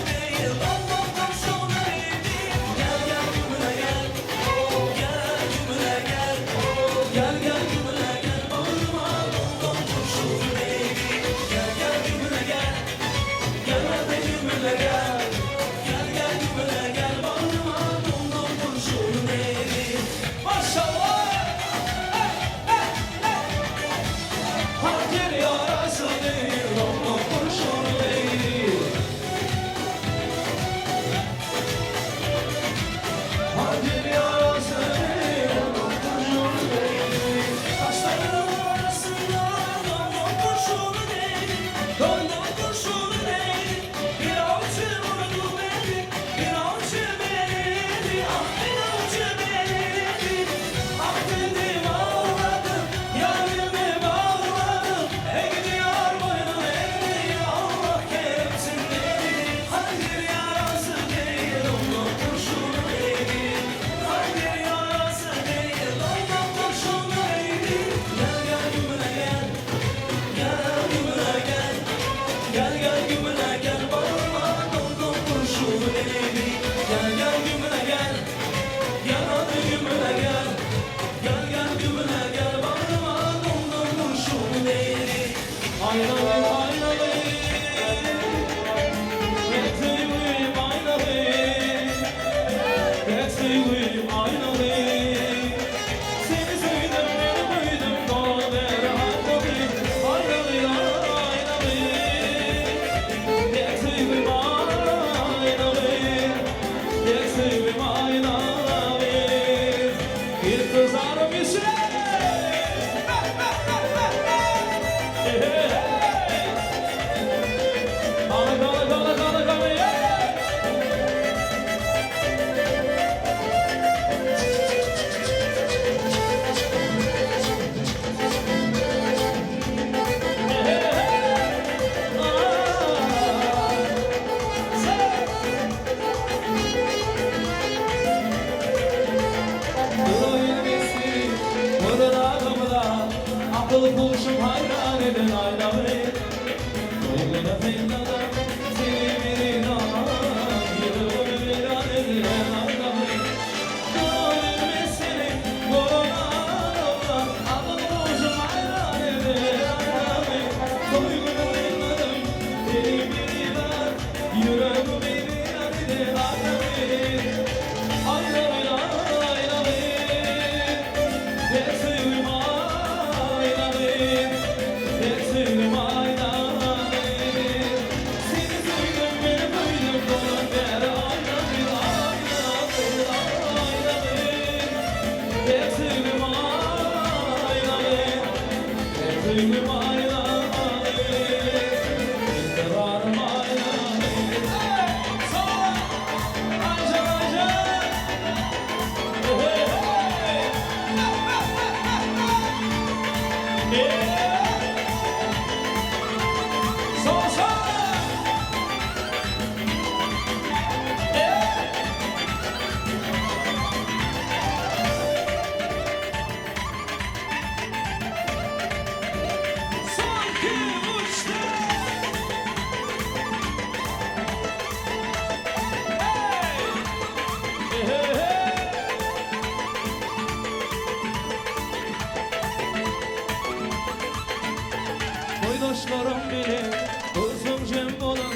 Boydaşlarım bilir, kızım cem olun,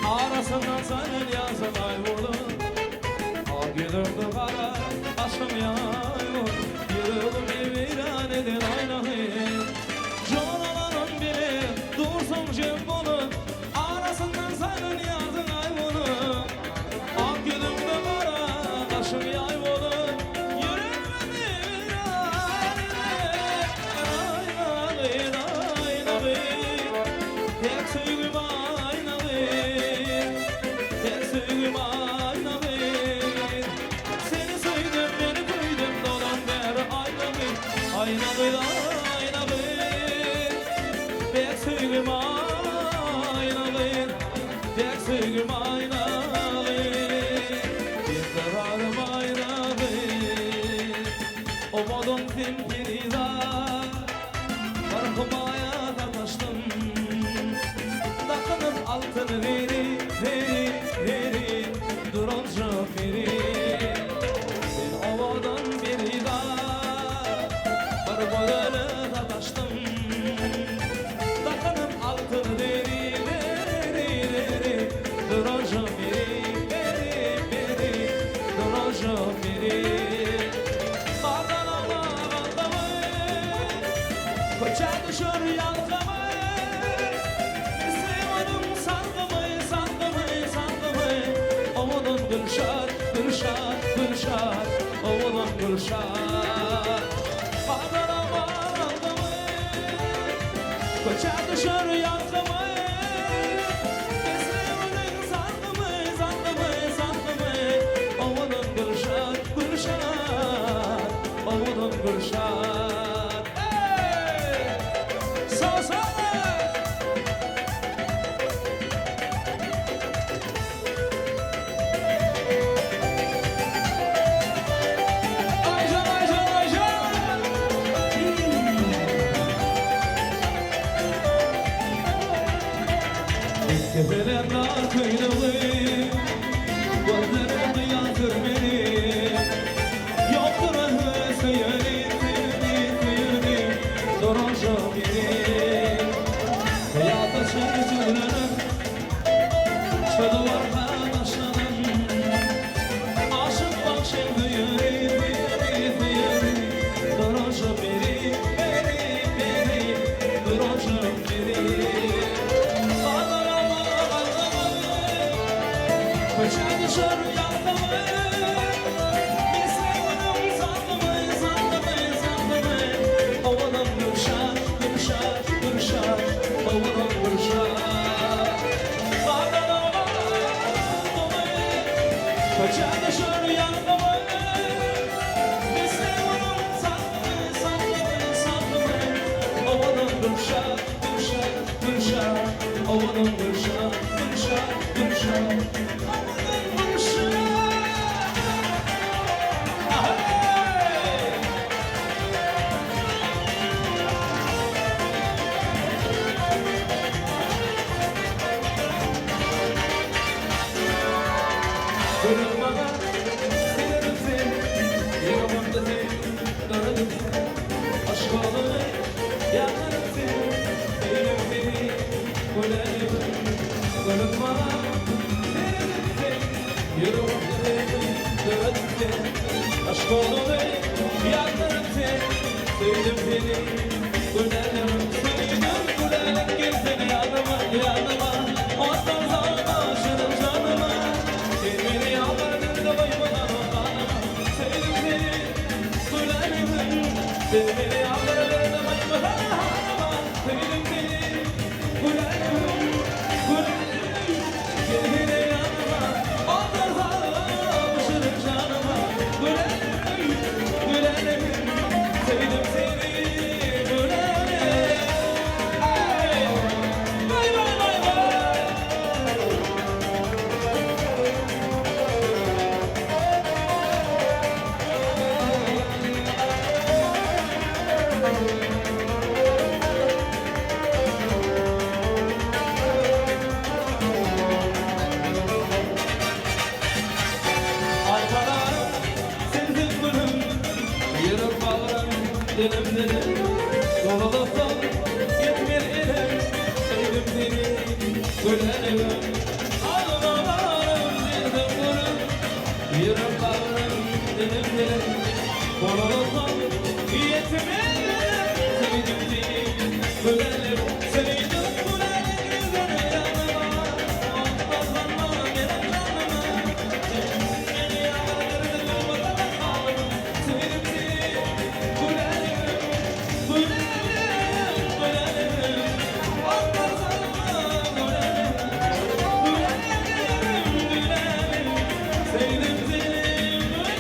arasından senin yazın ay olun. Al gülürdü kara, aşkım yay olun, yürüdüm eviran edin aynayı. Canalarım bilir, dursun cem olun, arasından senin yazın ay olun. Al gülürdü kara, aşkım yay olun, yürüdüm eviran edin aynayı. Tek söylüm aynalıyım, tek söylüm aynalıyım. Seni söyledim, beni koydum, dolan beri aynalıyım. Aynalıyım, aynalıyım. Tek söylüm aynalıyım, tek söylüm aynalıyım. Bir kararım aynalıyım. O modun zimpiriza, karkımaya taştım. Takınıp altın veri, veri, veri, durunca veri. Ben ovadan beri daha, barbarını da taştım. Takınıp altın veri, veri, veri, durunca veri, veri, veri, durunca veri. Bardan ağla bandamı, koça düşür yalgamı. Gülşar, Gülşar, Gülşar, oğlum Gülşar. Bağlara bağlamı, koça düşür yankımı. Esreminin sandımı, sandımı, sandımı. Oğlum Gülşar, Gülşar, oğlum Gülşar. Hey! Sağ Tepeden dar kıynalı, gözlerim yansır beni. Yoktur seyiri, seyiri, durunca biri. Hayata çözülürüm, çödü var kardeşlerim. Aşık bak şimdi yürü, durunca biri, biri, durunca biri. Koça düşür yankımı, mislerim sandımı, sandımı, sandımı. Oğlum Gülşar, Gülşar, Gülşar, oğlum Gülşar. Bağdan bağlamı, koça düşür yankımı. Mislerim sandımı, sandımı, sandımı. Oğlum Gülşar, Gülşar, Gülşar, oğlum Gülşar, Gülşar, Gülşar. Kırılmadan severim seni, yıkamamda seni, dönerim seni. Aşk olanı yakarım seni, değilim seni, gülerim. Kırılmadan severim seni, yıkamamda Kolunu yanlarım seni, sevdim seni. Gülerim, sevdim gülerim, gelsene yanıma, yanıma. Aslan sana aşığım canıma. Sen beni yalvardın da baymadan kanıma. Sevdim seni, gülerim. Sen beni yalvardın da baymadan kanıma. Sevdim seni, gülerim, gülerim. Gelsene yanıma, aslan sana aşığım canıma. Gülerim, gülerim. Sevdim seni, gülerim. Vay vay vay vay. Arpalarım, sensin gülüm. Yürüp alırım, dilim dilim. Doğrulursan gitmir ilim. Sevdim seni, gülerim. Arpalarım, sensin gülüm. Yürüp alırım, dilim dilim. Doğrulursan gitmir ilim. Sevdim seni, gülerim. Sevdim gülerim, güzel yanıma. Olmazlanma benim canıma. Beni yalvardın durmadan ağlarım. Sevdim seni, gülerim, gülerim, gülerim. Olmazlanma gülerim, gülerim, gülerim. Sevdim seni, gülerim.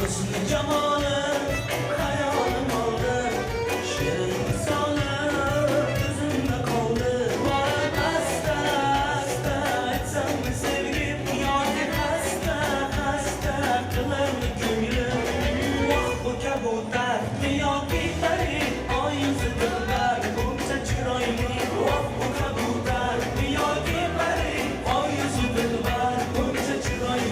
Hüsnü cemalı hayalim aldı. Şirin misalı gözümde kaldı. Bana hasta hasta etsem mi sevgim? Yani hasta hasta kılar mı gönlüm? Vah bu kabutlar dünya gitleri ay yüzüdür ver bunca çıraylı. Vah bu kabutlar dünya gitleri ay yüzüdür ver bunca çıraylı.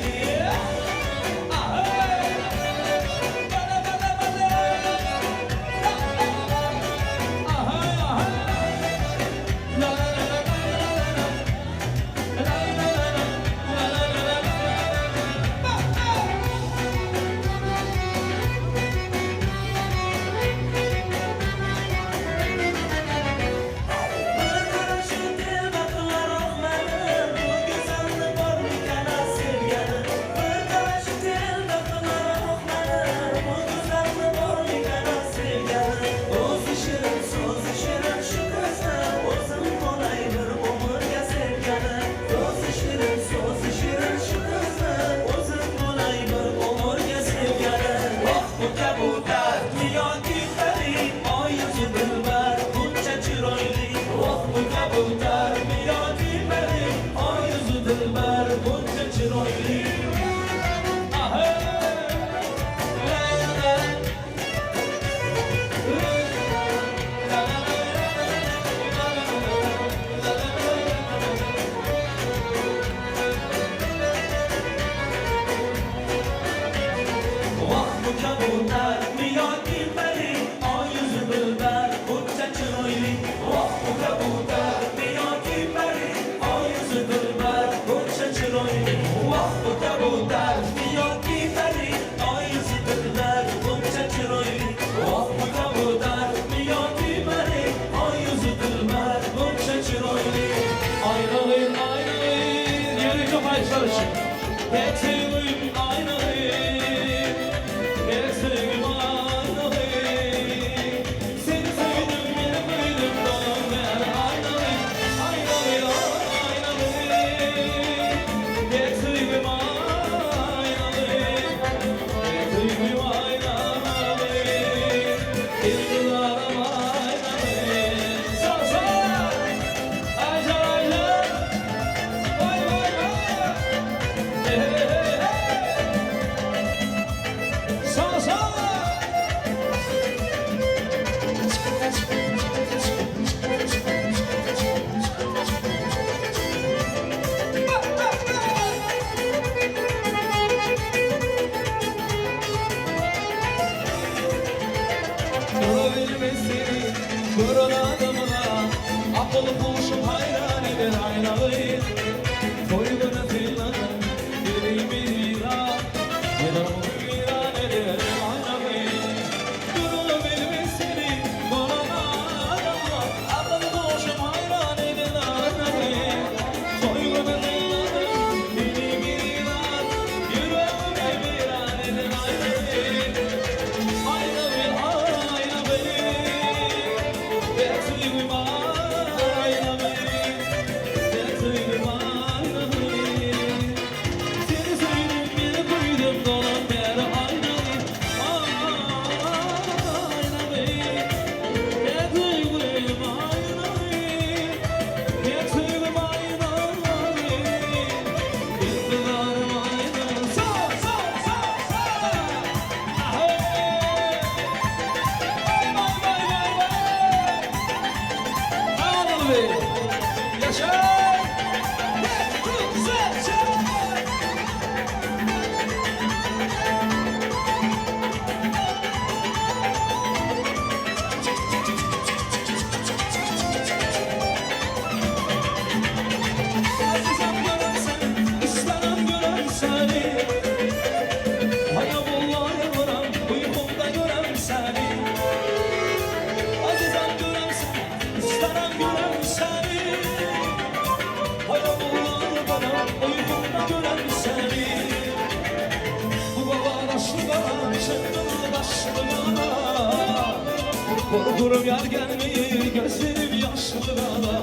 Korkurum yar gelmeyi gözlerim yaşlı bana.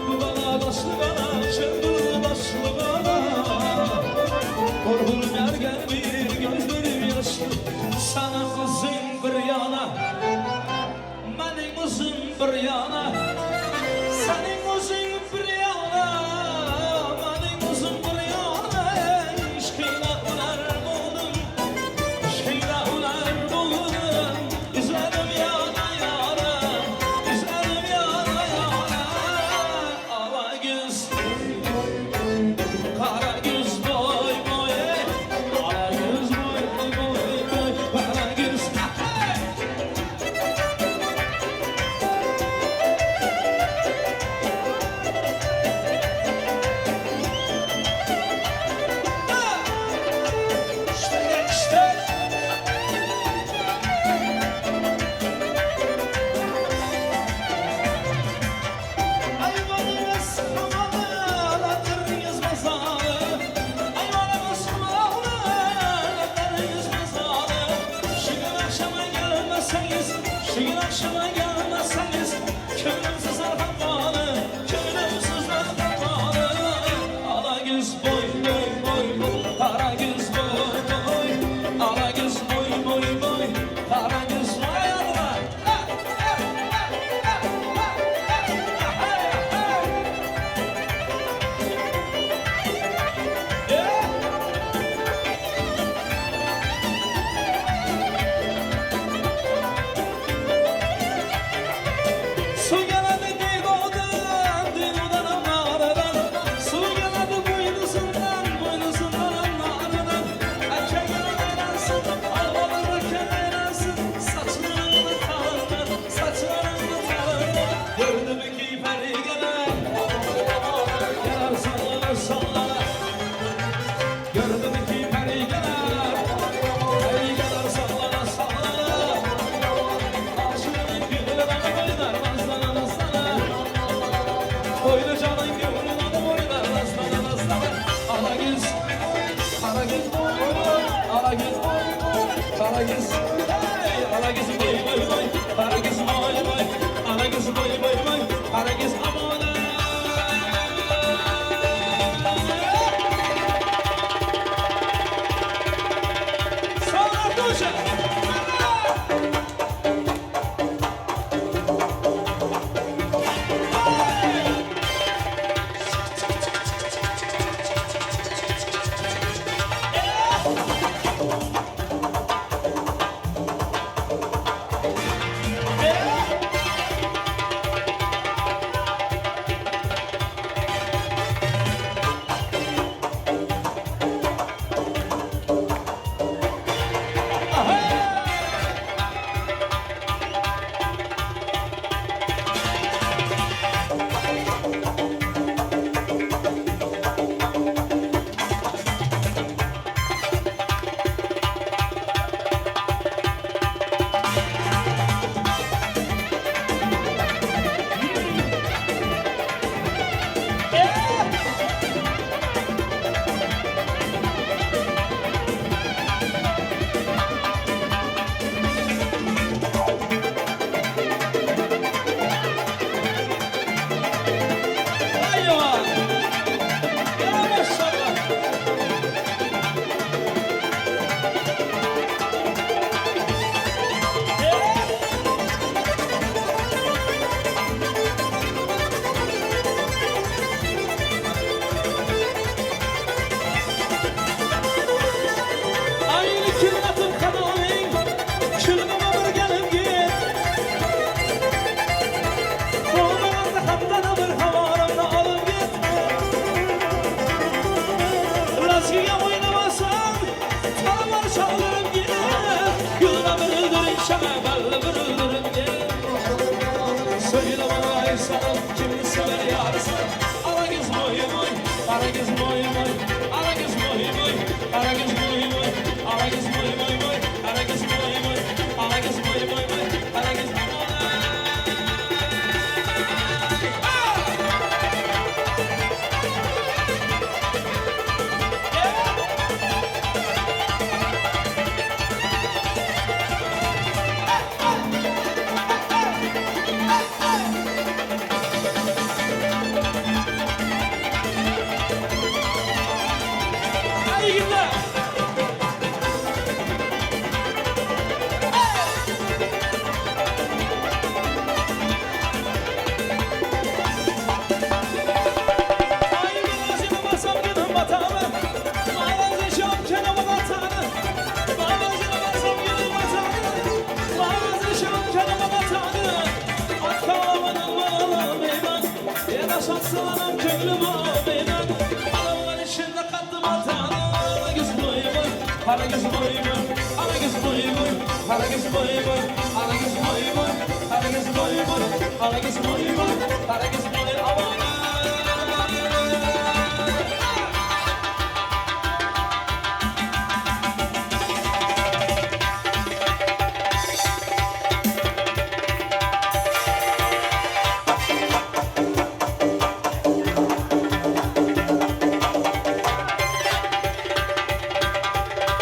Bu bana başlı bana, çöndü başlı bana. Korkurum yar gelmeyi gözlerim Sana kızın bir yana, benim uzun bir yana. Senin uzun bir yana, benim uzun bir yana. İşkıyla ular buldum, işkıyla ular buldum. İzlerim yana yana, izlerim yana yana. Ala göz, kara göz boy boy. Ala göz boy boy boy, kara göz. Şiir akşama gelmezseniz könlümsüz arhamanı, könlümsüz arhamanı. Ala göz boy boy boy boy, kara göz boy boy. Ala göz boy boy boy, kara göz boy Allah. Su geledi digodan, digodan anlardan. Su geledi boynuzundan, boynuzundan anlardan. Erkek eğlensin, almalı erkek eğlensin. Saçlarını tarlar, saçlarını tarlar. Gördüm ki peri gelir, gelir sallanır sallanır. Gördüm ki peri gelir, peri gelir sallanır sallanır. Aşığın gülünden oynar, nazlanır nazlanır. Oyna canın gönlünden oynar, nazlanır nazlanır. Ala göz, kara göz boy boy, ala göz boy boy, kara göz. Hey, ala göz boy boy boy, kara göz boy boy, ala göz boy boy boy, kara göz aman. Sağlar koşun. Aha! Kara gözüm oy boy, kara gözüm oy boy, kara gözüm oy boy, kara gözüm oy boy, kara gözüm oy boy, kara gözüm oy boy, kara gözüm oy aman.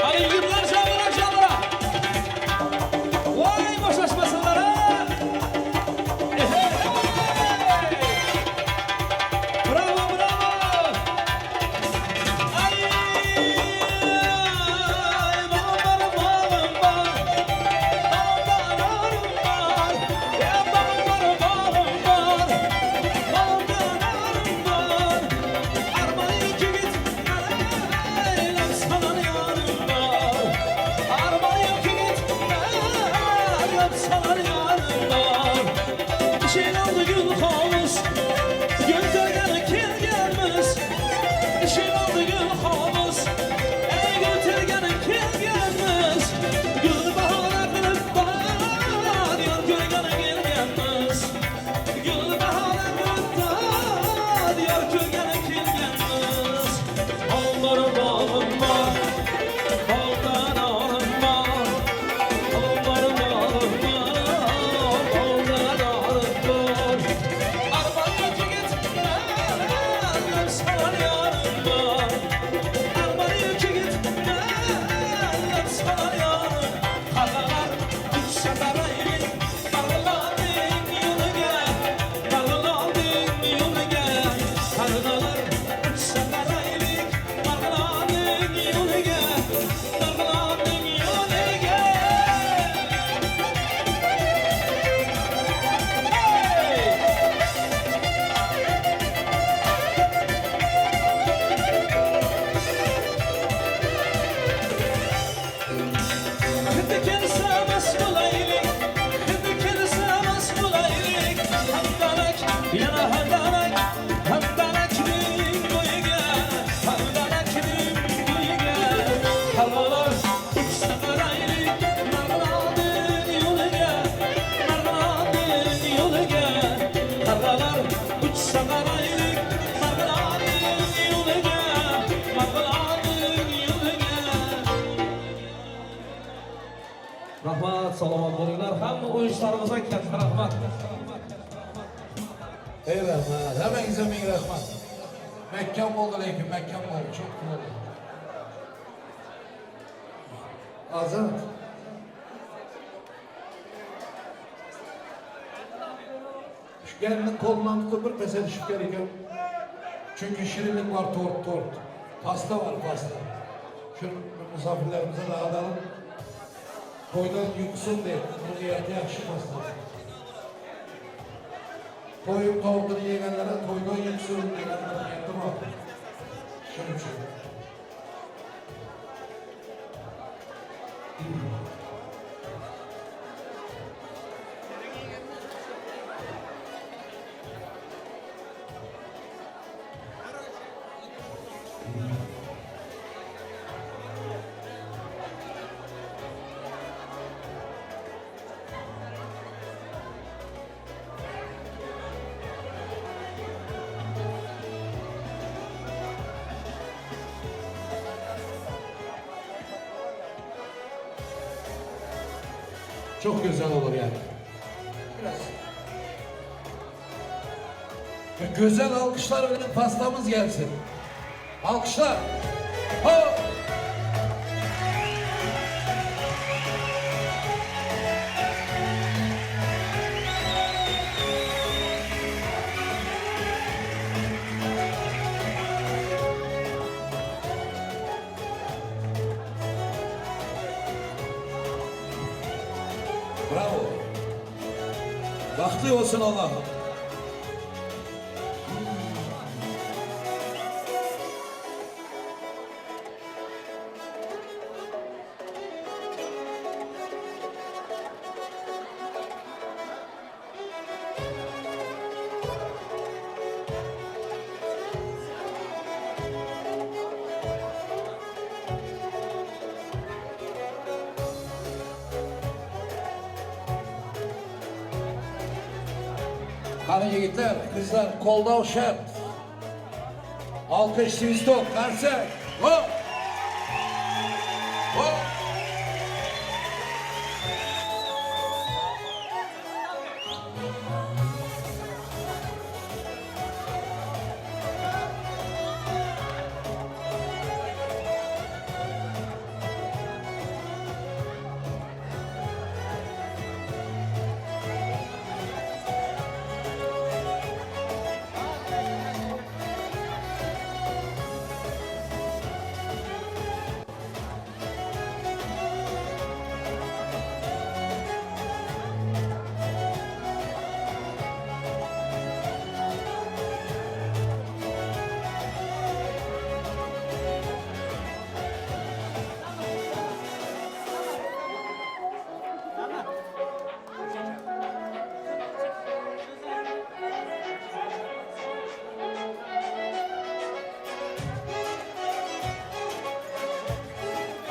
Hadi yürüler çaldıra çaldıra. Vay boşlaşmasınlar ha. Bravo bravo. Ay bağım bağım bağım. Bağım bağım ya bağım bağım bağım. Bağım bağım. Armayı git. Eylem sana yarım var. Armayı git. Eylem sana yarım var. Bir şey oldu gül havuz. Göndergen kim gelmez. Bir şey oldu gül havuz. Göndergen kim gelmez. Gül bahara kılıp bahar. Göndergen kim gelmez. Gül bahara kılıp bahar. Göndergen kim gelmez. Onlara bağlanma. Onlara ağlanma. Onlara bağlanma. Onlara ağlanma. Arabaya git. Eylem sana yarım var. Arabaya git. Eylem sana yarım. Karalar düşse darayım. Karıladın yolu gel. Karıladın yolu gel. Karılar düşse darayım. Karıladın yolu gel. Karıladın yolu gel. Hey! Hıdık elsamaz bulaylık, hıdık elsamaz bulaylık. Handanak, yana handanak, handanak nim boyu gel, handanak nim boyu gel. Havalar uçsa karaylık, marladın yolu gel, marladın yolu gel. Havalar uçsa karaylık, marladın yolu gel, marladın yolu gel. Rahmat, salamat bo'linglar. Hamma o'yinchilarimizga katta rahmat. Ey rahmat, hammangize ming rahmat. Mahkam bo'ldi lekin, mahkam bo'ldi, çok bo'ldi. Azat. Şu gelinin kolundan tutup bir pese düşüp gerekiyor. Çünkü şirinlik var, tort. Pasta var, pasta. Şu misafirlerimize dağıtalım. Toydan yutsun diye, bunu yerde yakışık pasta. Toyun tortunu yegenlere toydan yutsun diye, yaptım abi. Şunun için. Çok güzel olur yani. Biraz. Ve güzel alkışlar verin, pastamız gelsin. Alkışlar. Ho! Bravo. Bahtlı olsun Allah'ım. Hadi yigitler, kızlar, kolda şart. Alkış, sistop, karşı. Hop! Hop!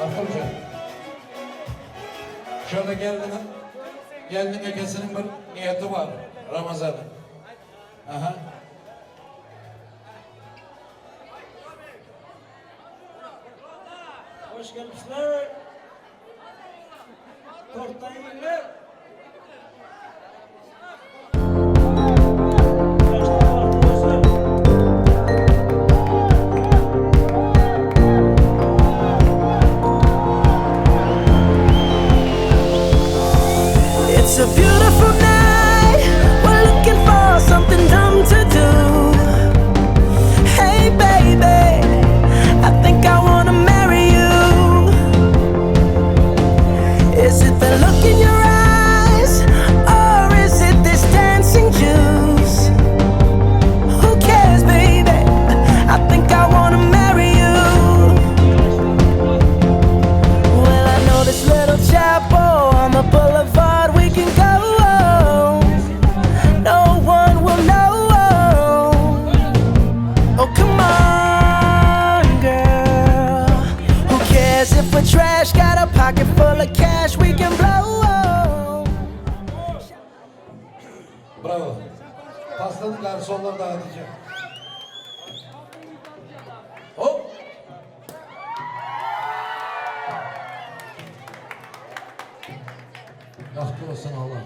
Arkadaşlar, şurada gelinin ökesinin bir niyeti var, Ramazan'ın. Aha. Hoş gelmişler. Torttan yiyinler. It's a beautiful night. We're looking for something dumb to do. Hey baby, I think I wanna marry you. Is it the look in your eyes, or is it this dancing juice? Who cares, baby? I think I wanna marry you. Well, I know this little chapel on the boulevard we can go. No one will know. Oh, come on, girl. Who cares if we're trash? Got a pocket full of cash we can blow. Bravo. Pastanın garsonları dağıtacağım. Hop! Bahtı olsun Allah.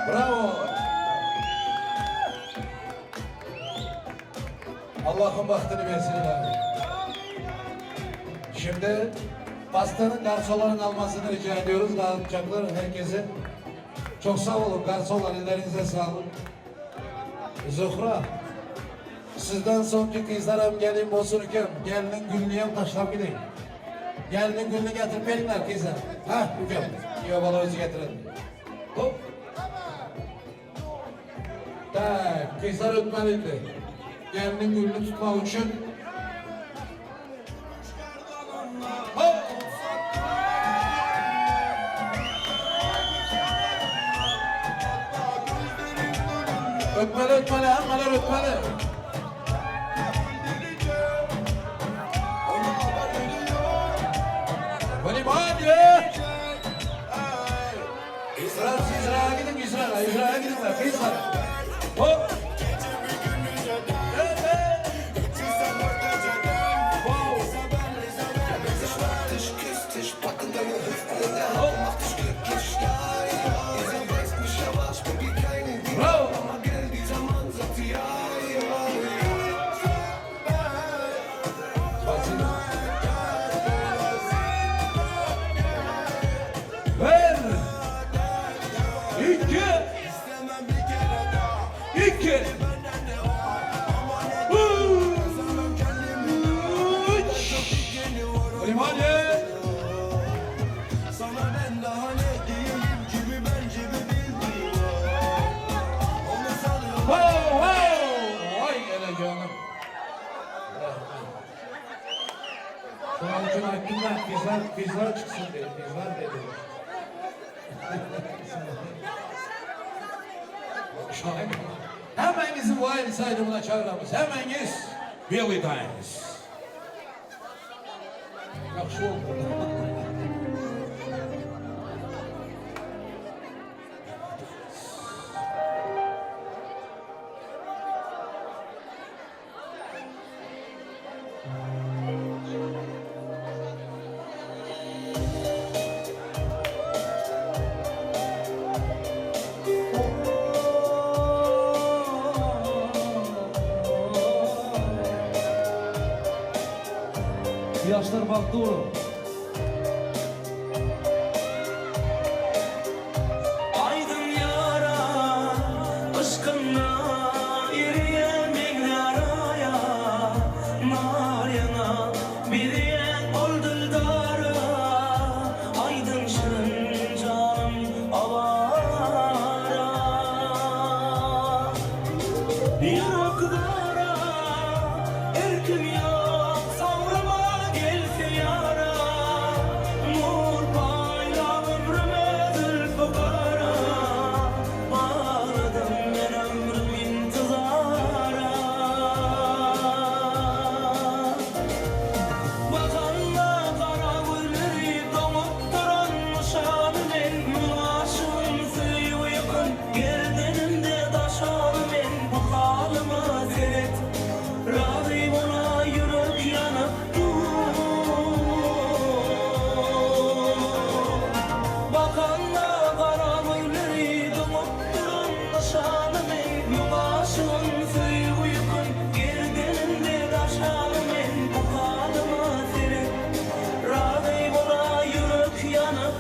Bravo. Allah'ın bahtını versin abi. Şimdi pastanın garsonların almasını rica ediyoruz. Dağıtacaklar herkese. Çok sağ olun garsonlar, ellerinize sağlık. Zuhra, sizden sonraki kızlarım gelin olsun iken gelinin gülünü taşlap gidin. Gelinin gülünü getirip verinler kızlar. Ha, hüküm. Yobalı özü getirin. Hop. Tak, kızlar ötmeliydi. Gelinin gülünü tutmak için. Hop. Ötmeli, hanımlar ötmeli. Benim hadi. İsra'ya gidin, İsra'ya gidin de kızlar. Hop. Bravo. Ver. İki. Üç. Hadi. Vay gele canım. Şunun için aklımdan kızlar çıksın dedi. Kızlar dedi. Şahit olun. Hemenizi bu aile saydımına çağırırız. Hemeniz bir vidayeniz. Yaxşı oldu. Yaşlar baktı oğlum. Aydın yara, aşkınla yürüyen meğleraya, Naryana, biriyen olduldarı, aydın şirin canım avara. Yaraklara, erkim yok, savrama gelsin yara, nur payla ömrüme zülfukara, bağladım ben ömrüm intizara. Bakanla kara gülleri donup duran nişanı men, aşığım suyu yakın, gerdenimde taşanı men, bu halıma seyret, razıyım ona yürek yanıp Bakanla kara gülleri donup duran nişanı men, aşığım suyu yakın, gerdenimde taşanı men, bu halıma seyret, razıyım ona yürek yanıp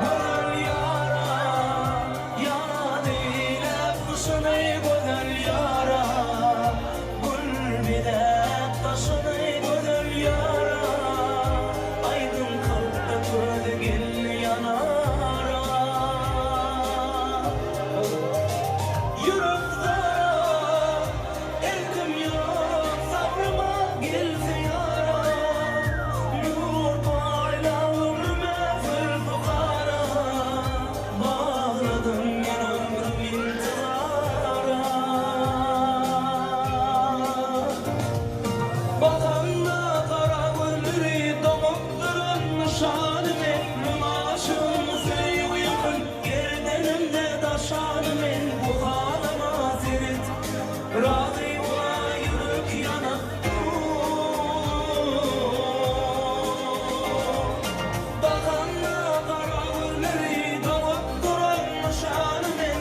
Güzel yara, yara değil kuşunu güzel yara, gül bidek taşını güzel yara, aydın kalpte turdu gel yanara. Yürekte erkim yok, sabrıma gelsin yara, nur payla ömrüme zülfukara, bağladım ben ömrüm intizara. Bakanla kara gülleri donup duran nişanı men, aşığım suyu yakın, gerdenimde taşanı men, bu halıma seyret, razıyım ona yürek yanıp Bakanla kara gülleri donup duran nişanı men,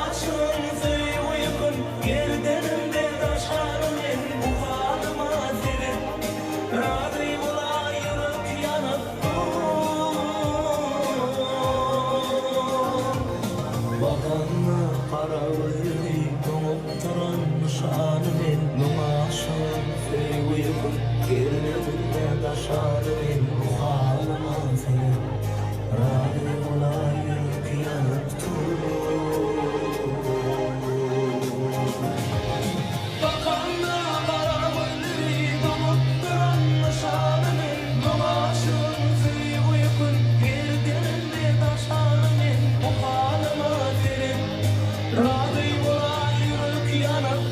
aşığım suyu yakın, gerdenimde taşanı men, bu halıma seyret, razıyım ona yürek yanıp Bakanla kara gülleri donup duran nişanı men, aşığım suyu yakın, gerdenimde taşanı men, bu halıma seyret, razıyım ona yürek yanıp Bakanla kara gülleri donup duran nişanı men, aşığım suyu yakın, gerdenimde taşanı men, bu halıma seyret, razıyım ona yürek yanıp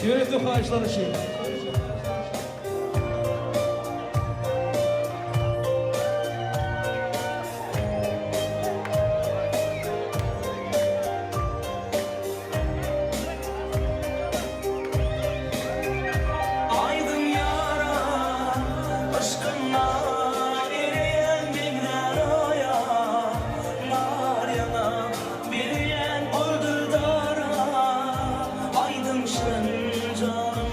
Yürekli bağışlar için. Aydın yara, aşkınla eriyen meğleraya, Naryana, biriyen oldurdara, aydın şen canım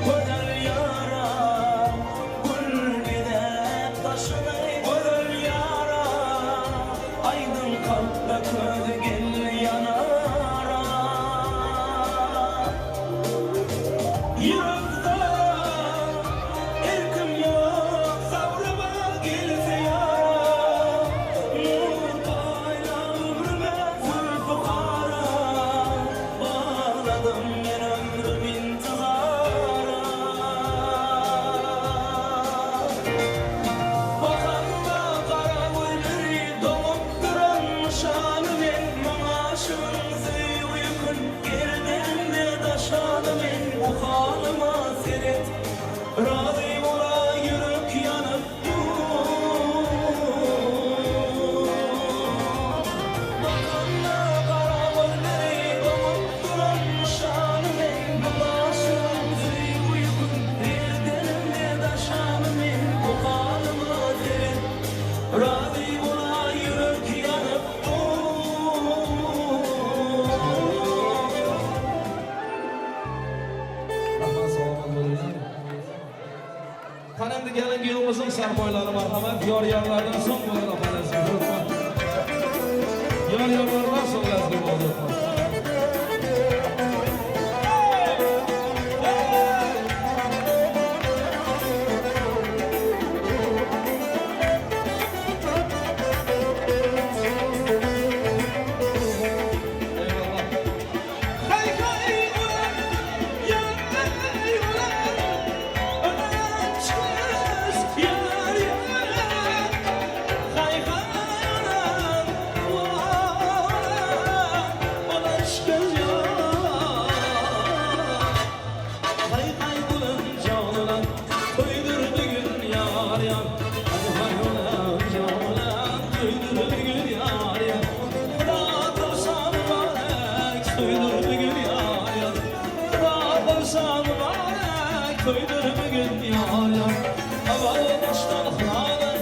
koyar yara Gül gidip taşını koyar yara Aydın kalpte köy gel yanara Yürekte erkim yok savrama gelse yara Mutayla ömrüme zülfü kara Bağladım ben ömrüm intizara Bakanda kara gülleri dolup duran şanı ben Maaşımızı uyukun gerdenimde taşadı ben Bu halıma seret razıyım ola yürek yanıp Bakanda kara gülleri dolup duran şanı ben Maaşımızı uyukun gerdenimde taşadı ben Bu halıma seret razıyım ola yürek yanıp Tanımdı gelin günümüzün sarboyları marhamet Yor yarlardan son bulur afanesi Yor yarlardan son yazgı bulur Köyдөр bugün yar yar Avval baştan halı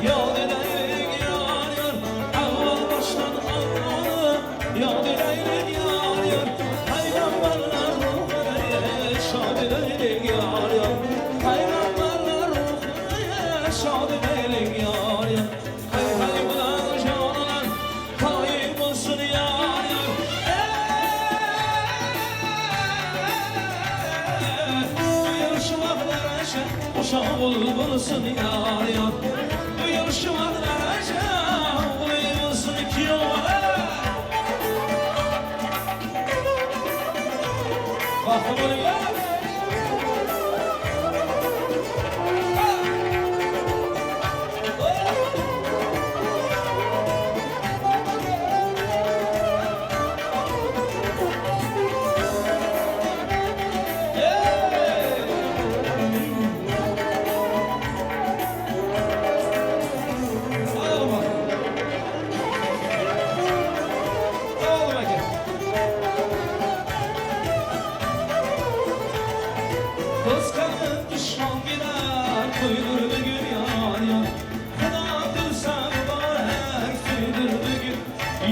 Yad edeylik yar yar Avval baştan halı Yad edeylik yar yar Peygamberler ruhuna şad edeylik yar yar Peygamberler ruhuna şad edeylik yar yar Hey hey bulan canlar Kayıp olsun yar yar Uşağı bulsun yar yar Bu yarışmalar aşağı bulsun ki yollara Bakın bunu ya Kıskanıp düşman gider Kuydur bugün yar yar Kına kılsan mübarek Kuydur bugün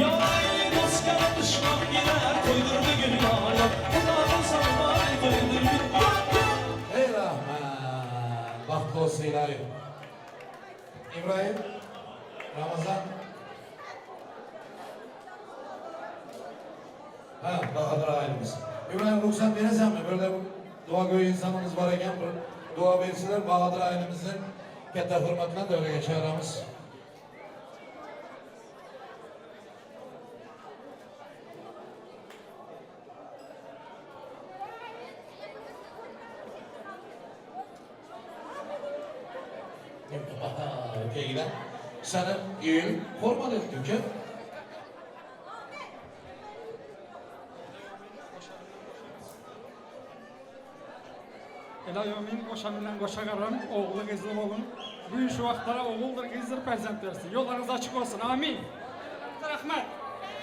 Yar kıskanıp düşman gider Kuydur bugün yar yar Kına kılsan mübarek Kuydur bugün Ey Rahman, bahtlı olsun ilahi. İbrahim, Ramazan. Ha, Bahadır ailemiz. İbrahim ruhsat verirsen mi? Böyle dua göğü insanımız var iken dua verirseler Bahadır ailemizin katta hürmetine de öyle geçer aramız. Ötekiler sana iyi formal ettim ki. Elayomin koşanından koşakarım, oğlu kızlı olun. Bu şu vaxtlara oğuldur, kızdır, perzent versin. Yollarınız açık olsun, amin. Rahmet.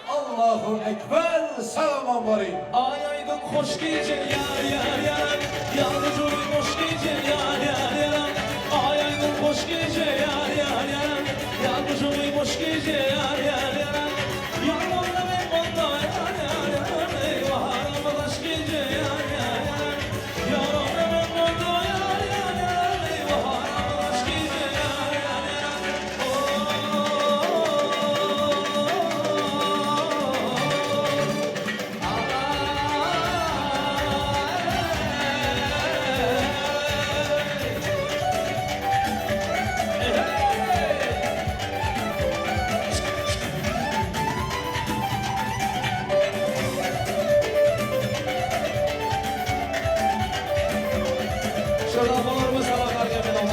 Allahu Ekber, selamun aleyküm. Ay aydın hoş gece yar yar yar Yalnızım hoş gece yar yar yar Ay aydın hoş gece yar yar yar Yalnızım hoş gece yar yar yar Yanımda ben onda yar yar yar Eyvah aramda hoş gece yar yar yar Yanımda ben Salamlar salamlar gelin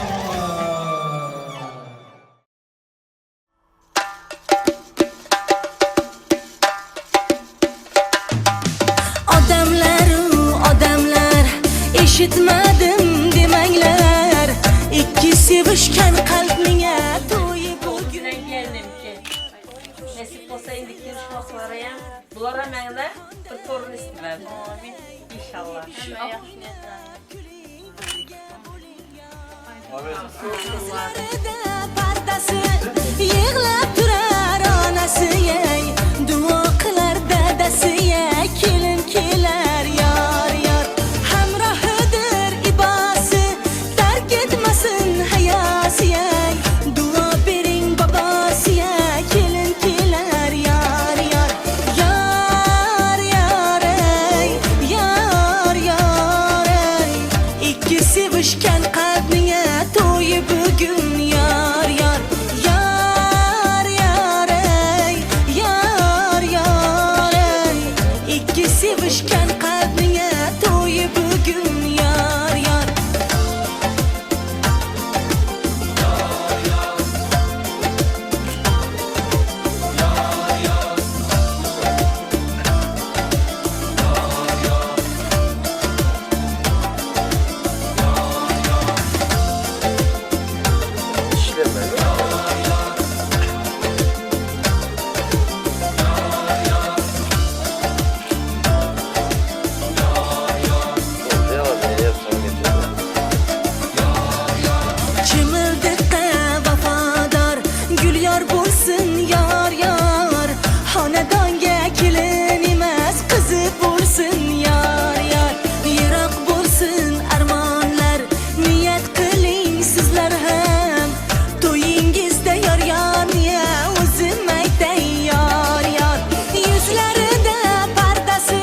Odamlar eshitmadim demanglar ikki sevishgan qalbinga to'yi bugün geldim ki. Nasip olsa indik yarışmalara ya. Bulara mənlə bir torun istemem. Amin. İnşallah. Pardası yığlab turar anası yey duo qilar dadasi yey kelin kelar yar yar hamrohidir ibasi tark etmasin hayasi yey duo bering babasi yey kelin kelar yar yar yar yar ey yar yar ey ikki sevishgan qalbinga to'yi bugun yar yar yar yar ey yar yar ey ikki sevishgan qalbinga to'yi bugun yar yar Chimildiqqa vafodor gul yor bo'lsin yar yar xonadonga kelin emas qizi bo'lsin yar yar yiroq bo'lsin armonlar niyat qiling sizlar ham to'yingizda yor yoniya o'zim aytay yar yar yuzlarida pardasi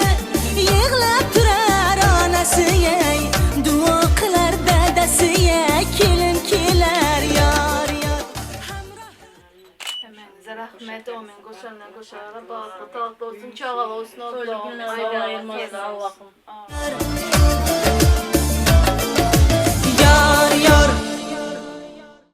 yig'lab turar onasi yey duo qilar dadasi yey kelin kelar yar yar Emeğinize rahmet olmayın. Koşanlar koşanlara bağlı. Tatlı olsun, çağal olsun. Ayırmazlar Allah'ım. yar